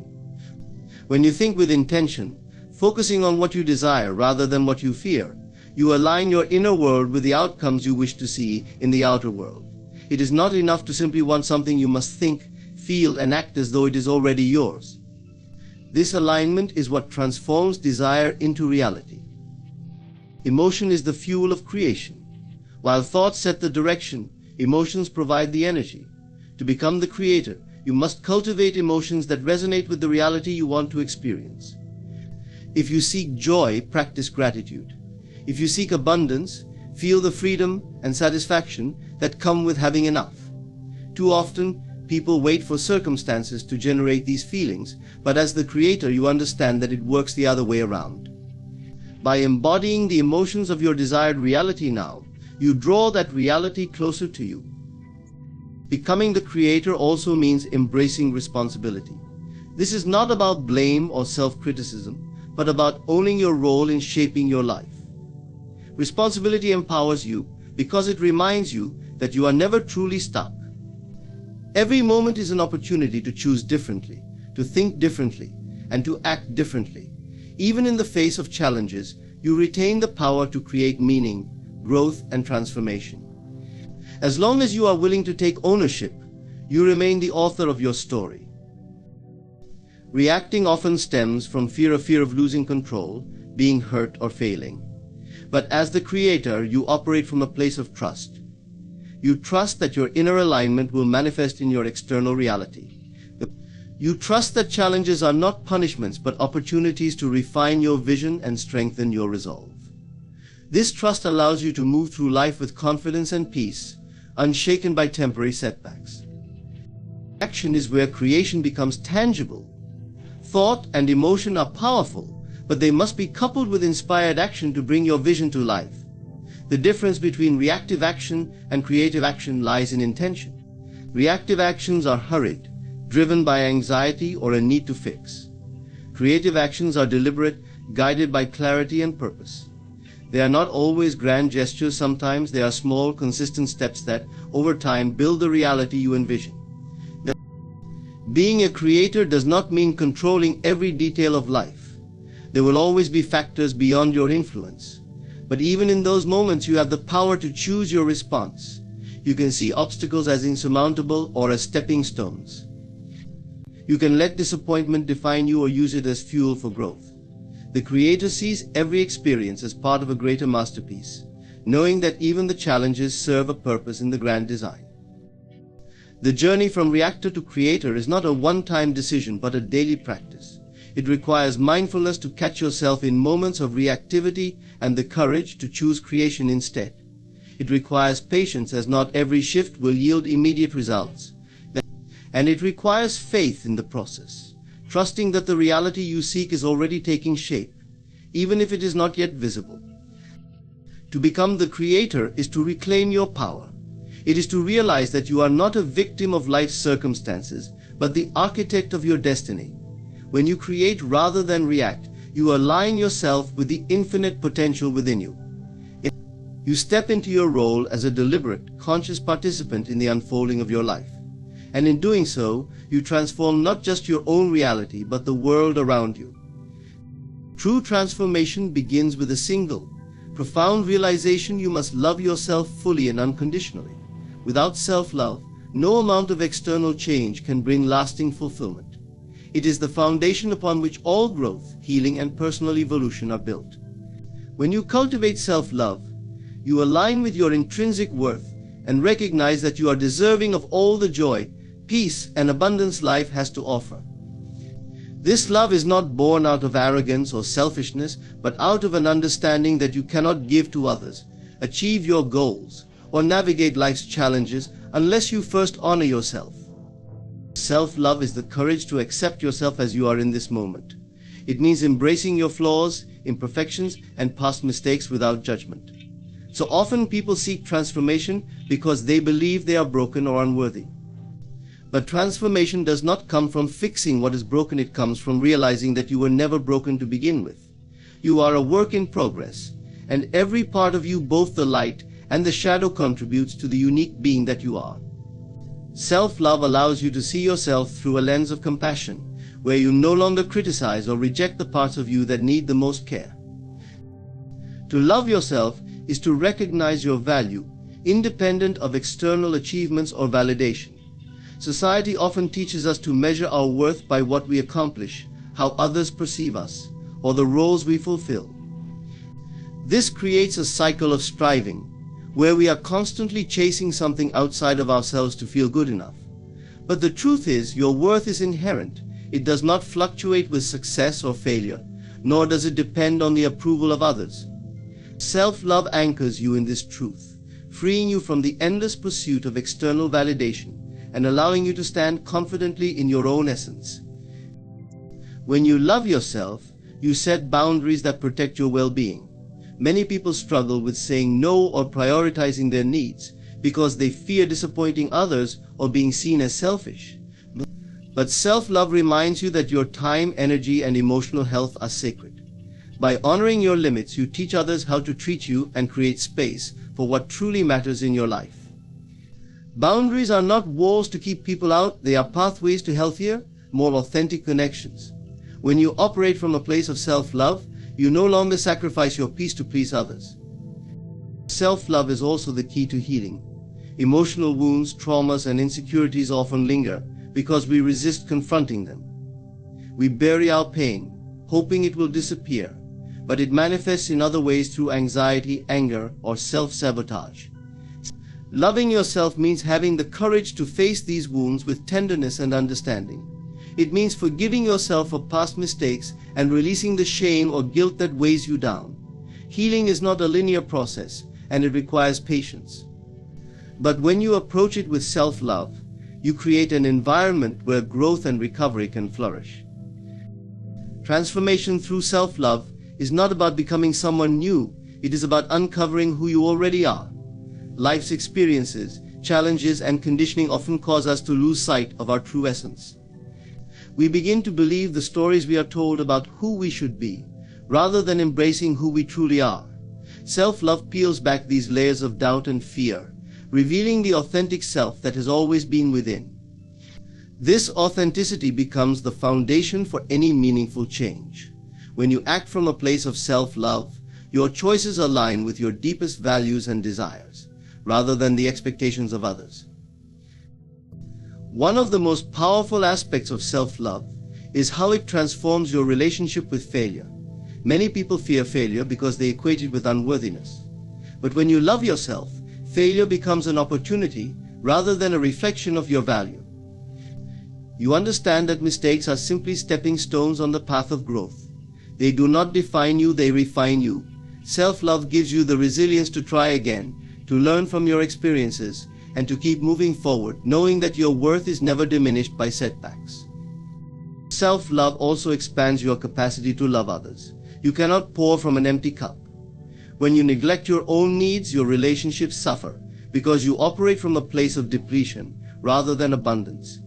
When you think with intention, focusing on what you desire rather than what you fear, you align your inner world with the outcomes you wish to see in the outer world. It is not enough to simply want something. You must think, feel, and act as though it is already yours. This alignment is what transforms desire into reality. Emotion is the fuel of creation. While thoughts set the direction, emotions provide the energy. To become the creator, you must cultivate emotions that resonate with the reality you want to experience. If you seek joy, practice gratitude. If you seek abundance, feel the freedom and satisfaction that come with having enough. Too often, people wait for circumstances to generate these feelings, but as the creator, you understand that it works the other way around. By embodying the emotions of your desired reality now, you draw that reality closer to you. Becoming the creator also means embracing responsibility. This is not about blame or self-criticism, but about owning your role in shaping your life. Responsibility empowers you because it reminds you that you are never truly stuck. Every moment is an opportunity to choose differently, to think differently, and to act differently. Even in the face of challenges, you retain the power to create meaning, growth, and transformation. As long as you are willing to take ownership, you remain the author of your story. Reacting often stems from fear of losing control, being hurt, or failing. But as the creator, you operate from a place of trust. You trust that your inner alignment will manifest in your external reality. You trust that challenges are not punishments but opportunities to refine your vision and strengthen your resolve. This trust allows you to move through life with confidence and peace, unshaken by temporary setbacks. Action is where creation becomes tangible. Thought and emotion are powerful, but they must be coupled with inspired action to bring your vision to life. The difference between reactive action and creative action lies in intention. Reactive actions are hurried, driven by anxiety or a need to fix. Creative actions are deliberate, guided by clarity and purpose. They are not always grand gestures. Sometimes they are small, consistent steps that, over time, build the reality you envision. Being a creator does not mean controlling every detail of life. There will always be factors beyond your influence. But even in those moments, you have the power to choose your response. You can see obstacles as insurmountable or as stepping stones. You can let disappointment define you or use it as fuel for growth. The creator sees every experience as part of a greater masterpiece, knowing that even the challenges serve a purpose in the grand design. The journey from reactor to creator is not a one-time decision but a daily practice. It requires mindfulness to catch yourself in moments of reactivity and the courage to choose creation instead. It requires patience, as not every shift will yield immediate results. And it requires faith in the process, trusting that the reality you seek is already taking shape, even if it is not yet visible. To become the creator is to reclaim your power. It is to realize that you are not a victim of life's circumstances, but the architect of your destiny. When you create rather than react, you align yourself with the infinite potential within you. You step into your role as a deliberate, conscious participant in the unfolding of your life. And in doing so, you transform not just your own reality, but the world around you. True transformation begins with a single, profound realization: you must love yourself fully and unconditionally. Without self-love, no amount of external change can bring lasting fulfillment. It is the foundation upon which all growth, healing, and personal evolution are built. When you cultivate self-love, you align with your intrinsic worth and recognize that you are deserving of all the joy, peace, and abundance life has to offer. This love is not born out of arrogance or selfishness, but out of an understanding that you cannot give to others, achieve your goals, or navigate life's challenges unless you first honor yourself. Self-love is the courage to accept yourself as you are in this moment. It means embracing your flaws, imperfections, and past mistakes without judgment. So often people seek transformation because they believe they are broken or unworthy. But transformation does not come from fixing what is broken. It comes from realizing that you were never broken to begin with. You are a work in progress, and every part of you, both the light and the shadow, contributes to the unique being that you are. Self-love allows you to see yourself through a lens of compassion, where you no longer criticize or reject the parts of you that need the most care. To love yourself is to recognize your value, independent of external achievements or validation. Society often teaches us to measure our worth by what we accomplish, how others perceive us, or the roles we fulfill. This creates a cycle of striving, where we are constantly chasing something outside of ourselves to feel good enough. But the truth is, your worth is inherent. It does not fluctuate with success or failure, nor does it depend on the approval of others. Self-love anchors you in this truth, freeing you from the endless pursuit of external validation and allowing you to stand confidently in your own essence. When you love yourself, you set boundaries that protect your well-being. Many people struggle with saying no or prioritizing their needs because they fear disappointing others or being seen as selfish. But self-love reminds you that your time, energy, and emotional health are sacred. By honoring your limits, you teach others how to treat you and create space for what truly matters in your life. Boundaries are not walls to keep people out, they are pathways to healthier, more authentic connections. When you operate from a place of self-love, you no longer sacrifice your peace to please others. Self-love is also the key to healing. Emotional wounds, traumas, and insecurities often linger because we resist confronting them. We bury our pain, hoping it will disappear, but it manifests in other ways through anxiety, anger, or self-sabotage. Loving yourself means having the courage to face these wounds with tenderness and understanding. It means forgiving yourself for past mistakes and releasing the shame or guilt that weighs you down. Healing is not a linear process, and it requires patience. But when you approach it with self-love, you create an environment where growth and recovery can flourish. Transformation through self-love is not about becoming someone new, it is about uncovering who you already are. Life's experiences, challenges, and conditioning often cause us to lose sight of our true essence. We begin to believe the stories we are told about who we should be, rather than embracing who we truly are. Self-love peels back these layers of doubt and fear, revealing the authentic self that has always been within. This authenticity becomes the foundation for any meaningful change. When you act from a place of self-love, your choices align with your deepest values and desires, rather than the expectations of others. One of the most powerful aspects of self-love is how it transforms your relationship with failure. Many people fear failure because they equate it with unworthiness. But when you love yourself, failure becomes an opportunity rather than a reflection of your value. You understand that mistakes are simply stepping stones on the path of growth. They do not define you, they refine you. Self-love gives you the resilience to try again, to learn from your experiences, and to keep moving forward, knowing that your worth is never diminished by setbacks. Self-love also expands your capacity to love others. You cannot pour from an empty cup. When you neglect your own needs, your relationships suffer, because you operate from a place of depletion rather than abundance.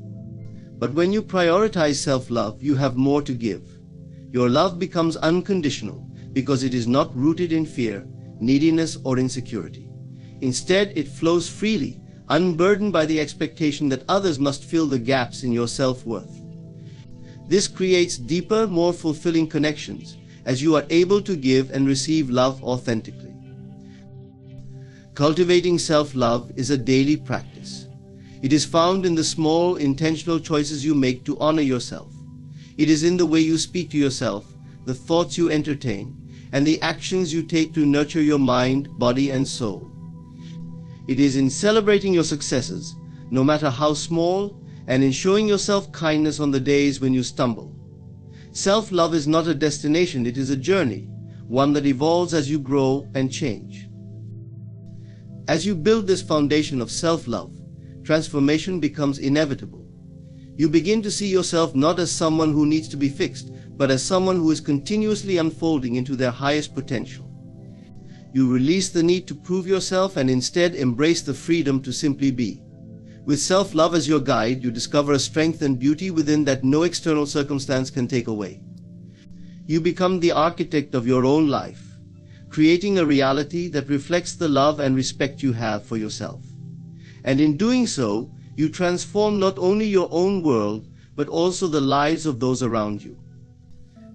But when you prioritize self-love, you have more to give. Your love becomes unconditional because it is not rooted in fear, neediness, or insecurity. Instead, it flows freely, unburdened by the expectation that others must fill the gaps in your self-worth. This creates deeper, more fulfilling connections as you are able to give and receive love authentically. Cultivating self-love is a daily practice. It is found in the small, intentional choices you make to honor yourself. It is in the way you speak to yourself, the thoughts you entertain, and the actions you take to nurture your mind, body, and soul. It is in celebrating your successes, no matter how small, and in showing yourself kindness on the days when you stumble. Self-love is not a destination, it is a journey, one that evolves as you grow and change. As you build this foundation of self-love, transformation becomes inevitable. You begin to see yourself not as someone who needs to be fixed, but as someone who is continuously unfolding into their highest potential. You release the need to prove yourself and instead embrace the freedom to simply be. With self-love as your guide, you discover a strength and beauty within that no external circumstance can take away. You become the architect of your own life, creating a reality that reflects the love and respect you have for yourself. And in doing so, you transform not only your own world, but also the lives of those around you.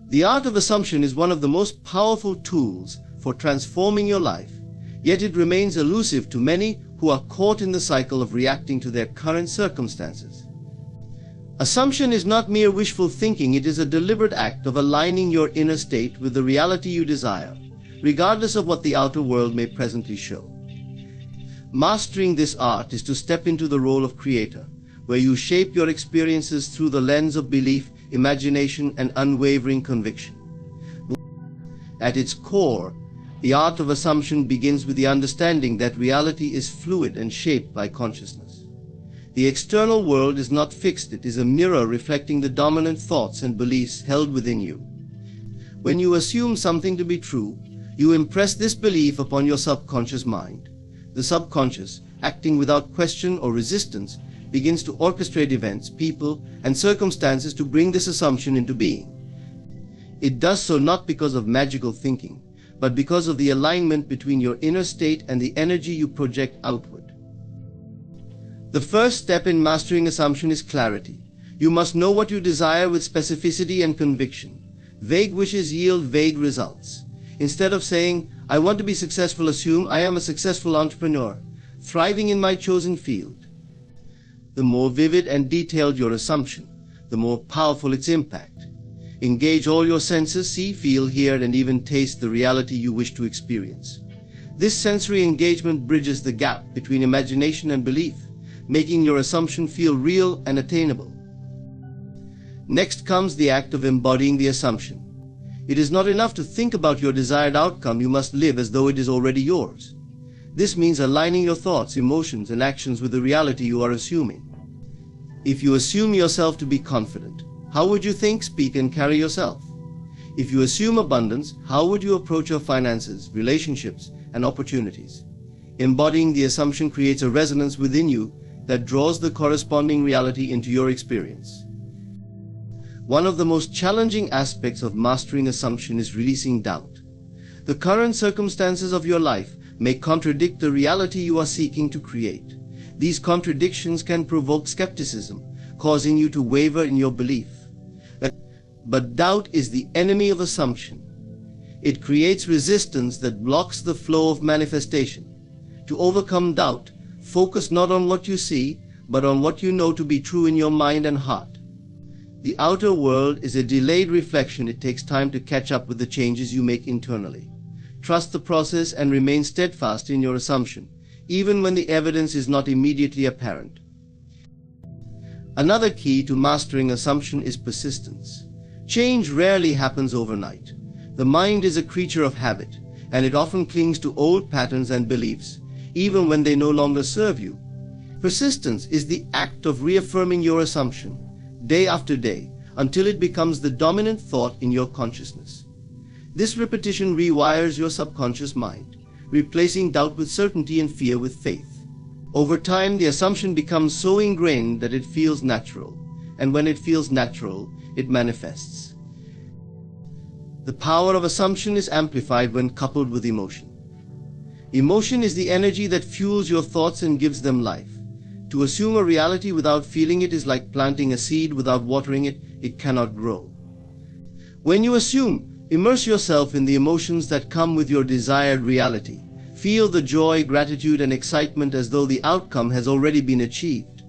The art of assumption is one of the most powerful tools for transforming your life, yet it remains elusive to many who are caught in the cycle of reacting to their current circumstances. Assumption is not mere wishful thinking, it is a deliberate act of aligning your inner state with the reality you desire, regardless of what the outer world may presently show. Mastering this art is to step into the role of creator, where you shape your experiences through the lens of belief, imagination, and unwavering conviction. At its core, the art of assumption begins with the understanding that reality is fluid and shaped by consciousness. The external world is not fixed, it is a mirror reflecting the dominant thoughts and beliefs held within you. When you assume something to be true, you impress this belief upon your subconscious mind. The subconscious, acting without question or resistance, begins to orchestrate events, people, and circumstances to bring this assumption into being. It does so not because of magical thinking, but because of the alignment between your inner state and the energy you project outward. The first step in mastering assumption is clarity. You must know what you desire with specificity and conviction. Vague wishes yield vague results. Instead of saying, "I want to be successful," assume, "I am a successful entrepreneur, thriving in my chosen field." The more vivid and detailed your assumption, the more powerful its impact. Engage all your senses, see, feel, hear, and even taste the reality you wish to experience. This sensory engagement bridges the gap between imagination and belief, making your assumption feel real and attainable. Next comes the act of embodying the assumption. It is not enough to think about your desired outcome, you must live as though it is already yours. This means aligning your thoughts, emotions, and actions with the reality you are assuming. If you assume yourself to be confident, how would you think, speak, and carry yourself? If you assume abundance, how would you approach your finances, relationships, and opportunities? Embodying the assumption creates a resonance within you that draws the corresponding reality into your experience. One of the most challenging aspects of mastering assumption is releasing doubt. The current circumstances of your life may contradict the reality you are seeking to create. These contradictions can provoke skepticism, causing you to waver in your belief. But doubt is the enemy of assumption. It creates resistance that blocks the flow of manifestation. To overcome doubt, focus not on what you see, but on what you know to be true in your mind and heart. The outer world is a delayed reflection. It takes time to catch up with the changes you make internally. Trust the process and remain steadfast in your assumption, even when the evidence is not immediately apparent. Another key to mastering assumption is persistence. Change rarely happens overnight. The mind is a creature of habit, and it often clings to old patterns and beliefs, even when they no longer serve you. Persistence is the act of reaffirming your assumption, day after day, until it becomes the dominant thought in your consciousness. This repetition rewires your subconscious mind, replacing doubt with certainty and fear with faith. Over time, the assumption becomes so ingrained that it feels natural, and when it feels natural, it manifests. The power of assumption is amplified when coupled with emotion. Emotion is the energy that fuels your thoughts and gives them life. To assume a reality without feeling it is like planting a seed without watering it. It cannot grow. When you assume, immerse yourself in the emotions that come with your desired reality. Feel the joy, gratitude, and excitement as though the outcome has already been achieved.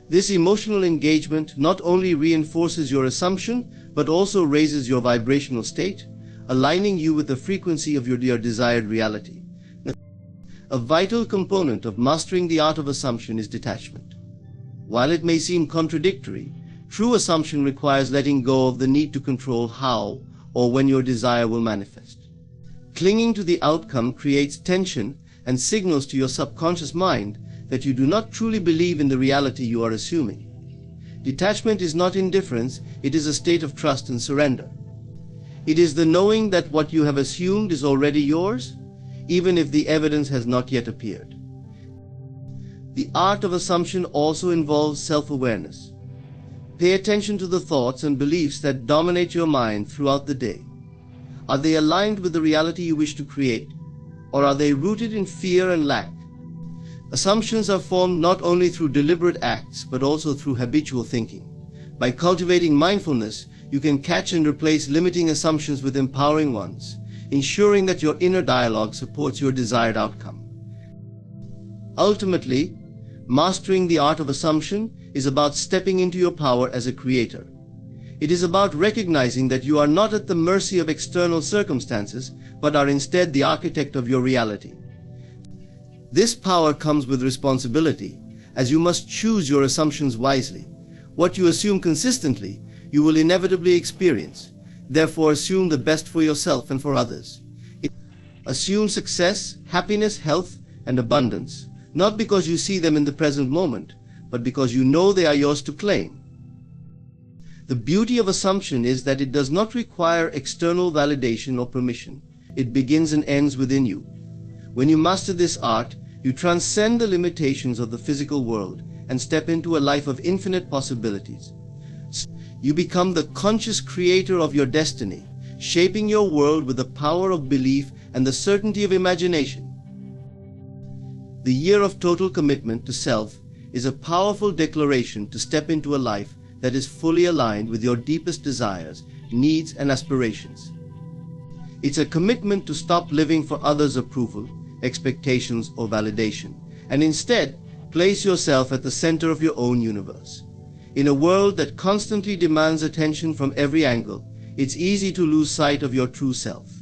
This emotional engagement not only reinforces your assumption, but also raises your vibrational state, aligning you with the frequency of your desired reality. A vital component of mastering the art of assumption is detachment. While it may seem contradictory, true assumption requires letting go of the need to control how or when your desire will manifest. Clinging to the outcome creates tension and signals to your subconscious mind that you do not truly believe in the reality you are assuming. Detachment is not indifference, it is a state of trust and surrender. It is the knowing that what you have assumed is already yours, even if the evidence has not yet appeared. The art of assumption also involves self-awareness. Pay attention to the thoughts and beliefs that dominate your mind throughout the day. Are they aligned with the reality you wish to create, or are they rooted in fear and lack? Assumptions are formed not only through deliberate acts, but also through habitual thinking. By cultivating mindfulness, you can catch and replace limiting assumptions with empowering ones, ensuring that your inner dialogue supports your desired outcome. Ultimately, mastering the art of assumption is about stepping into your power as a creator. It is about recognizing that you are not at the mercy of external circumstances, but are instead the architect of your reality. This power comes with responsibility, as you must choose your assumptions wisely. What you assume consistently, you will inevitably experience. Therefore, assume the best for yourself and for others. Assume success, happiness, health, and abundance, not because you see them in the present moment, but because you know they are yours to claim. The beauty of assumption is that it does not require external validation or permission. It begins and ends within you. When you master this art, you transcend the limitations of the physical world and step into a life of infinite possibilities. You become the conscious creator of your destiny, shaping your world with the power of belief and the certainty of imagination. The year of total commitment to self is a powerful declaration to step into a life that is fully aligned with your deepest desires, needs, and aspirations. It's a commitment to stop living for others' approval, expectations, or validation, and instead place yourself at the center of your own universe. In a world that constantly demands attention from every angle, it's easy to lose sight of your true self.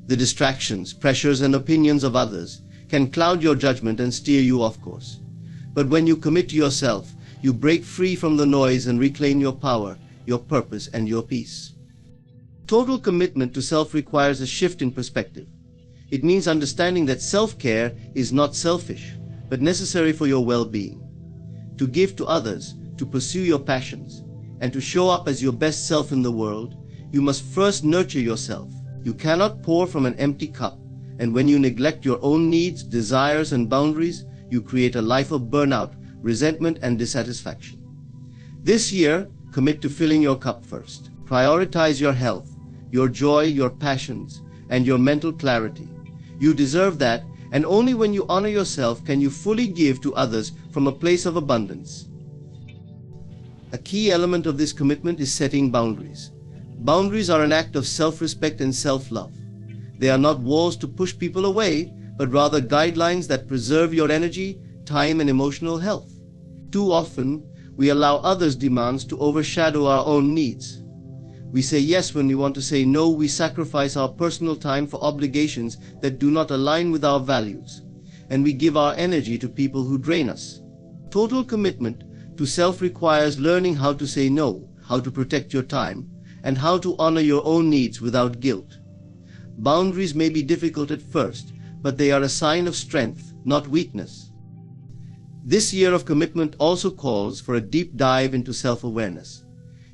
The distractions, pressures, and opinions of others can cloud your judgment and steer you off course. But when you commit to yourself, you break free from the noise and reclaim your power, your purpose, and your peace. Total commitment to self requires a shift in perspective. It means understanding that self-care is not selfish, but necessary for your well-being. To give to others, to pursue your passions, and to show up as your best self in the world, you must first nurture yourself. You cannot pour from an empty cup, and when you neglect your own needs, desires, and boundaries, you create a life of burnout, resentment, and dissatisfaction. This year, commit to filling your cup first. Prioritize your health, your joy, your passions, and your mental clarity. You deserve that, and only when you honor yourself can you fully give to others from a place of abundance. A key element of this commitment is setting boundaries. Boundaries are an act of self-respect and self-love. They are not walls to push people away, but rather guidelines that preserve your energy, time, and emotional health. Too often, we allow others' demands to overshadow our own needs. We say yes when we want to say no. We sacrifice our personal time for obligations that do not align with our values, and we give our energy to people who drain us. Total commitment to self requires learning how to say no, how to protect your time, and how to honor your own needs without guilt. Boundaries may be difficult at first, but they are a sign of strength, not weakness. This year of commitment also calls for a deep dive into self-awareness.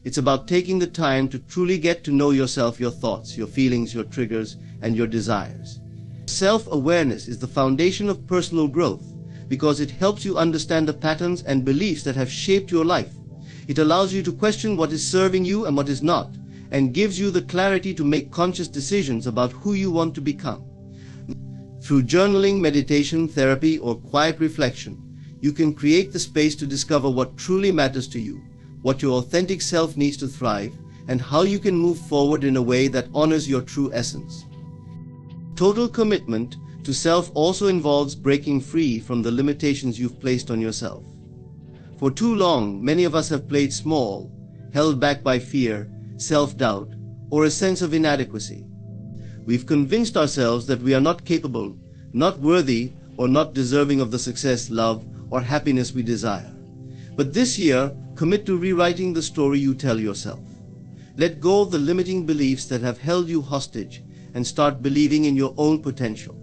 It's about taking the time to truly get to know yourself, your thoughts, your feelings, your triggers, and your desires. Self-awareness is the foundation of personal growth because it helps you understand the patterns and beliefs that have shaped your life. It allows you to question what is serving you and what is not, and gives you the clarity to make conscious decisions about who you want to become. Through journaling, meditation, therapy, or quiet reflection, you can create the space to discover what truly matters to you, what your authentic self needs to thrive, and how you can move forward in a way that honors your true essence. Total commitment to self also involves breaking free from the limitations you've placed on yourself. For too long, many of us have played small, held back by fear, self-doubt, or a sense of inadequacy. We've convinced ourselves that we are not capable, not worthy, or not deserving of the success, love, or happiness we desire. But this year, commit to rewriting the story you tell yourself. Let go of the limiting beliefs that have held you hostage and start believing in your own potential.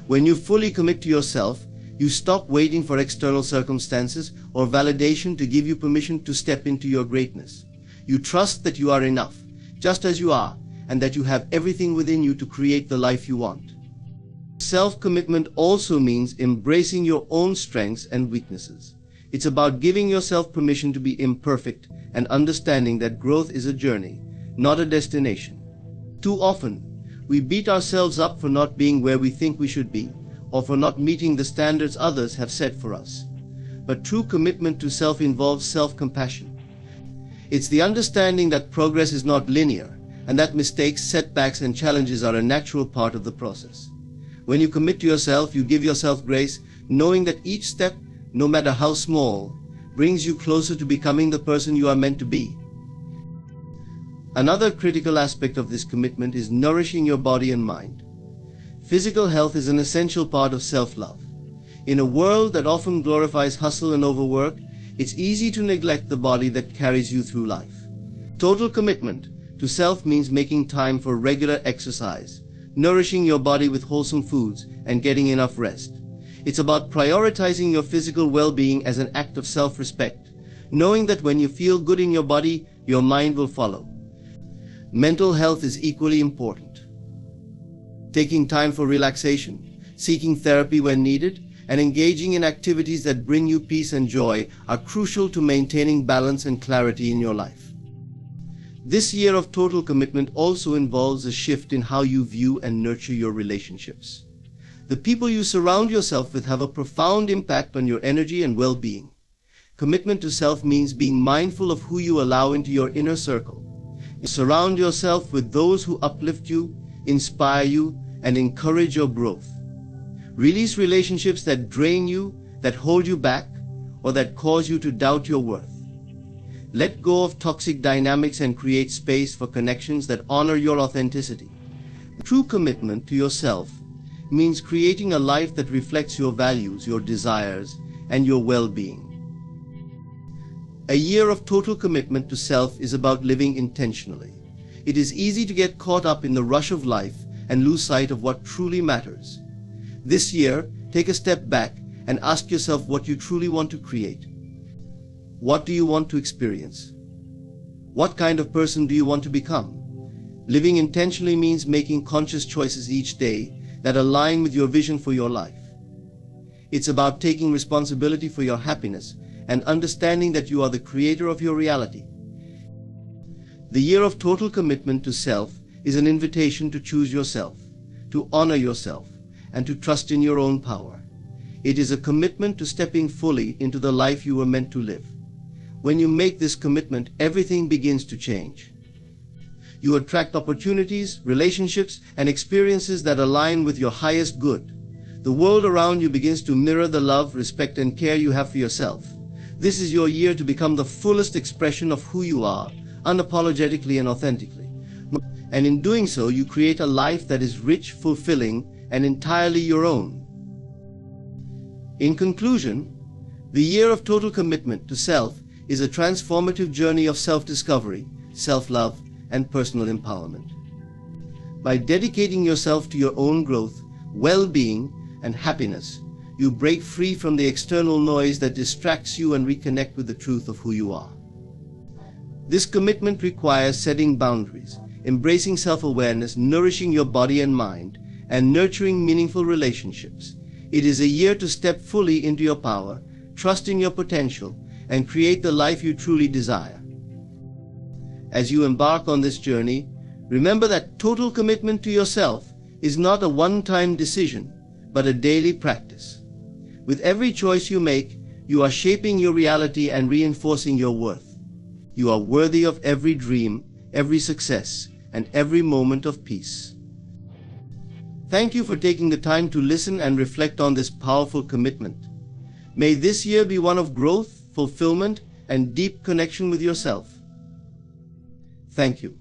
When you fully commit to yourself, you stop waiting for external circumstances or validation to give you permission to step into your greatness. You trust that you are enough, just as you are, and that you have everything within you to create the life you want. Self-commitment also means embracing your own strengths and weaknesses. It's about giving yourself permission to be imperfect and understanding that growth is a journey, not a destination. Too often, we beat ourselves up for not being where we think we should be, or for not meeting the standards others have set for us. But true commitment to self involves self-compassion. It's the understanding that progress is not linear, and that mistakes, setbacks, and challenges are a natural part of the process. When you commit to yourself, you give yourself grace, knowing that each step, no matter how small, brings you closer to becoming the person you are meant to be. Another critical aspect of this commitment is nourishing your body and mind. Physical health is an essential part of self-love. In a world that often glorifies hustle and overwork, it's easy to neglect the body that carries you through life. Total commitment to self means making time for regular exercise, nourishing your body with wholesome foods, and getting enough rest. It's about prioritizing your physical well-being as an act of self-respect, knowing that when you feel good in your body, your mind will follow. Mental health is equally important. Taking time for relaxation, seeking therapy when needed, and engaging in activities that bring you peace and joy are crucial to maintaining balance and clarity in your life. This year of total commitment also involves a shift in how you view and nurture your relationships. The people you surround yourself with have a profound impact on your energy and well-being. Commitment to self means being mindful of who you allow into your inner circle. Surround yourself with those who uplift you, inspire you, and encourage your growth. Release relationships that drain you, that hold you back, or that cause you to doubt your worth. Let go of toxic dynamics and create space for connections that honor your authenticity. True commitment to yourself means creating a life that reflects your values, your desires, and your well-being. A year of total commitment to self is about living intentionally. It is easy to get caught up in the rush of life and lose sight of what truly matters. This year, take a step back and ask yourself what you truly want to create. What do you want to experience? What kind of person do you want to become? Living intentionally means making conscious choices each day that align with your vision for your life. It's about taking responsibility for your happiness and understanding that you are the creator of your reality. The year of total commitment to self is an invitation to choose yourself, to honor yourself, and to trust in your own power. It is a commitment to stepping fully into the life you were meant to live. When you make this commitment, everything begins to change. You attract opportunities, relationships, and experiences that align with your highest good. The world around you begins to mirror the love, respect, and care you have for yourself. This is your year to become the fullest expression of who you are, unapologetically and authentically. And in doing so, you create a life that is rich, fulfilling, and entirely your own. In conclusion, the year of total commitment to self is a transformative journey of self-discovery, self-love, and personal empowerment. By dedicating yourself to your own growth, well-being, and happiness, you break free from the external noise that distracts you and reconnect with the truth of who you are. This commitment requires setting boundaries, embracing self-awareness, nourishing your body and mind, and nurturing meaningful relationships. It is a year to step fully into your power, trust in your potential, and create the life you truly desire. As you embark on this journey, remember that total commitment to yourself is not a one-time decision, but a daily practice. With every choice you make, you are shaping your reality and reinforcing your worth. You are worthy of every dream, every success, and every moment of peace. Thank you for taking the time to listen and reflect on this powerful commitment. May this year be one of growth, fulfillment, and deep connection with yourself. Thank you.